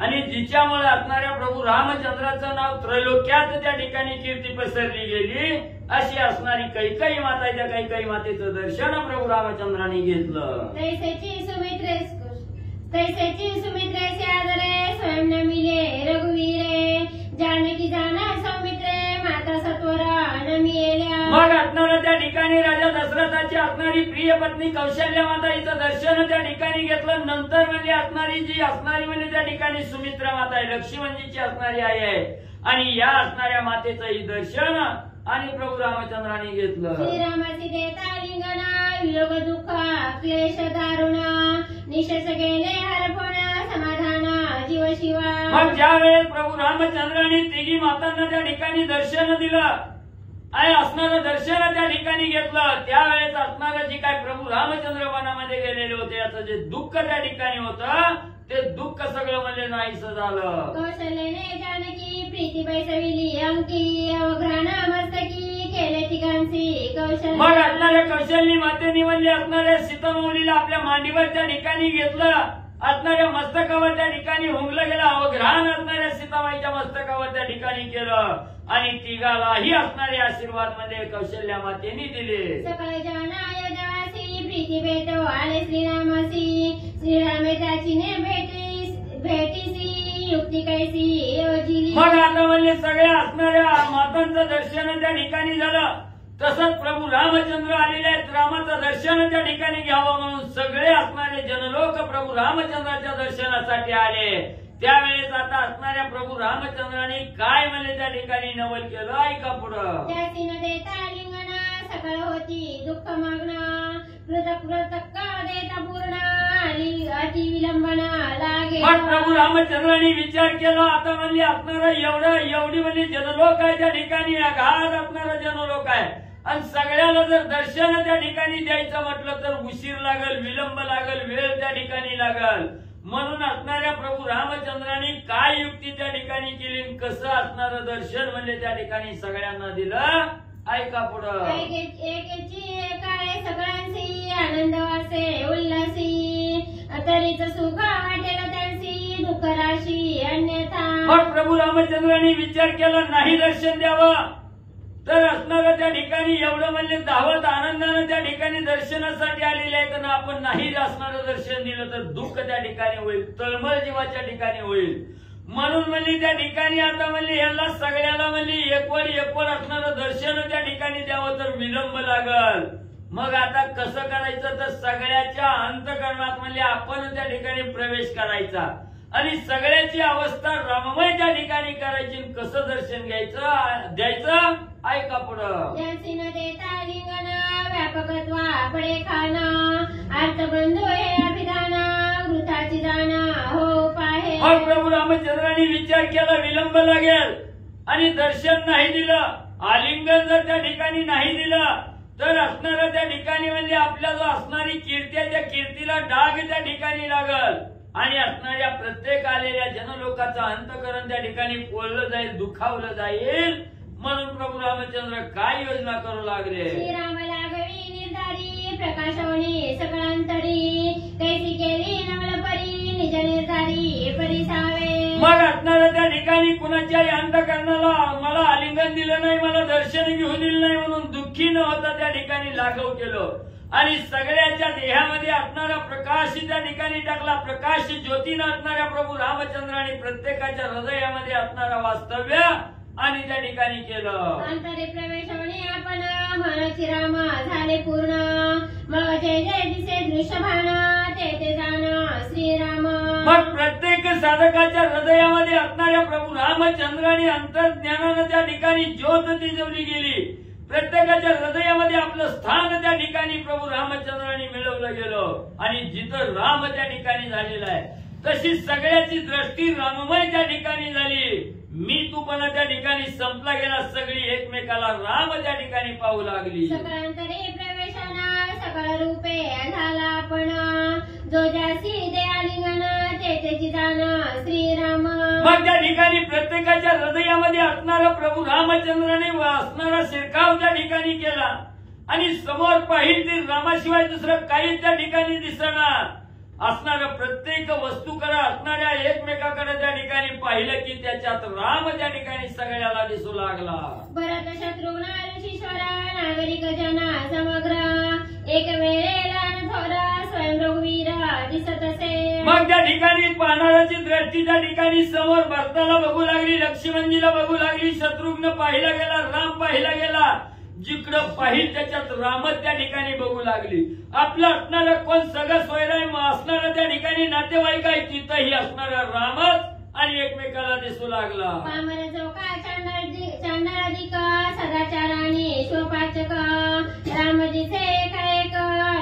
आणि जिच्यामुळे असणाऱ्या प्रभू रामचंद्राचं नाव त्रैलोक्यात त्या ठिकाणी कीर्ती पसरली गेली अशी असणारी कैकेयी माताच्या कैकेयी मातेचं दर्शन प्रभू रामचंद्राने घेतलं. तैसेची सुमित्रेचे आदरे स्वयं नमिले रघुवीरे, जानकी जाना सौमित्रे माता सत्वरा नमिलेल्या. मग असणाऱ्या त्या ठिकाणी राजा दशरथाची असणारी प्रिय पत्नी कौशल्य माता हिचं दर्शन त्या ठिकाणी घेतलं. नंतर म्हणजे असणारी म्हणजे त्या ठिकाणी सुमित्रा माता आहे, लक्ष्मणजीची असणारी आई आहे आणि या असणाऱ्या मातेचं ही दर्शन आणि प्रभू रामचंद्राने घेतलं. श्रीरामाची देता लिंगना, वियोग दुःख क्लेश दारुणा, निशेष गेले हरपण समाधान जीव शिवा. मग ज्या वेळेस प्रभू रामचंद्राने तिघी मातांना त्या ठिकाणी दर्शन दिलं आणि असणारं दर्शन त्या ठिकाणी घेतलं, त्यावेळेस असणारं जी काय प्रभू रामचंद्र वनामध्ये गेलेले होते याचं जे दुःख त्या ठिकाणी होतं ते दुःख सगळं म्हणजे नाहीसं झालं. कौशल्याने जानकी प्रीती बैसविली अंकी, अवघ्राण मस्तकी केले तिघांची कौशल्य. मग असणाऱ्या कौशल्य मातेने म्हणजे असणाऱ्या सीतामौलीला आपल्या मांडीवर त्या ठिकाणी घेतलं, असणाऱ्या मस्तकावर त्या ठिकाणी हुंगलं गेलं, अवघ्राण असणाऱ्या सीताबाईच्या मस्तकावर त्या ठिकाणी केलं आणि तिघालाही असणारे आशीर्वाद मध्ये कौशल्या मातेने दिले. सकळ जनाय जवासी प्रीती भेटो आले श्रीरामासी, श्रीरामे त्याचीने भेटीसी युक्ती कैसी योजिली. मग आता म्हणजे सगळ्या असणाऱ्या मातांचं दर्शन त्या ठिकाणी झालं. तसंच प्रभू रामचंद्र आलेले आहेत, रामाचं दर्शन त्या ठिकाणी घ्यावं म्हणून सगळे असणारे जनलोक प्रभू रामचंद्राच्या दर्शनासाठी आले. त्यावेळेस आता असणाऱ्या प्रभू रामचंद्राने काय म्हणले त्या ठिकाणी नवल केलं ऐका पुढं. त्याची न देता लिंगना सकळ होती दुःख मागणं, कृतक देता पूर्ण अति विलंबना लागे. मग प्रभू रामचंद्राने विचार केला आता म्हणजे असणारं एवढी म्हणजे जनलोक आहे त्या ठिकाणी, अगाध असणारं जनलोक आहे आणि सगळ्याला जर दर्शन त्या ठिकाणी द्यायचं म्हटलं तर उशीर लागल, विलंब लागल, वेळ त्या ठिकाणी लागल. म्हणून असणाऱ्या प्रभू रामचंद्राने काय युक्ती त्या ठिकाणी केली, कसं असणारं दर्शन म्हणजे त्या ठिकाणी सगळ्यांना दिलं ऐका पुढं. एकेची काय सगळ्यांची आनंद वासे उल्हासी, तरीच सुख वाटेल त्यांची दुःख राशी अन्यथा. मग प्रभू रामचंद्राने विचार केला नाही दर्शन द्यावं तर असणारं त्या ठिकाणी एवढं म्हणजे धावत आनंदानं त्या ठिकाणी दर्शनासाठी आलेले आहेत आणि आपण नाही असणारं दर्शन दिलं तर दुःख त्या ठिकाणी होईल, तळमळ जीवाच्या ठिकाणी होईल. म्हणून म्हणजे त्या ठिकाणी आता म्हणजे यांना सगळ्याला म्हणजे एकवर असणारं दर्शन त्या ठिकाणी द्यावं तर विलंब लागल. मग आता कसं करायचं तर सगळ्याच्या अंतःकरणात म्हणजे आपण त्या ठिकाणी प्रवेश करायचा आणि सगळ्याची अवस्था रममय त्या ठिकाणी करायची. कसं दर्शन द्यायचं ऐका पुढं. त्यांची न देता लिंगना व्यापकत्वा पडे खाना, अर्थबंधू हे अभिधाना वृथाची जाना हो पाहे. मग प्रभू रामचंद्राने विचार केला विलंब लागेल आणि दर्शन नाही दिलं, आलिंगन जर त्या ठिकाणी नाही दिलं तर असणारं त्या ठिकाणी म्हणजे आपल्या जो असणारी कीर्ती आहे त्या कीर्तीला डाग त्या ठिकाणी लागल आणि असणाऱ्या प्रत्येक आलेल्या जनलोकाचं अंतःकरण त्या ठिकाणी पोळलं जाईल, दुखावलं जाईल. म्हणून प्रभू रामचंद्र काय योजना करू लागले. श्रीराम लागवी निर्धारी अंतरी कैसी केली नवलपरी निज निर्धारी परिसावे. मग असणाऱ्या त्या ठिकाणी कुणाच्याही अंतःकरणाला मला आलिंगन दिलं नाही, मला दर्शन घेऊ दिलं नाही म्हणून दुःखी न होता त्या ठिकाणी लाघव केलं आणि सगळ्याच्या देहामध्ये असणारा प्रकाश त्या ठिकाणी टाकला. प्रकाश ज्योतीनं असणाऱ्या प्रभू रामचंद्राने प्रत्येकाच्या हृदयामध्ये असणारा वास्तव्य आणि त्या ठिकाणी केलं. अंतरे प्रवेश होणे आपण मनची राम झाले पूर्ण मग जय जय दिसे दृश्यभान ते जाण श्रीराम. मग प्रत्येक साधकाच्या हृदयामध्ये असणाऱ्या प्रभू रामचंद्राने अंतर्ज्ञानानं त्या ठिकाणी ज्योत तिजवली गेली. प्रत्येकाच्या हृदयामध्ये आपलं स्थान त्या ठिकाणी प्रभू रामचंद्राने मिळवलं गेलं आणि जिथं राम त्या ठिकाणी झालेला आहे तशी सगळ्याची दृष्टी राममय त्या ठिकाणी झाली. मी तूपणा त्या ठिकाणी संपला गेला, सगळी एकमेकाला राम त्या ठिकाणी पाहू लागली. सकळांतरे प्रवेशना सकळ रूपे झाला आपण जो ज्यासी दे आलिंगन तेची जाण श्रीराम. मग त्या ठिकाणी प्रत्येकाच्या हृदयामध्ये असणारा प्रभू रामचंद्राने असणारा शिरकाव त्या ठिकाणी केला आणि समोर पाहिजे ते रामाशिवाय दुसरं काही त्या ठिकाणी दिसणार. असणाऱ्या प्रत्येक वस्तूकडे असणाऱ्या एकमेकाकडे त्या ठिकाणी पाहिलं की त्याच्यात राम त्या ठिकाणी सगळ्याला दिसू लागला. भरत शत्रुघ्न ऋषीश्वरा नागरिक जना समग्र एक वेळेला थोर स्वयं रघुवीर दिसत असे. मग त्या ठिकाणी पाहणाऱ्याची दृष्टी त्या ठिकाणी समोर भरताला बघू लागली, लक्ष्मणजीला बघू लागली, शत्रुघ्न पाहिला गेला, राम पाहिला गेला. जिकडं पाहिल त्याच्यात रामच त्या ठिकाणी बघू लागली. आपलं असणारं कोण सगळं सोयराय असणारं त्या ठिकाणी नातेवाईक आहे तिथंही असणारा रामच आणि एकमेकाला दिसू लागला. पामर चौका चांडाधिक सदाचाराने शोपाचक राम दिसे एक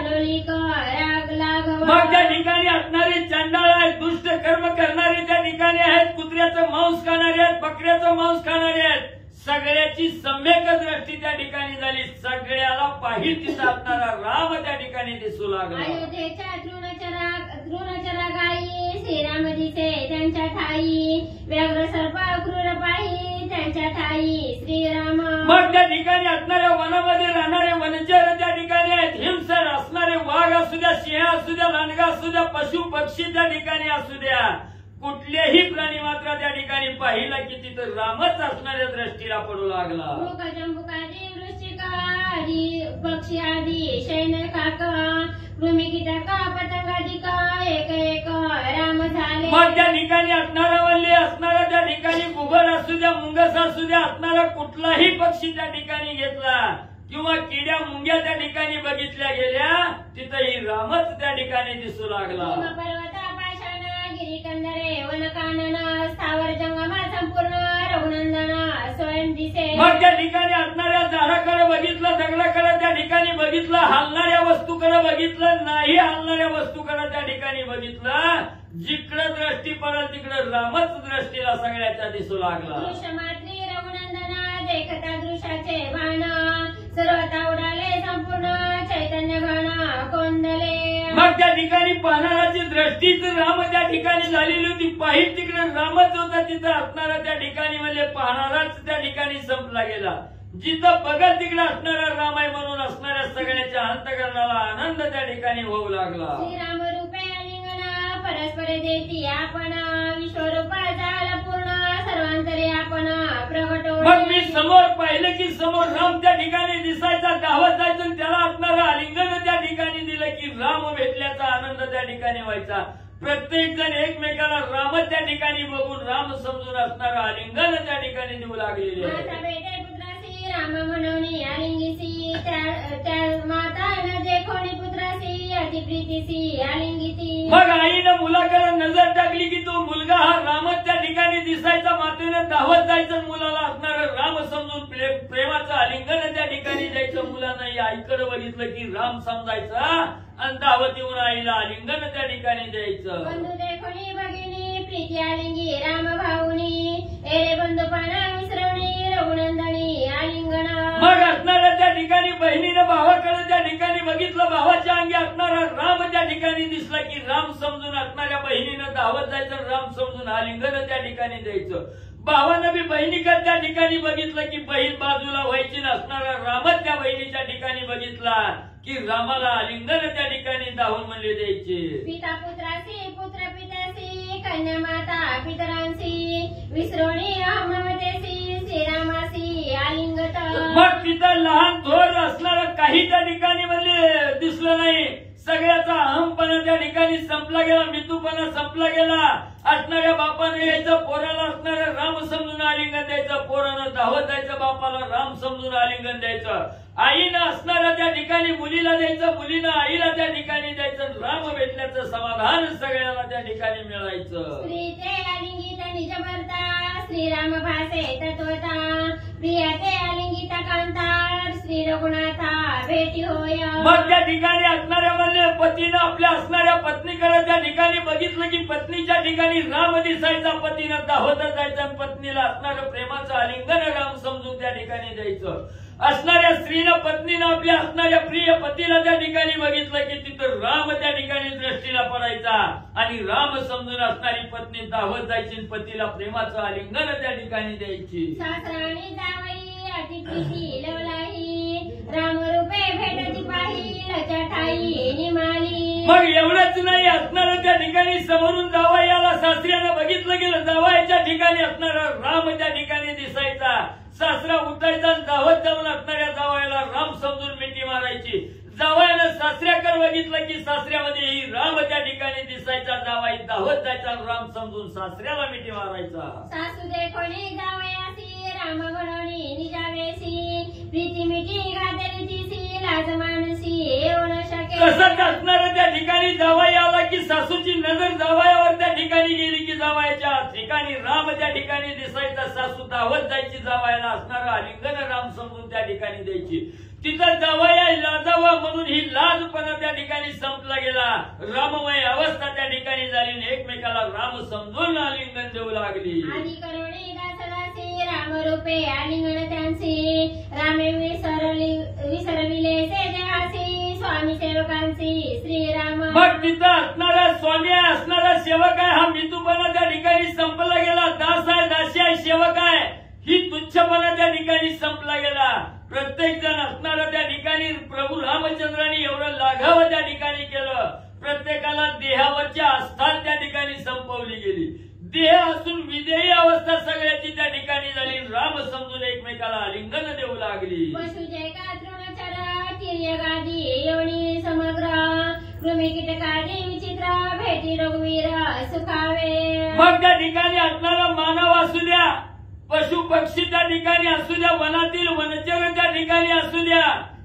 लोलिक राग लाघव. मग त्या ठिकाणी असणारे चांडाळ आहेत, दुष्ट कर्म करणारे त्या ठिकाणी आहेत, कुत्र्याचं मांस खाणारे आहेत, बकऱ्याचं मांस खाणारे आहेत. सगळ्याची सम्यक दृष्टी त्या ठिकाणी झाली. सगळ्याला पाहिल तिथं असणारा राम त्या ठिकाणी दिसू लागला. अयोध्येच्या तृणचरा गाई श्रीराम दिसे त्यांच्या ठाई व्याघ्र सर्प क्रूर पाही त्यांच्या ठाई श्रीराम. मग त्या ठिकाणी असणाऱ्या वनामध्ये राहणारे वनचर त्या ठिकाणी आहेत. हिंसर असणारे वाघ असू द्या, सिंह असू द्या, लांडगा असू द्या, पशु पक्षी त्या ठिकाणी असू द्या, कुठलेही प्राणी मात्र त्या ठिकाणी पाहिला की तिथं रामच असणाऱ्या दृष्टीला पडू लागला. मूक जंबुकादी वृश्चिक आदी पक्षी आदी शैन काक कृमी कीटक पतंगादिक एक एक राम झाले. मग त्या ठिकाणी असणारा वल्ली असणारा त्या ठिकाणी घुबड असू द्या, मुंगस असू द्या, असणारा कुठलाही पक्षी त्या ठिकाणी घेतला किंवा किड्या मुंग्या त्या ठिकाणी बघितल्या गेल्या तिथंही रामच त्या ठिकाणी दिसू लागला. गिरिकंदरे वनकानन स्थावर जंगमा संपूर्ण रघुनंदन स्वयं दिसे. मग त्या ठिकाणी असणाऱ्या झाडाकडे बघितलं, दगडाकडे त्या ठिकाणी बघितलं, हलणाऱ्या वस्तूकडे बघितलं, नाही हलणाऱ्या वस्तूकडे त्या ठिकाणी बघितलं. जिकडं दृष्टी पडल तिकडं रामच दृष्टीला सगळ्याच्या दिसू लागला. दृश्यमात्री रघुनंदन देखता दृश्याचे भान सर्वता उडाले संपूर्ण चैतन्य घन कोंदले. मग त्या ठिकाणी पाहणाराची दृष्टीच राम त्या ठिकाणी झालेली होती. पाहिल तिकडे रामच होता, तिथं असणारा त्या ठिकाणी म्हणजे पाहणाराच त्या ठिकाणी संपला गेला. जिथं बघत तिकडे असणारा राम आहे म्हणून असणाऱ्या सगळ्याच्या अंतःकरणाला आनंद त्या ठिकाणी होऊ लागला. श्रीराम रूपे आलिंगन परस्पर देती आपण विश्वरूपा झाला पूर्ण सर्वांतरे आपण प्रगट. मग मी समोर पाहिलं की समोर राम त्या ठिकाणी दिसायचा, धावत जायचं, त्याला असणारं आलिंगन त्या ठिकाणी दिलं की राम भेटल्याचा आनंद त्या ठिकाणी व्हायचा. प्रत्येक जण एकमेकाला राम त्या ठिकाणी बघून राम समजून असणारं आलिंगन त्या ठिकाणी देऊ लागलेले. माझा बेटे पुत्रासी राम म्हणून आलिंगीसी त्या माता न देखोनी पुत्रासी अतिप्रीतीसी आलिंगीती. मग आईनं मुलाकडे नजर टाकली की तो मुलगा हा रामच त्या ठिकाणी दिसायचा. मातेनं धावत जायचं, मुलाला असणारं राम समजून प्रेमाचं आलिंगन त्या ठिकाणी द्यायचं. मुलानं आईकडे बघितलं की राम समजायचा आणि धावत येऊन आईला आलिंगन त्या ठिकाणी द्यायचं. बंधू देखोनी भगिनी प्रीती आलिंगी राम भाऊनी एरे बंधुपणा मिसरवणी रघुनंदनी आलिंगन. मग असणाऱ्या त्या ठिकाणी बहिणीनं भावाकडे त्या ठिकाणी बघितलं, भावाच्या अंगी असणारा राम त्या ठिकाणी दिसला की राम समजून असणाऱ्या बहिणीनं धावत जायचं, राम समजून आलिंगन त्या ठिकाणी द्यायचं. भावानं बी बहिणीकडे त्या ठिकाणी बघितलं की बहीण बाजूला व्हायची नसणारा रामच त्या बहिणीच्या ठिकाणी बघितला की रामाला आलिंगन त्या ठिकाणी दाहून म्हणले द्यायचे. पिता पुत्रासी पुत्र पित्यासी कन्या माता पितरांसी विसरोणी ममतेसी श्रीरामासी आलिंगत. मग तिथं लहान थोर असणारं काही त्या ठिकाणी म्हणले दिसलं नाही. सगळ्याचा अहमपणा त्या ठिकाणी संपला गेला, मितूपणा संपला गेला. असणाऱ्या बापाने यायचं पोराला असणाऱ्या राम समजून आलिंगन द्यायचं, पोरानं धावत जायचं बापाला राम समजून आलिंगन द्यायचं. आईनं असणाऱ्या त्या ठिकाणी मुलीला द्यायचं, मुलीनं आईला त्या ठिकाणी द्यायचं. राम भेटल्याचं समाधान सगळ्याला त्या ठिकाणी मिळायचं. स्त्रीचे आलिंगित निज भरता श्रीराम भासे तत्वता प्रियाचे आलिंगित कांता श्री रघुनाथा भेटी होय. मग त्या ठिकाणी असणाऱ्या म्हणजे पतीनं आपल्या असणाऱ्या पत्नीकडे त्या ठिकाणी बघितलं की पत्नीच्या ठिकाणी राम दिसायचा. पतीनं धावतच जायचं आणि पत्नीला असणारं प्रेमाचं आलिंगन राम समजून त्या ठिकाणी द्यायचं. असणाऱ्या स्त्रीनं पत्नीनं आपल्या असणाऱ्या प्रिय पतीला त्या ठिकाणी बघितलं की तिथं राम त्या ठिकाणी दृष्टीला पडायचा आणि राम समजून असणारी पत्नी धावत जायची आणि पतीला प्रेमाचं आलिंगन त्या ठिकाणी द्यायची. सासराणी जावई अतिप्रीती लवलाही रामरूपे भेटती पाही लचाठाई निमाली. मग एवढंच नाही, असणारं त्या ठिकाणी समोरून जावयाला सासऱ्यानं बघितलं गेलं. जावयाच्या ठिकाणी असणारा राम त्या ठिकाणी दिसायचा. सासरा उठायचा धावत जाऊन असणाऱ्या जावयाला राम समजून मिठी मारायची. जावयानं सासऱ्याकडे बघितलं की सासऱ्यामध्ये ही राम त्या ठिकाणी दिसायचा. जावाई धावत जायचा राम समजून सासऱ्याला मिठी मारायचा. सासू देखोणी जावयासी राम म्हणोनी निजावेसी प्रीती मिठी घातलीची लाज मानसी येऊ न शके. तसंच असणारं त्या ठिकाणी जावाई आला की सासूची नजर जावयावर त्या ठिकाणी गेली की जावयाच्या ठिकाणी राम त्या ठिकाणी दिसायचा. सासू धावत जायची, जावयाला असणारं आलिंगन राम समजून त्या ठिकाणी द्यायची. तिथं जावया लाजावा म्हणून ही लाजपणा त्या ठिकाणी संपला गेला. राममय अवस्था त्या ठिकाणी झाली आणि एकमेकाला राम समजून आलिंगन देऊ लागली. आधी करुणी दासदासी रामरूपे आलिंगन त्यांची रामे विसरविले से देहासी स्वामी सेवकांची श्रीराम. मग तिथं असणारा स्वामी आहे, असणारा सेवक आहे, हा मितूपणा त्या ठिकाणी संपला गेला. दास आहे, दासी आहे, सेवक आहे, ही तुच्छपणा त्या ठिकाणी संपला गेला. प्रत्येक जण असणारा त्या ठिकाणी प्रभू रामचंद्रांनी एवढं लाघव त्या ठिकाणी केलं. प्रत्येकाला देहावरची आस्था त्या ठिकाणी संपवली गेली. देह असून विदेही अवस्था सगळ्याची त्या ठिकाणी झाली. राम समजून एकमेकाला आलिंगन देऊ लागली. पशुजय का तृणचर तिर्यगादी योनी समग्र कृमी कीटकादी विचित्र भेटी रघुवीर सुखावे. मग त्या ठिकाणी असणारा मानव असू द्या, पशु पक्षी त्या ठिकाणी असू द्या, वनातील वनचर त्या ठिकाणी असू द्या,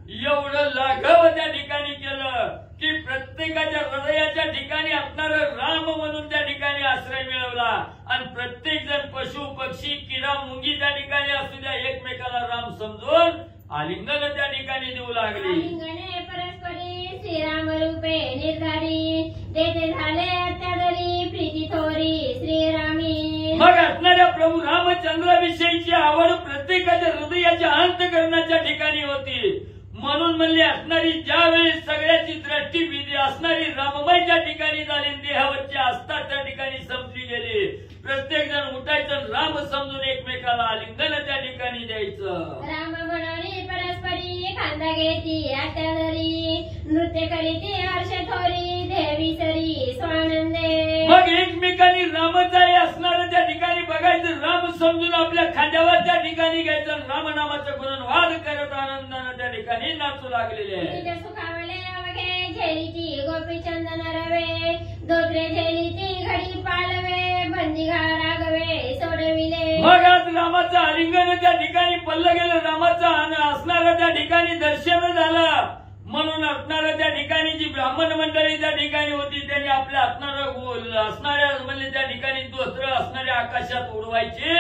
एवढं लाघव त्या ठिकाणी केलं की प्रत्येकाच्या हृदयाच्या ठिकाणी असणारं राम म्हणून त्या ठिकाणी आश्रय मिळवला. आणि प्रत्येक जण पशु पक्षी किडा मुंगी त्या ठिकाणी असू द्या, एकमेकाला राम समजून आलिंगन त्या ठिकाणी देऊ लागली. आलिंगने परस्परी श्रीराम रूपे निर्धारी तेथे झाले अत्यादरी प्रीती थोरी श्रीरामी. मग असणाऱ्या प्रभू रामचंद्राविषयीची आवड प्रत्येकाच्या हृदयाच्या अंतःकरणाच्या ठिकाणी होती. म्हणून म्हणले असणारी ज्यावेळी सगळ्याची दृष्टी विधी असणारी राममय त्या ठिकाणी झाली, देहावरची आस्था त्या ठिकाणी संपली गेली. प्रत्येक जण उठायचं, राम समजून एकमेकाला आलिंगन त्या ठिकाणी द्यायचं. राम म्हणून परस्परी खांदा घेती अत्यादरी नृत्य करीती हर्ष थोरी देवी सरी स्वानंदे. मग एकमेकांनी रामचाही असणारं त्या ठिकाणी बघायचं, राम समजून आपल्या खांद्यावर त्या ठिकाणी घ्यायचं. रामनामाचं गुणवाद करत आनंदानं त्या ठिकाणी नाचू लागलेले आहे. सुखावले अवघे झेलीची गोपी चंदन रवे दोत्रे झेलीची घडी पालवे बंदी रागवे सोडविले. मग आज रामाचं आलिंगन त्या ठिकाणी पडलं गेलं, रामाचं असणारं त्या ठिकाणी दर्शन झालं. म्हणून असणाऱ्या त्या ठिकाणी जी ब्राह्मण मंडळी त्या ठिकाणी होती त्यांनी आपल्या असणाऱ्या म्हणजे त्या ठिकाणी दोस्त्र असणाऱ्या आकाशात उडवायचे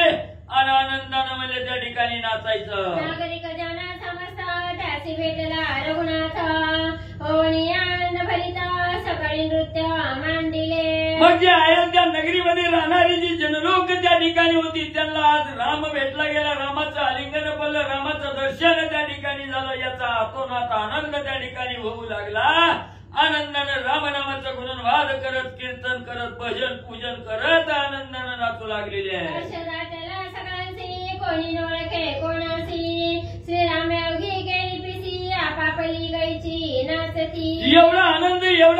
आणि आनंदानं म्हणजे त्या ठिकाणी नाचायचं. नागरिक जन समस्त त्यासी भेटला रघुनाथ होणी आनंद भरित सकाळी नृत्य मांडिले. मग जे अयोध्या नगरीमध्ये राहणारी जी जनलोक त्या ठिकाणी होती त्यांना आज राम भेटला गेला, रामाचं आलिंगन पडलं, रामाचं दर्शन त्या ठिकाणी झालं. याचा अतोनात आनंद त्या ठिकाणी होऊ लागला. आनंदानं रामनामाचं गुणवाद करत, कीर्तन करत, भजन पूजन करत आनंदानं नाचू लागलेले आहे. सगळ्यांची कोणी ओळखे कोणाशी श्रीराम अवघी केली पिसी आपा बापली गायची नाचती. एवढा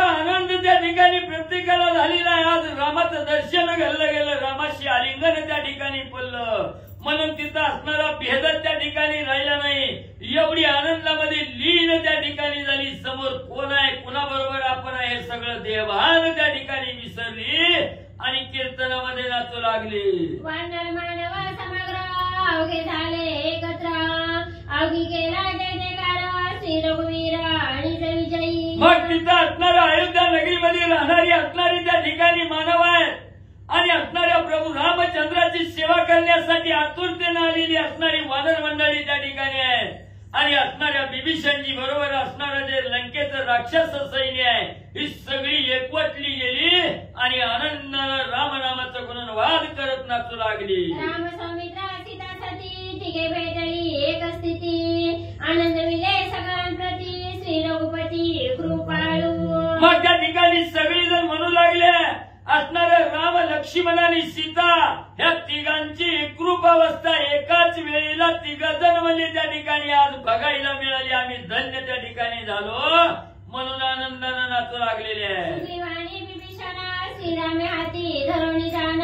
आनंद त्या ठिकाणी प्रत्येकाला झालेला आहे. आज रामाचं दर्शन घडलं गेलं, रामाशी आलिंगन त्या ठिकाणी पडलं, म्हणून तिथं असणारा भेद त्या ठिकाणी राहिला नाही. एवढी आनंदामध्ये लीन त्या ठिकाणी झाली. समोर कोण आहे, कुणाबरोबर आपण आहे, हे सगळं देवभान त्या ठिकाणी विसरली आणि कीर्तनामध्ये नाचू लागली. वानर मानव समग्र अवघे झाले एकत्र, अवघी केला जय जयकार श्री रघुवीर आणि विजयी. मग तिथं असणाऱ्या अयोध्या नगरीमध्ये राहणारी असणारी त्या ठिकाणी मानव आहेत आणि असणाऱ्या प्रभू रामचंद्राची सेवा करण्यासाठी आतुरतेने आलेली असणारी वानर मंडळी त्या ठिकाणी आहेत. आणि असणाऱ्या बिभीषणजी बरोबर असणारं जे लंकेचं राक्षस सैन्य आहे, ही सगळी एकवटली गेली आणि आनंदानं रामनामाचं गुणवाद करत नाचू लागली. राम सौमित्र सीता सती तिघे भेटली एक स्थिती, आनंद विले सगळ्यांप्रती श्री रघुपती कृपाळू. मग त्या ठिकाणी सगळेजण म्हणू लागले, असणारं राम लक्ष्मण आणि सीता ह्या तिघांची एकरूप अवस्था एकाच वेळेला तिघजण म्हणजे त्या ठिकाणी आज बघायला मिळाली. आम्ही धन्य त्या ठिकाणी झालो म्हणून आनंदानं नाचू लागलेले आहे. सुग्रीवाणी बिभीषणा श्रीरामे हाती धरुणी जाण,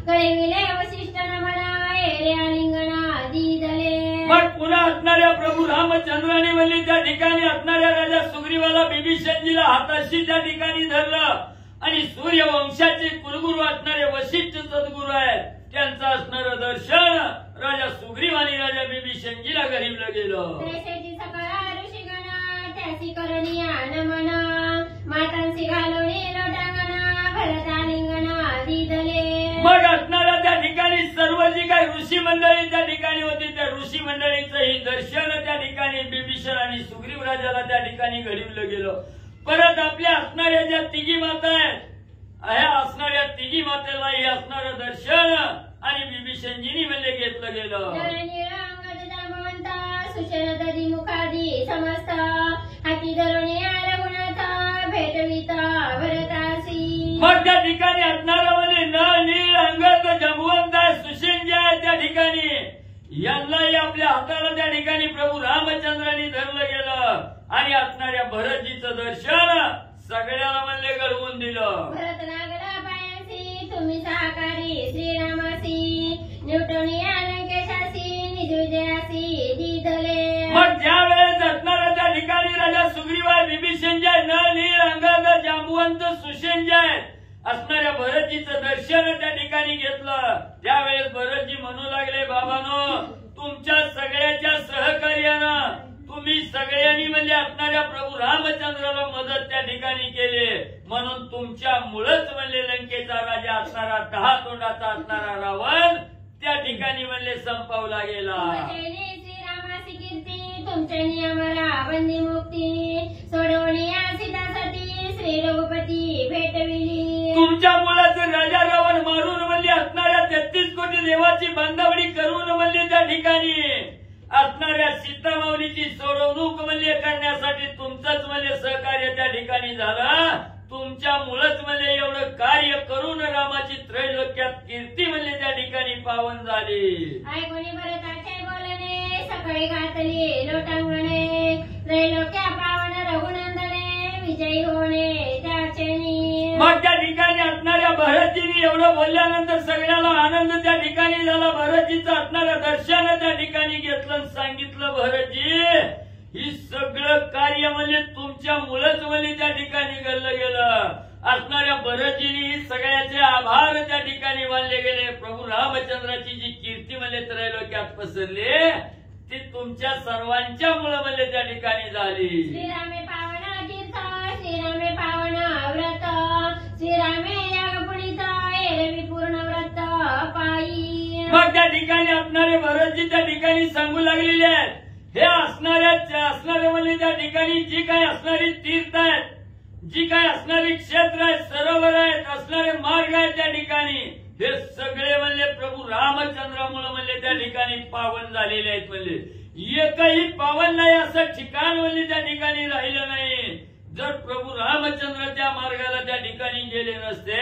कळविले वसिष्ठ नमना एरे आलिंगना दिदले. मग पुन्हा असणाऱ्या प्रभू रामचंद्राने म्हणजे त्या ठिकाणी असणाऱ्या राजा सुग्रीवाला बिभीषणजीला हाताशी त्या ठिकाणी धरलं आणि सूर्यवंशाचे कुलगुरू असणारे वशिष्ठ सद्गुरू आहेत, त्यांचं असणारं दर्शन राजा सुग्रीव आणि राजा बिभीषणजीला गरीवलं गेलं. त्रैसेची सकळ ऋषिगणा त्याची करणी नमन, मातांशी घालवणी लोटांगणा भरत आलिंगना दिदले. मग असणाऱ्या त्या ठिकाणी सर्व जी काही ऋषी मंडळी त्या ठिकाणी होती, त्या ऋषी मंडळीचंही दर्शन त्या ठिकाणी बिभीषण आणि सुग्रीव राजाला त्या ठिकाणी घडवलं गेलं. परत आपल्या असणाऱ्या ज्या तिघी माता आहेत, ह्या असणाऱ्या तिघी मातेलाही असणारं दर्शन आणि बिभीषणजीनी म्हणजे घेतलं गेलं. सुशेन दधी मुखादी समस्त, हाती धरुणी रघुनाथ भेटविता भरतासी. मग त्या ठिकाणी असणारं म्हणजे नळ नीळ अंगद जमवंत आहे, सुशेन जे आहे त्या ठिकाणी, यांनाही आपल्या हाताला त्या ठिकाणी प्रभू रामचंद्रांनी धरलं गेलं आणि असणाऱ्या भरतजीचं दर्शन सगळ्याला म्हणले घडवून दिलं. भरत लागला पायांसी तुम्ही सहकारी श्रीरामासी, निवटोनी लंकेशासी निज विजयासी दिदले. मग ज्या वेळेस असणाऱ्या त्या ठिकाणी राजा सुग्रीवाय बिभीषण जे नळ नीळ अंगद जांबुवंत सुशेन जे आहेत, असणाऱ्या भरतजीचं दर्शन त्या ठिकाणी घेतलं. त्यावेळेस भरतजी म्हणू लागले, बाबानो तुमच्या सगळ्याच्या सहकार्यानं तुम्ही सगळ्यांनी म्हणजे असणाऱ्या प्रभू रामचंद्राला मदत त्या ठिकाणी केली, म्हणून तुमच्यामुळेच म्हणजे लंकेचा राजा असणारा 10 तोंडाचा असणारा रावण त्या ठिकाणी म्हणजे संपवला गेला. श्रीरामाची कीर्ती तुमच्या नियमाला बंदी मुक्ती, सोडवणी सीतासाठी श्री रघुपती भेटविली. तुमच्या मुलाचं राजा रावण मारून म्हणजे असणाऱ्या 33 कोटी देवाची बांधावडी करून म्हणजे त्या ठिकाणी असणाऱ्या सीतामाऊलीची सोडवणूक म्हणजे करण्यासाठी तुमचंच म्हणजे सहकार्य त्या ठिकाणी झालं. तुमच्यामुळेच म्हणजे एवढं कार्य करून रामाची त्रैलोक्यात कीर्ती म्हणजे त्या ठिकाणी पावन झाली. ऐकोणी भरताचे बोलणे सकाळी घातली लोटांगणे, त्रैलोक्या पावन रघुनंदने विजयी होणे त्याचेनी. मग त्या ठिकाणी असणाऱ्या भरतजींनी एवढं बोलल्यानंतर सगळ्याला आनंद त्या ठिकाणी झाला. भरतजीचं असणारं दर्शन त्या ठिकाणी घेतलं, सांगितलं भरतजी ही सगळं कार्य म्हणजे तुमच्यामुळेच म्हणजे त्या ठिकाणी घडलं गेलं. असणाऱ्या भरतजींनी सगळ्याचे आभार त्या ठिकाणी मानले गेले. प्रभू रामचंद्राची जी कीर्ती म्हणजे त्रैलोक्यात पसरली ती तुमच्या सर्वांच्या मुळे म्हणजे त्या ठिकाणी झाली. श्रीरामे पावन तीर्थ श्रीरामे पावन व्रत, श्रीरामे याग पुढीत एरवी पूर्ण व्रत पायी. मग त्या ठिकाणी असणारे भरतजी त्या ठिकाणी सांगू लागलेले आहेत, हे असणारे म्हणजे त्या ठिकाणी जी काही असणारी तीर्थ आहेत, जी काही असणारी क्षेत्र आहेत, सरोवर आहेत, असणारे मार्ग आहेत त्या ठिकाणी, हे सगळे म्हणजे प्रभू रामचंद्रामुळे म्हणजे त्या ठिकाणी पावन झालेले आहेत. म्हणजे एकही पावन नाही असं ठिकाण म्हणजे त्या ठिकाणी राहिलं नाही. जर प्रभू रामचंद्र त्या मार्गाला त्या ठिकाणी गेले नसते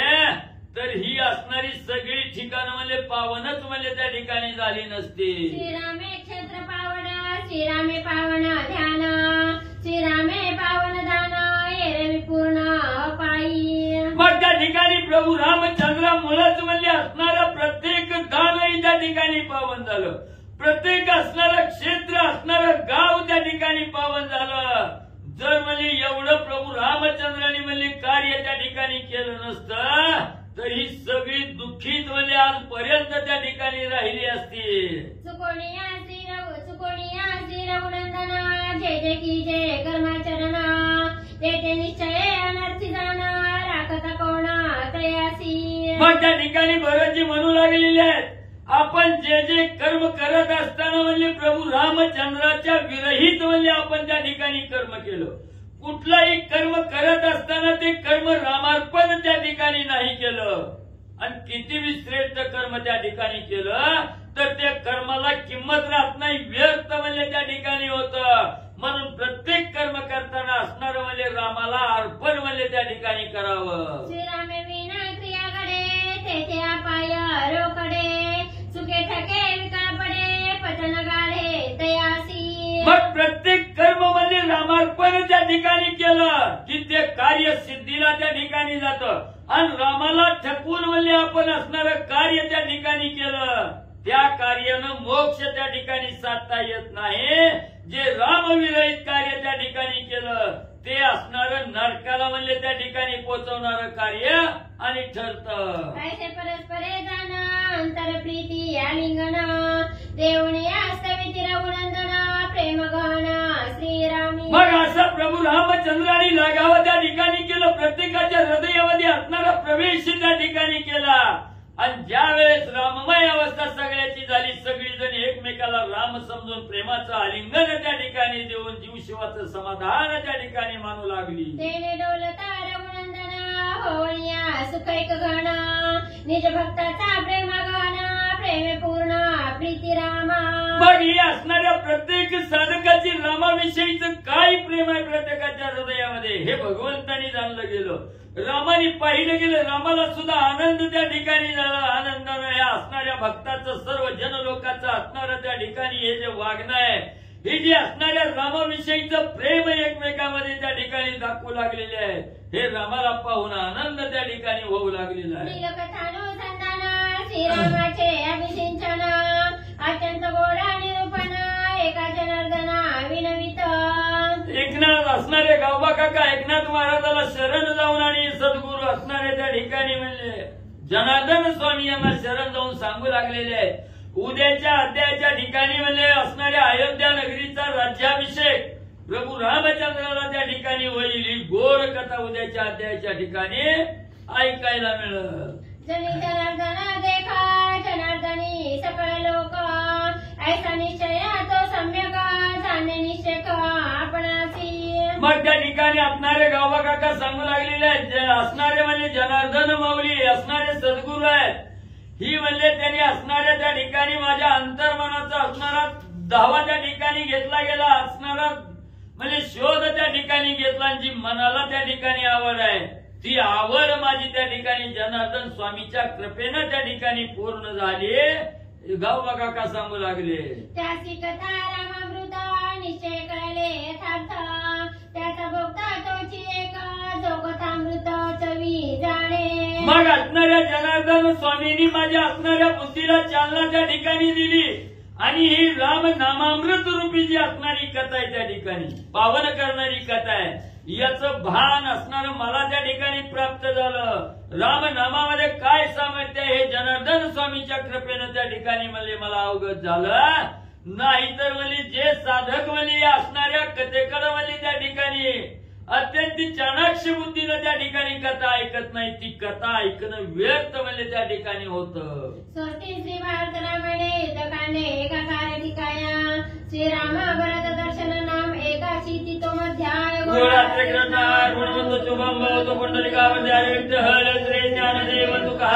तर ही असणारी सगळी ठिकाणं म्हणजे पावनच म्हणजे त्या ठिकाणी झाली नसती. श्रीरामे क्षेत्र पावन श्रीरामे पावन ध्यान, प्रत्येक असणारं क्षेत्र असणारं गाव त्या ठिकाणी पावन झालं. जर म्हणजे एवढं प्रभू रामचंद्रांनी म्हणजे कार्य त्या ठिकाणी केलं नसतं तर ही सगळी दुःखीत म्हणजे आजपर्यंत त्या ठिकाणी राहिली असती. चुकोनिया श्री रघुनंदना जय जय की जय कर्माचरणा ते निश्चय अनर्थी जाणा राखता कोणा तयासी. मग त्या ठिकाणी भरतजी म्हणू लागलेले आहेत आपण जे जे कर्म करत असताना म्हणजे प्रभू रामचंद्राच्या विरहित म्हणजे आपण त्या ठिकाणी कर्म केलं. कुठलाही कर्म करत असताना ते कर्म रामार्पण त्या ठिकाणी नाही केलं आणि किती श्रेष्ठ कर्म त्या ठिकाणी केलं तर त्या कर्माला किंमत राहत नाही, व्यर्थ म्हणजे त्या ठिकाणी होतं. म्हणून प्रत्येक कर्म करताना असणारं म्हणजे रामाला अर्पण म्हणजे त्या ठिकाणी करावं. श्रीरामे विना क्रिया घडे तेथे अपाय रोकडे सुखे ठके विकार पडे पतन गाढे तयासी. मग प्रत्येक कर्म म्हणजे रामार्पण त्या ठिकाणी केलं की ते कार्य सिद्धीला त्या ठिकाणी जातं आणि रामाला ठकवून म्हणजे आपण असणारं कार्य त्या ठिकाणी केलं त्या कार्यानं मोक्ष त्या ठिकाणी साधता येत नाही. जे रामविरहित कार्य त्या ठिकाणी केलं ते असणारं नरकाला म्हणजे त्या ठिकाणी पोहोचवणारं कार्य आणि ठरतं. कैसे परस्परे जाना अंतर प्रीती आलिंगन देवने आस्तविती रघुनंदन प्रेम गहन श्रीरामी. मग असं प्रभू रामचंद्रांनी लागावं त्या ठिकाणी केलं. प्रत्येकाच्या हृदयामध्ये असणारा प्रवेश त्या ठिकाणी केला आणि ज्या वेळेस राममय अवस्था सगळ्याची झाली सगळीजण एकमेकाला राम समजून प्रेमाचं आलिंगन त्या ठिकाणी देऊन जीवशिवाचं समाधान त्या ठिकाणी मानू लागली. तेने डोलता रघुनंदन होळिया सुखैक गण निज भक्ताचा प्रेम गहन प्रेम पूर्ण प्रीती रामा. मग ही असणाऱ्या प्रत्येक साधकाची रामाविषयीचं काय प्रेम आहे प्रत्येकाच्या हृदयामध्ये हे भगवंतानी जाणलं गेलं. रामाने पाहिलं गेलं. रामाला सुद्धा आनंद त्या ठिकाणी झाला. आनंदानं या असणाऱ्या भक्ताचं सर्व जनलोकाचं असणारं त्या ठिकाणी हे जे वागणं आहे हे जे असणाऱ्या रामाविषयीचं प्रेम एकमेकांमध्ये त्या ठिकाणी दाखवू लागलेले आहे हे रामाला पाहून आनंद त्या ठिकाणी होऊ लागलेला आहे. नीलकथानुसंधान श्रीरामाचे अभिषिंचन अत्यंत गोडा निरूपण एका जनार्दना विनवित. एकनाथ असणारे गावबा काका एकनाथ महाराजाला शरण जाऊन आणि सद्गुरू असणारे त्या ठिकाणी म्हणले जनार्दन स्वामी यांना शरण जाऊन सांगू लागलेले आहे. उद्याच्या अध्यायाच्या ठिकाणी म्हणजे असणाऱ्या अयोध्या नगरीचा राज्याभिषेक प्रभू रामचंद्राला त्या ठिकाणी होईल. ही गोड कथा उद्याच्या अध्यायाच्या ठिकाणी ऐकायला मिळेल. जनी जनार्दन देखा जनार्दनी सकळ लोक ऐसा निश्चय तो सम्यक जाणे निश्चय आपणासी. मग त्या ठिकाणी असणारे गावबा काका सांगू लागलेले आहेत असणारे म्हणजे जनार्दन माऊली असणारे सद्गुरू आहेत. ही म्हणजे त्यांनी असणाऱ्या त्या ठिकाणी माझ्या अंतर्मनाचा असणारा धावा त्या ठिकाणी घेतला गेला असणारा म्हणजे शोध त्या ठिकाणी घेतला जी मनाला त्या ठिकाणी आवड आहे ती आवड माझी त्या ठिकाणी जनार्दन स्वामीच्या कृपेनं त्या ठिकाणी पूर्ण झाली. गावबा काका सांगू लागले त्याची कथा रामामृत निश्चय कळले यथार्थ त्याचा भोगता तोची एक जो कथामृत चवी जाणे. मग असणाऱ्या जनार्दन स्वामींनी माझ्या असणाऱ्या बुद्धीला चालना त्या ठिकाणी दिली आणि ही राम नामामृत रूपी जी असणारी कथा आहे त्या ठिकाणी पावन करणारी कथा आहे याचं भान असणारं मला त्या ठिकाणी प्राप्त झालं. राम नामामध्ये काय सामर्थ्य हे जनार्दन स्वामीच्या कृपेनं त्या ठिकाणी मला अवगत झालं. नाहीतर जे साधक असणाऱ्या कथेकडे त्या ठिकाणी अत्यंत चाणाक्ष बुद्धीनं त्या ठिकाणी कथा ऐकत नाही ती कथा ऐकणं व्यर्थ त्या ठिकाणी होतं. स्वस्ति श्री भारत रामायणे युद्धकांडे एकाकार ठिकाया श्रीराम भरत दर्शन नाम एकाशी तितोमध्याय. गुरुरात्रे ग्रंथार गुणवंत शुभम भवतो पुंडलिकावर द्यावे हल श्री ज्ञानदेव तुका